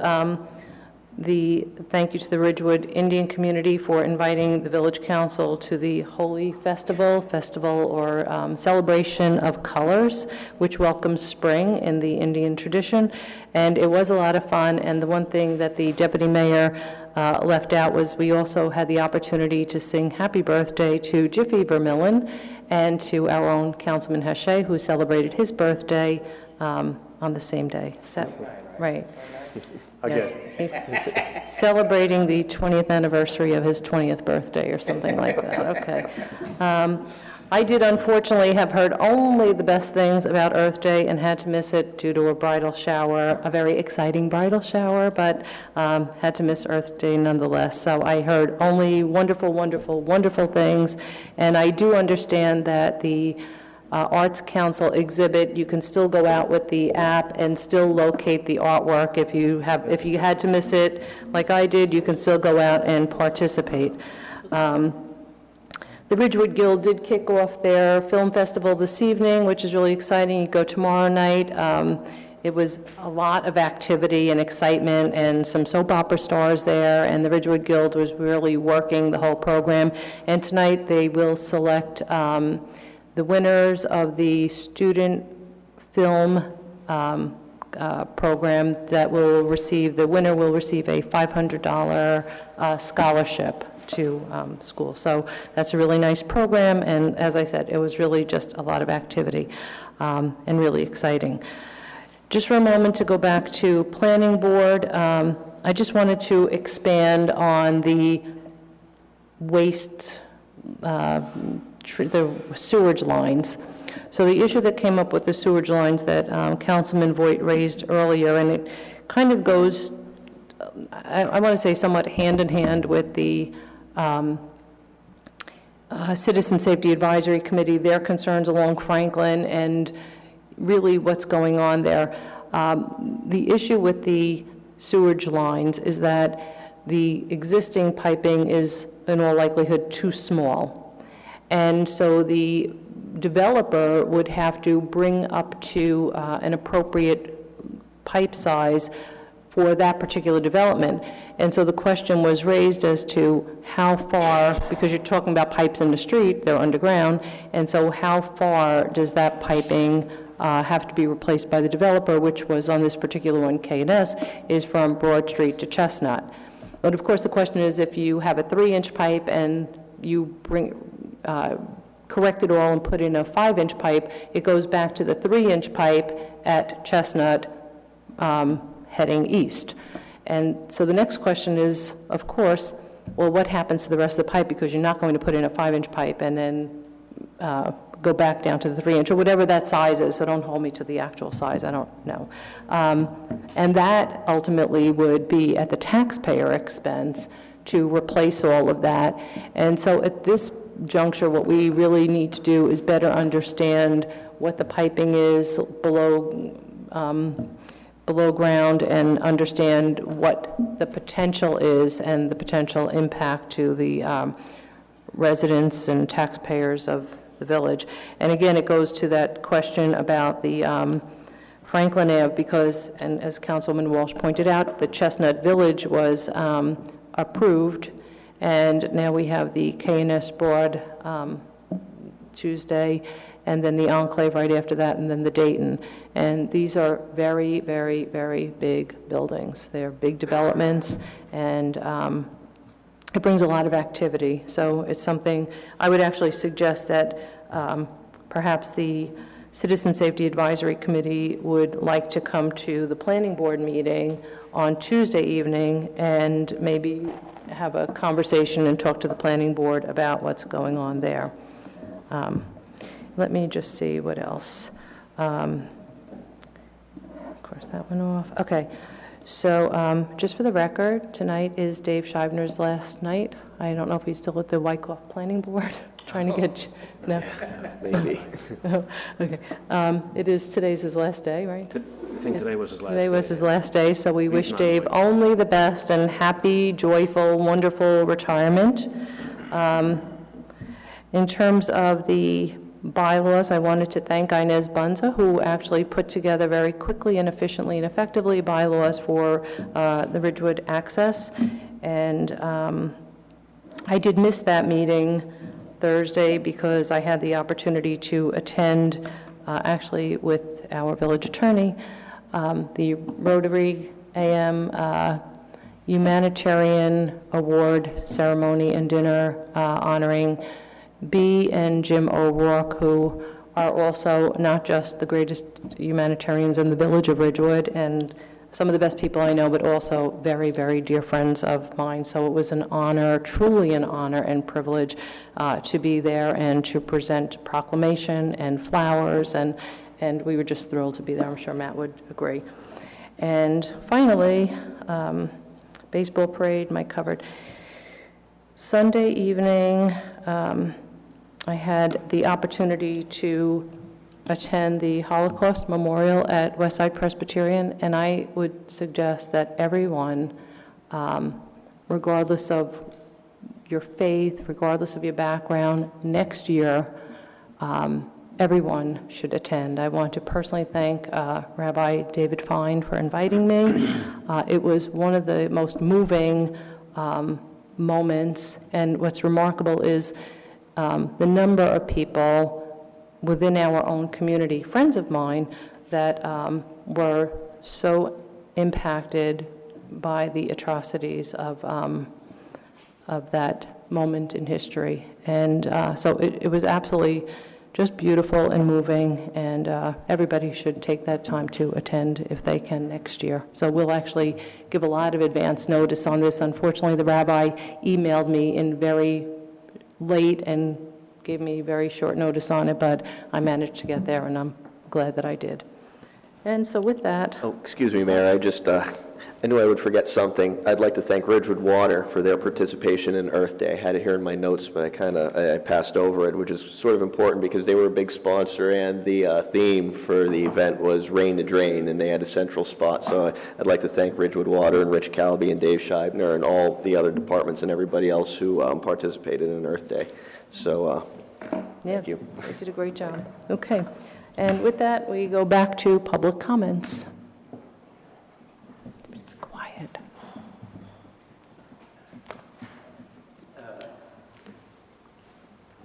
Thank you to the Ridgewood Indian community for inviting the Village Council to the Holy Festival or celebration of colors, which welcomes spring in the Indian tradition. And it was a lot of fun, and the one thing that the Deputy Mayor left out was we also had the opportunity to sing happy birthday to Jiffy Vermillion and to our own Councilman Hache, who celebrated his birthday on the same day. Right. Yes, he's celebrating the 20th anniversary of his 20th birthday or something like that. Okay. I did unfortunately have heard only the best things about Earth Day and had to miss it due to a bridal shower, a very exciting bridal shower, but had to miss Earth Day nonetheless. So I heard only wonderful, wonderful, wonderful things, and I do understand that the Arts Council exhibit, you can still go out with the app and still locate the artwork. If you had to miss it, like I did, you can still go out and participate. The Ridgewood Guild did kick off their film festival this evening, which is really exciting. You go tomorrow night. It was a lot of activity and excitement and some soap opera stars there, and the Ridgewood Guild was really working the whole program. And tonight they will select the winners of the student film program that will receive, the winner will receive a $500 scholarship to school. So that's a really nice program, and as I said, it was really just a lot of activity and really exciting. Just for a moment to go back to Planning Board, I just wanted to expand on the waste, the sewage lines. So the issue that came up with the sewage lines that Councilman Voigt raised earlier, and it kind of goes, I want to say somewhat hand in hand with the Citizen Safety Advisory Committee, their concerns along Franklin, and really what's going on there. The issue with the sewage lines is that the existing piping is in all likelihood too small. And so the developer would have to bring up to an appropriate pipe size for that particular development. And so the question was raised as to how far, because you're talking about pipes in the street, they're underground, and so how far does that piping have to be replaced by the developer, which was on this particular one, K&S, is from Broad Street to Chestnut. But of course the question is, if you have a 3-inch pipe and you correct it all and put in a 5-inch pipe, it goes back to the 3-inch pipe at Chestnut heading east. And so the next question is, of course, well, what happens to the rest of the pipe, because you're not going to put in a 5-inch pipe and then go back down to the 3-inch, or whatever that size is, so don't hold me to the actual size, I don't know. And that ultimately would be at the taxpayer expense to replace all of that. And so at this juncture, what we really need to do is better understand what the piping is below ground, and understand what the potential is and the potential impact to the residents and taxpayers of the village. And again, it goes to that question about the Franklin Ave, because, and as Councilman Walsh pointed out, the Chestnut Village was approved, and now we have the K&S Broad Tuesday, and then the Enclave right after that, and then the Dayton. And these are very, very, very big buildings. They're big developments, and it brings a lot of activity. So it's something, I would actually suggest that perhaps the Citizen Safety Advisory Committee would like to come to the Planning Board meeting on Tuesday evening and maybe have a conversation and talk to the Planning Board about what's going on there. Let me just see what else. Of course, that went off. Okay. So just for the record, tonight is Dave Scheibner's last night. I don't know if he's still at the Wyckoff Planning Board, trying to get, no? Maybe. Oh, okay. Today's his last day, right? I think today was his last day. Today was his last day, so we wish not Dave like- only the best and happy, joyful, wonderful retirement. In terms of the bylaws, I wanted to thank Inez Bunza, who actually put together very quickly and efficiently and effectively bylaws for the Ridgewood access. And I did miss that meeting Thursday because I had the opportunity to attend, actually with our village attorney, the Rotary AM Humanitarian Award ceremony and dinner honoring B and Jim O'Rourke, who are also not just the greatest humanitarians in the village of Ridgewood and some of the best people I know, but also very, very dear friends of mine. So it was an honor, truly an honor and privilege to be there and to present proclamation and flowers, and we were just thrilled to be there. I'm sure Matt would agree. And finally, baseball parade, Mike covered. Sunday evening, I had the opportunity to attend the Holocaust Memorial at Westside Presbyterian, and I would suggest that everyone, regardless of your faith, regardless of your background, next year, everyone should attend. I want to personally thank Rabbi David Fine for inviting me. It was one of the most moving moments, and what's remarkable is the number of people within our own community, friends of mine, that were so impacted by the atrocities of that moment in history. And so it was absolutely just beautiful and moving, and everybody should take that time to attend if they can next year. So we'll actually give a lot of advance notice on this. Unfortunately, the rabbi emailed me in very late and gave me very short notice on it, but I managed to get there, and I'm glad that I did. And so with that... Oh, excuse me, Mayor, I knew I would forget something. I'd like to thank Ridgewood Water for their participation in Earth Day. I had it here in my notes, but I passed over it, which is sort of important because they were a big sponsor, and the theme for the event was Rain to Drain, and they had a central spot. So I'd like to thank Ridgewood Water and Rich Calby and Dave Scheibner and all the other departments and everybody else who participated in Earth Day. So thank you. They did a great job. Okay. And with that, we go back to public comments. It's quiet.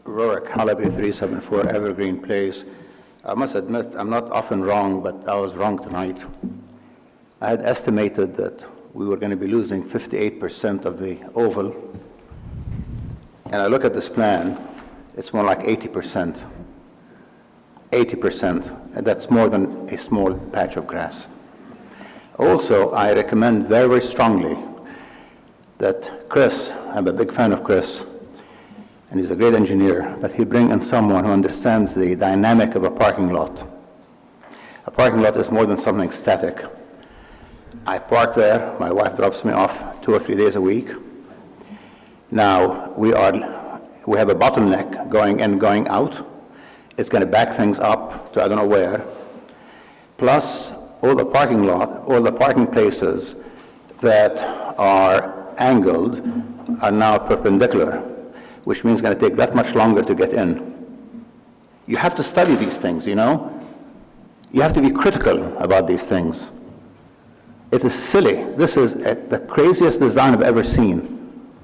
Rorik Halaby, 374 Evergreen Place. I must admit, I'm not often wrong, but I was wrong tonight. I had estimated that we were going to be losing 58% of the oval. And I look at this plan, it's more like 80%. 80%, and that's more than a small patch of grass. Also, I recommend very, very strongly that Chris, I'm a big fan of Chris, and he's a great engineer, but he bring in someone who understands the dynamic of a parking lot. A parking lot is more than something static. I park there, my wife drops me off 2 or 3 days a week. Now, we have a bottleneck going in, going out. It's going to back things up to I don't know where. Plus, all the parking places that are angled are now perpendicular, which means it's going to take that much longer to get in. You have to study these things, you know? You have to be critical about these things. It is silly. This is the craziest design I've ever seen.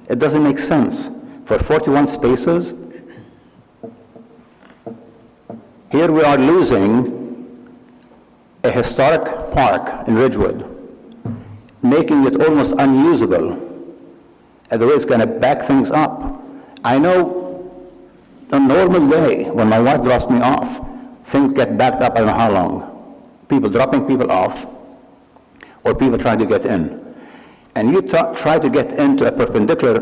It doesn't make sense. For 41 spaces, here we are losing a historic park in Ridgewood, making it almost unusable, and the way it's going to back things up. I know a normal day, when my wife drops me off, things get backed up I don't know how long. People dropping people off, or people trying to get in. And you try to get into a perpendicular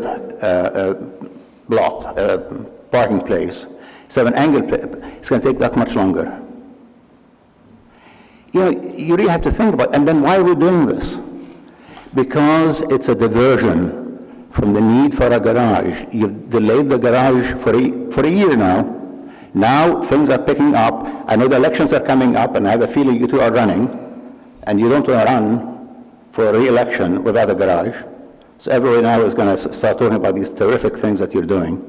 parking place, so an angle, it's going to take that much longer. You know, you really have to think about it. And then why are we doing this? Because it's a diversion from the need for a garage. You've delayed the garage for a year now. Now things are picking up. I know the elections are coming up, and I have a feeling you two are running, and you don't want to run for a re-election without a garage. So everyone now is going to start talking about these terrific things that you're doing.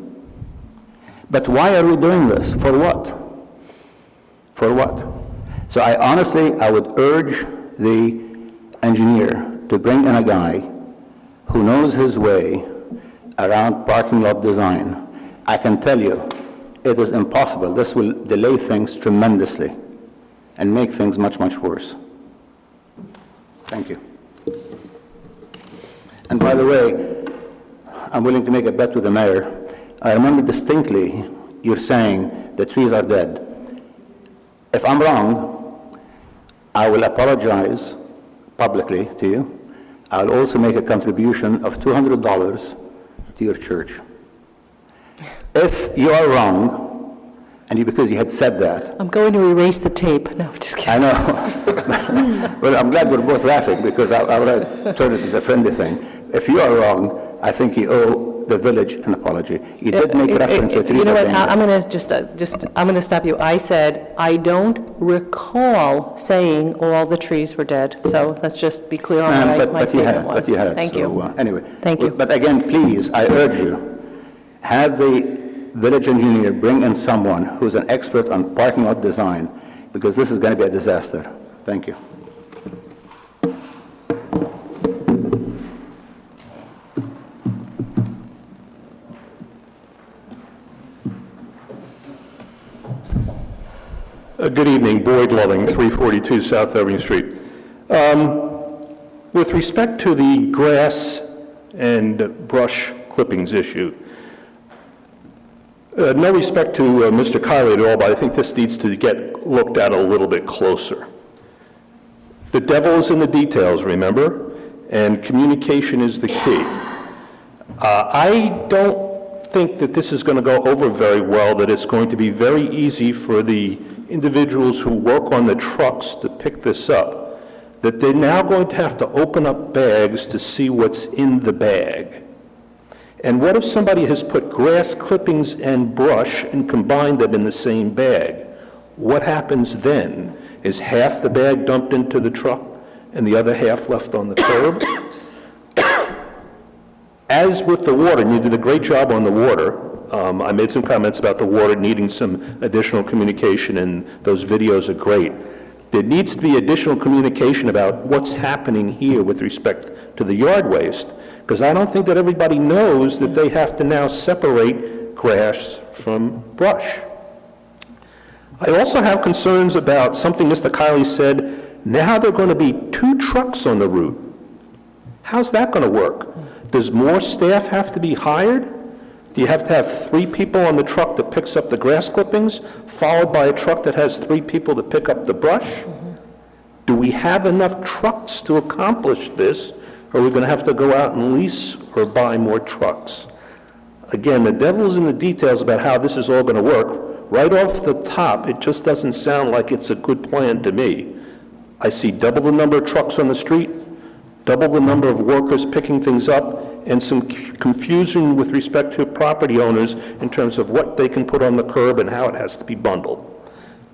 But why are we doing this? For what? For what? So I would urge the engineer to bring in a guy who knows his way around parking lot design. I can tell you, it is impossible. This will delay things tremendously and make things much, much worse. Thank you. And by the way, I'm willing to make a bet with the mayor. I remember distinctly you're saying the trees are dead. If I'm wrong, I will apologize publicly to you. I'll also make a contribution of $200 to your church. If you are wrong, and because you had said that... I'm going to erase the tape. No, just kidding. I know. Well, I'm glad we're both laughing, because I would have turned it into a friendly thing. If you are wrong, I think you owe the village an apology. You did make reference to trees. You know what, I'm going to I'm going to stop you. I said, I don't recall saying all the trees were dead. So let's just be clear on what my statement was. But you had. Thank you. Anyway. Thank you. But again, please, I urge you, have the village engineer bring in someone who's an expert on parking lot design, because this is going to be a disaster. Thank you. Good evening, Boyd Loving, 342 South Irving Street. With respect to the grass and brush clippings issue, No respect to Mr. Kiley at all, but I think this needs to get looked at a little bit closer. The devil is in the details, remember? And communication is the key. I don't think that this is going to go over very well, that it's going to be very easy for the individuals who work on the trucks to pick this up, that they're now going to have to open up bags to see what's in the bag. And what if somebody has put grass clippings and brush and combined them in the same bag? What happens then? Is half the bag dumped into the truck and the other half left on the curb? As with the water, and you did a great job on the water, I made some comments about the water needing some additional communication, and those videos are great. There needs to be additional communication about what's happening here with respect to the yard waste, because I don't think that everybody knows that they have to now separate grass from brush. I also have concerns about something Mr. Kiley said. Now there are going to be 2 trucks on the route. How's that going to work? Does more staff have to be hired? Do you have to have 3 people on the truck that picks up the grass clippings, followed by a truck that has 3 people that pick up the brush? Do we have enough trucks to accomplish this, or are we going to have to go out and lease or buy more trucks? Again, the devil's in the details about how this is all going to work. Right off the top, it just doesn't sound like it's a good plan to me. I see double the number of trucks on the street, double the number of workers picking things up, and some confusion with respect to property owners in terms of what they can put on the curb and how it has to be bundled.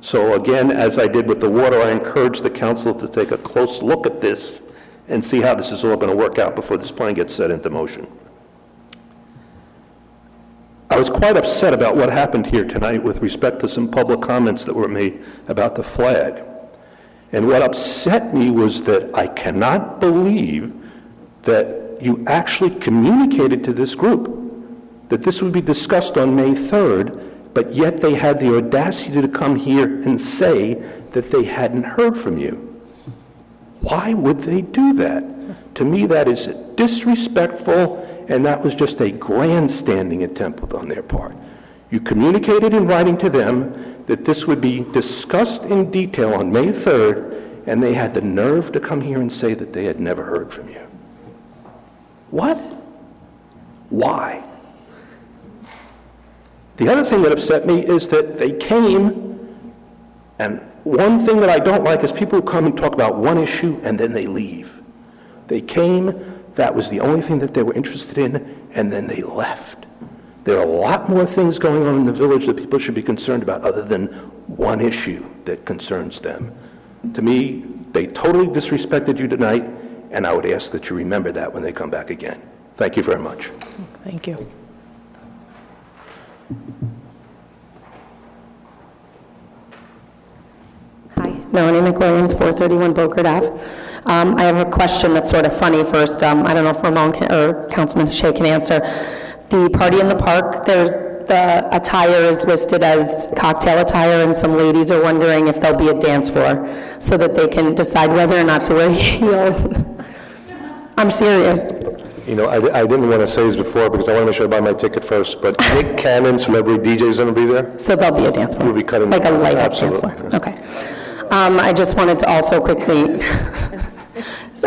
So again, as I did with the water, I encourage the council to take a close look at this and see how this is all going to work out before this plan gets set into motion. I was quite upset about what happened here tonight with respect to some public comments that were made about the flag. And what upset me was that I cannot believe that you actually communicated to this group that this would be discussed on May 3rd, but yet they had the audacity to come here and say that they hadn't heard from you. Why would they do that? To me, that is disrespectful, and that was just a grandstanding attempt on their part. You communicated in writing to them that this would be discussed in detail on May 3rd, and they had the nerve to come here and say that they had never heard from you. What? Why? The other thing that upset me is that they came, and one thing that I don't like is people who come and talk about one issue and then they leave. They came, that was the only thing that they were interested in, and then they left. There are a lot more things going on in the village that people should be concerned about other than one issue that concerns them. To me, they totally disrespected you tonight, and I would ask that you remember that when they come back again. Thank you very much. Thank you. Hi, Melanie McWilliams, 431 Beaufort Ave. I have a question that's sort of funny first. I don't know if Ramon or Councilman Shea can answer. The party in the park, the attire is listed as cocktail attire, and some ladies are wondering if there'll be a dance floor so that they can decide whether or not to wear heels. I'm serious. You know, I didn't want to say this before because I want to make sure I buy my ticket first, but Nick Cannon, celebrity DJ, is going to be there? So there'll be a dance floor? We'll be cutting. Like a light up dance Absolutely. floor? Okay. I just wanted to also quickly,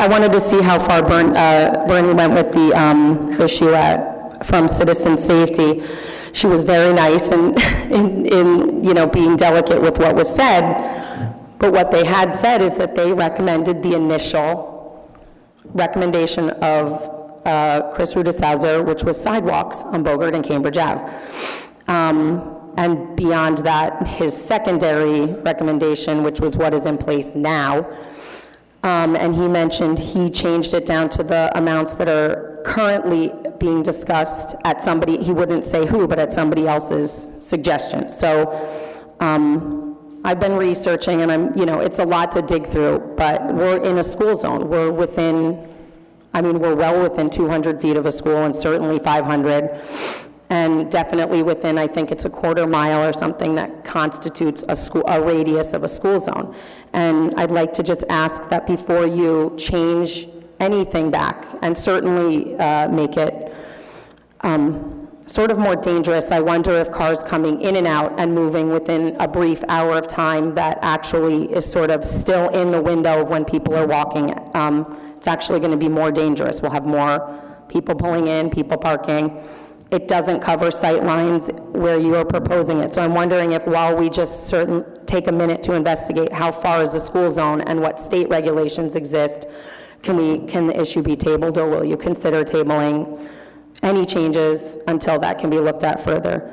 I wanted to see how far Bernie went with the issue from citizen safety. She was very nice in being delicate with what was said, but what they had said is that they recommended the initial recommendation of Chris Rudisauser, which was sidewalks on Bogart and Cambridge Ave. And beyond that, his secondary recommendation, which was what is in place now, and he mentioned he changed it down to the amounts that are currently being discussed at somebody, he wouldn't say who, but at somebody else's suggestion. So I've been researching, and it's a lot to dig through, but we're in a school zone. We're well within 200 feet of a school, and certainly 500. And definitely within, I think it's a quarter mile or something that constitutes a radius of a school zone. And I'd like to just ask that before you change anything back, and certainly make it sort of more dangerous. I wonder if cars coming in and out and moving within a brief hour of time that actually is sort of still in the window of when people are walking. It's actually going to be more dangerous. We'll have more people pulling in, people parking. It doesn't cover sight lines where you are proposing it. So I'm wondering if while we just take a minute to investigate how far is the school zone and what state regulations exist, can the issue be tabled, or will you consider tabling any changes until that can be looked at further?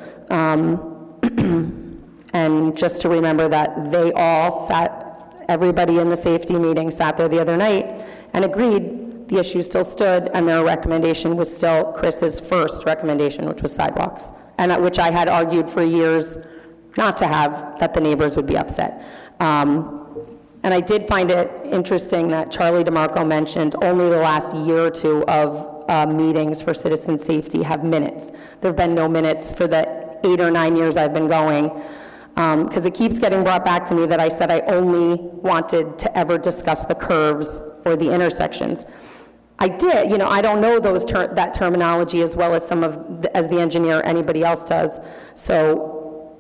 And just to remember that they all everybody in the safety meeting sat there the other night and agreed the issue still stood, and their recommendation was still Chris's first recommendation, which was sidewalks, and which I had argued for years not to have, that the neighbors would be upset. And I did find it interesting that Charlie DeMarco mentioned only the last year or two of meetings for citizen safety have minutes. There have been no minutes for the 8 or 9 years I've been going, because it keeps getting brought back to me that I said I only wanted to ever discuss the curves or the intersections. I did, I don't know that terminology as well as as the engineer or anybody else does. So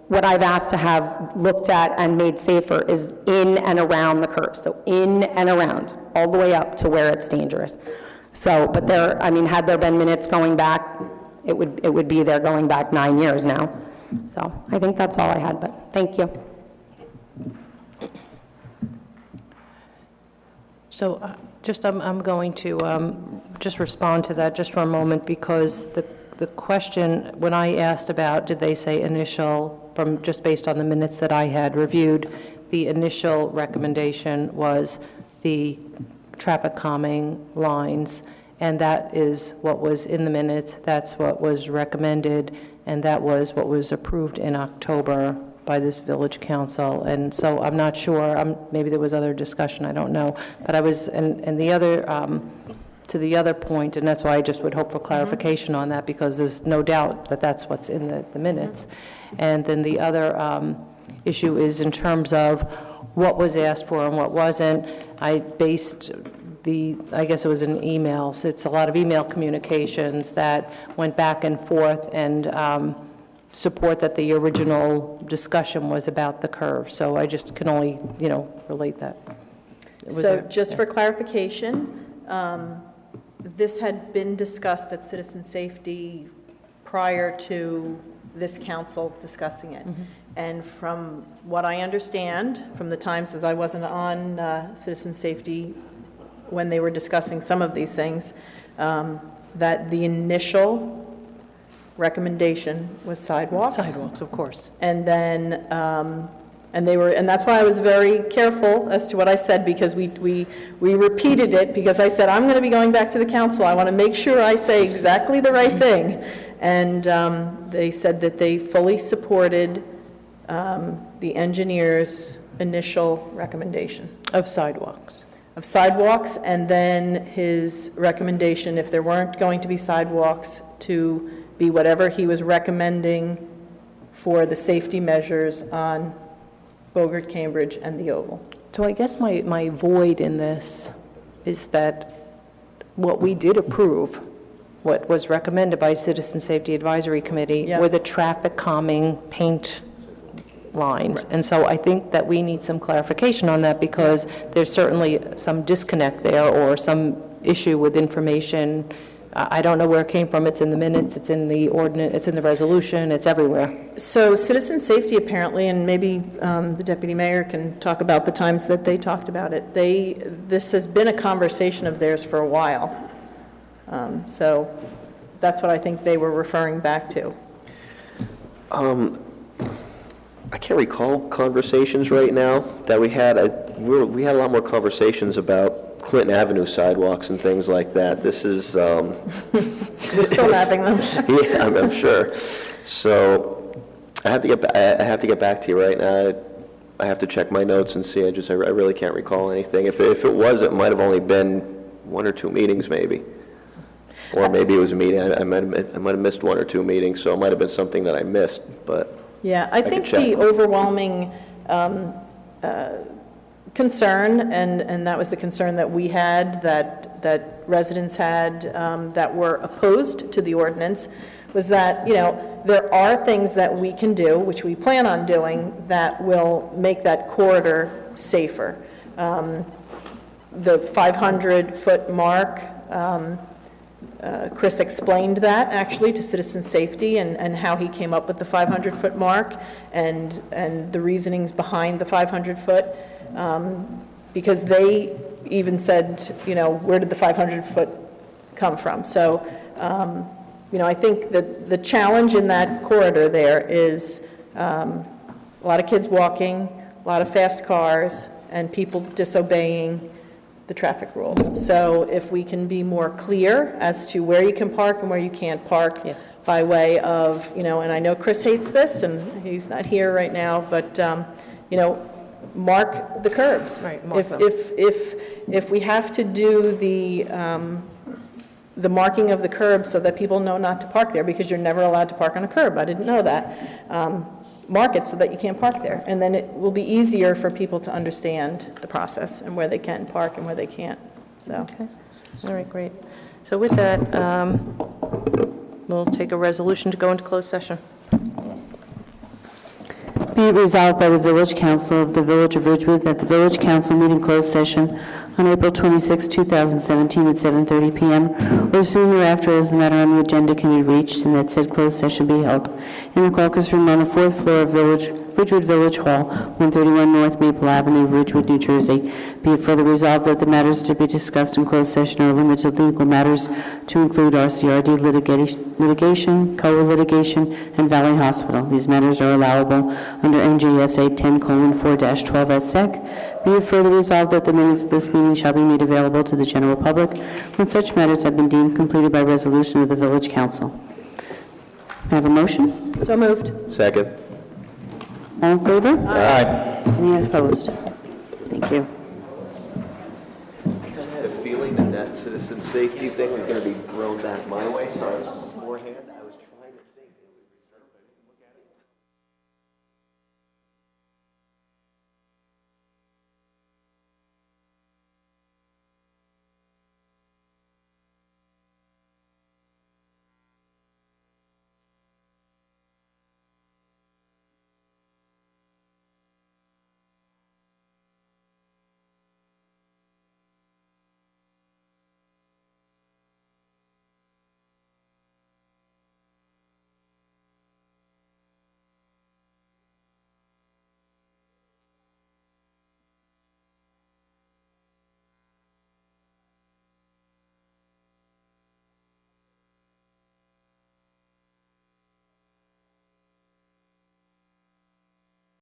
what I've asked to have looked at and made safer is in and around the curve. So in and around, all the way up to where it's dangerous. So, but had there been minutes going back, it would be there going back 9 years now. So I think that's all I had, but thank you. So I'm going to just respond to that just for a moment, because the question, when I asked about, did they say initial, from just based on the minutes that I had reviewed, the initial recommendation was the traffic calming lines, and that is what was in the minutes, that's what was recommended, and that was what was approved in October by this village council. And so I'm not sure, maybe there was other discussion, I don't know, but I was, and the other, to the other point, and that's why I just would hope for clarification on that, because there's no doubt that that's what's in the minutes. And then the other issue is in terms of what was asked for and what wasn't. I based I guess it was in emails, it's a lot of email communications that went back and forth, and support that the original discussion was about the curve. So I just can only, relate that. So just for clarification, this had been discussed at Citizen Safety prior to this council discussing it. And from what I understand, from the times as I wasn't on Citizen Safety when they were discussing some of these things, that the initial recommendation was sidewalks. Sidewalks, of course. And then, and that's why I was very careful as to what I said, because we repeated it, because I said, I'm going to be going back to the council. I want to make sure I say exactly the right thing. And they said that they fully supported the engineer's initial recommendation. Of sidewalks. Of sidewalks, and then his recommendation, if there weren't going to be sidewalks, to be whatever he was recommending for the safety measures on Bogart, Cambridge, and the Oval. So I guess my void in this is that what we did approve, what was recommended by Citizen Safety Advisory Committee, were the traffic calming paint lines. And so I think that we need some clarification on that, because there's certainly some disconnect there, or some issue with information. I don't know where it came from. It's in the minutes, it's in the ordinance, it's in the resolution, it's everywhere. So Citizen Safety apparently, and maybe the deputy mayor can talk about the times that they talked about it, this has been a conversation of theirs for a while. So that's what I think they were referring back to. I can't recall conversations right now that we had. We had a lot more conversations about Clinton Avenue sidewalks and things like that. This is... We're still having them. Yeah, I'm sure. So I have to get back to you right now. I have to check my notes and see. I really can't recall anything. If it was, it might have only been 1 or 2 meetings maybe. Or maybe it was a meeting. I might have missed 1 or 2 meetings, so it might have been something that I missed, but... Yeah, I think the overwhelming concern, and that was the concern that we had, that residents had, that were opposed to the ordinance, was that, there are things that we can do, which we plan on doing, that will make that corridor safer. The 500-foot mark, Chris explained that actually to Citizen Safety and how he came up with the 500-foot mark and the reasonings behind the 500-foot, because they even said, where did the 500-foot come from? So, I think that the challenge in that corridor there is a lot of kids walking, a lot of fast cars, and people disobeying the traffic rules. So if we can be more clear as to where you can park and where you can't park, Yes. by way of, and I know Chris hates this, and he's not here right now, but, mark the curbs. Right, mark them. If we have to do the marking of the curb so that people know not to park there, because you're never allowed to park on a curb, I didn't know that. Mark it so that you can't park there, and then it will be easier for people to understand the process and where they can park and where they can't, so. Okay. All right, great. So with that, we'll take a resolution to go into closed session. Be it resolved by the Village Council of the Village of Ridgewood that the Village Council meet in closed session on April 26, 2017 at 7:30 p.m. or soon thereafter as the matter on the agenda can be reached, and that said closed session be held in the caucus room on the 4th floor of Ridgewood Village Hall, 131 North Maple Avenue, Ridgewood, New Jersey. Be it further resolved that the matters to be discussed in closed session are limited to legal matters to include RCRD litigation, COA litigation, and Valley Hospital. These matters are allowable under NJSA 10:4-12 as sec. Be it further resolved that the minutes of this meeting shall be made available to the general public when such matters have been deemed completed by resolution of the Village Council. May I have a motion? So moved. Second. All in favor? Aye. Any opposed? Thank you. I had a feeling that citizen safety thing was going to be thrown back my way, so I was beforehand.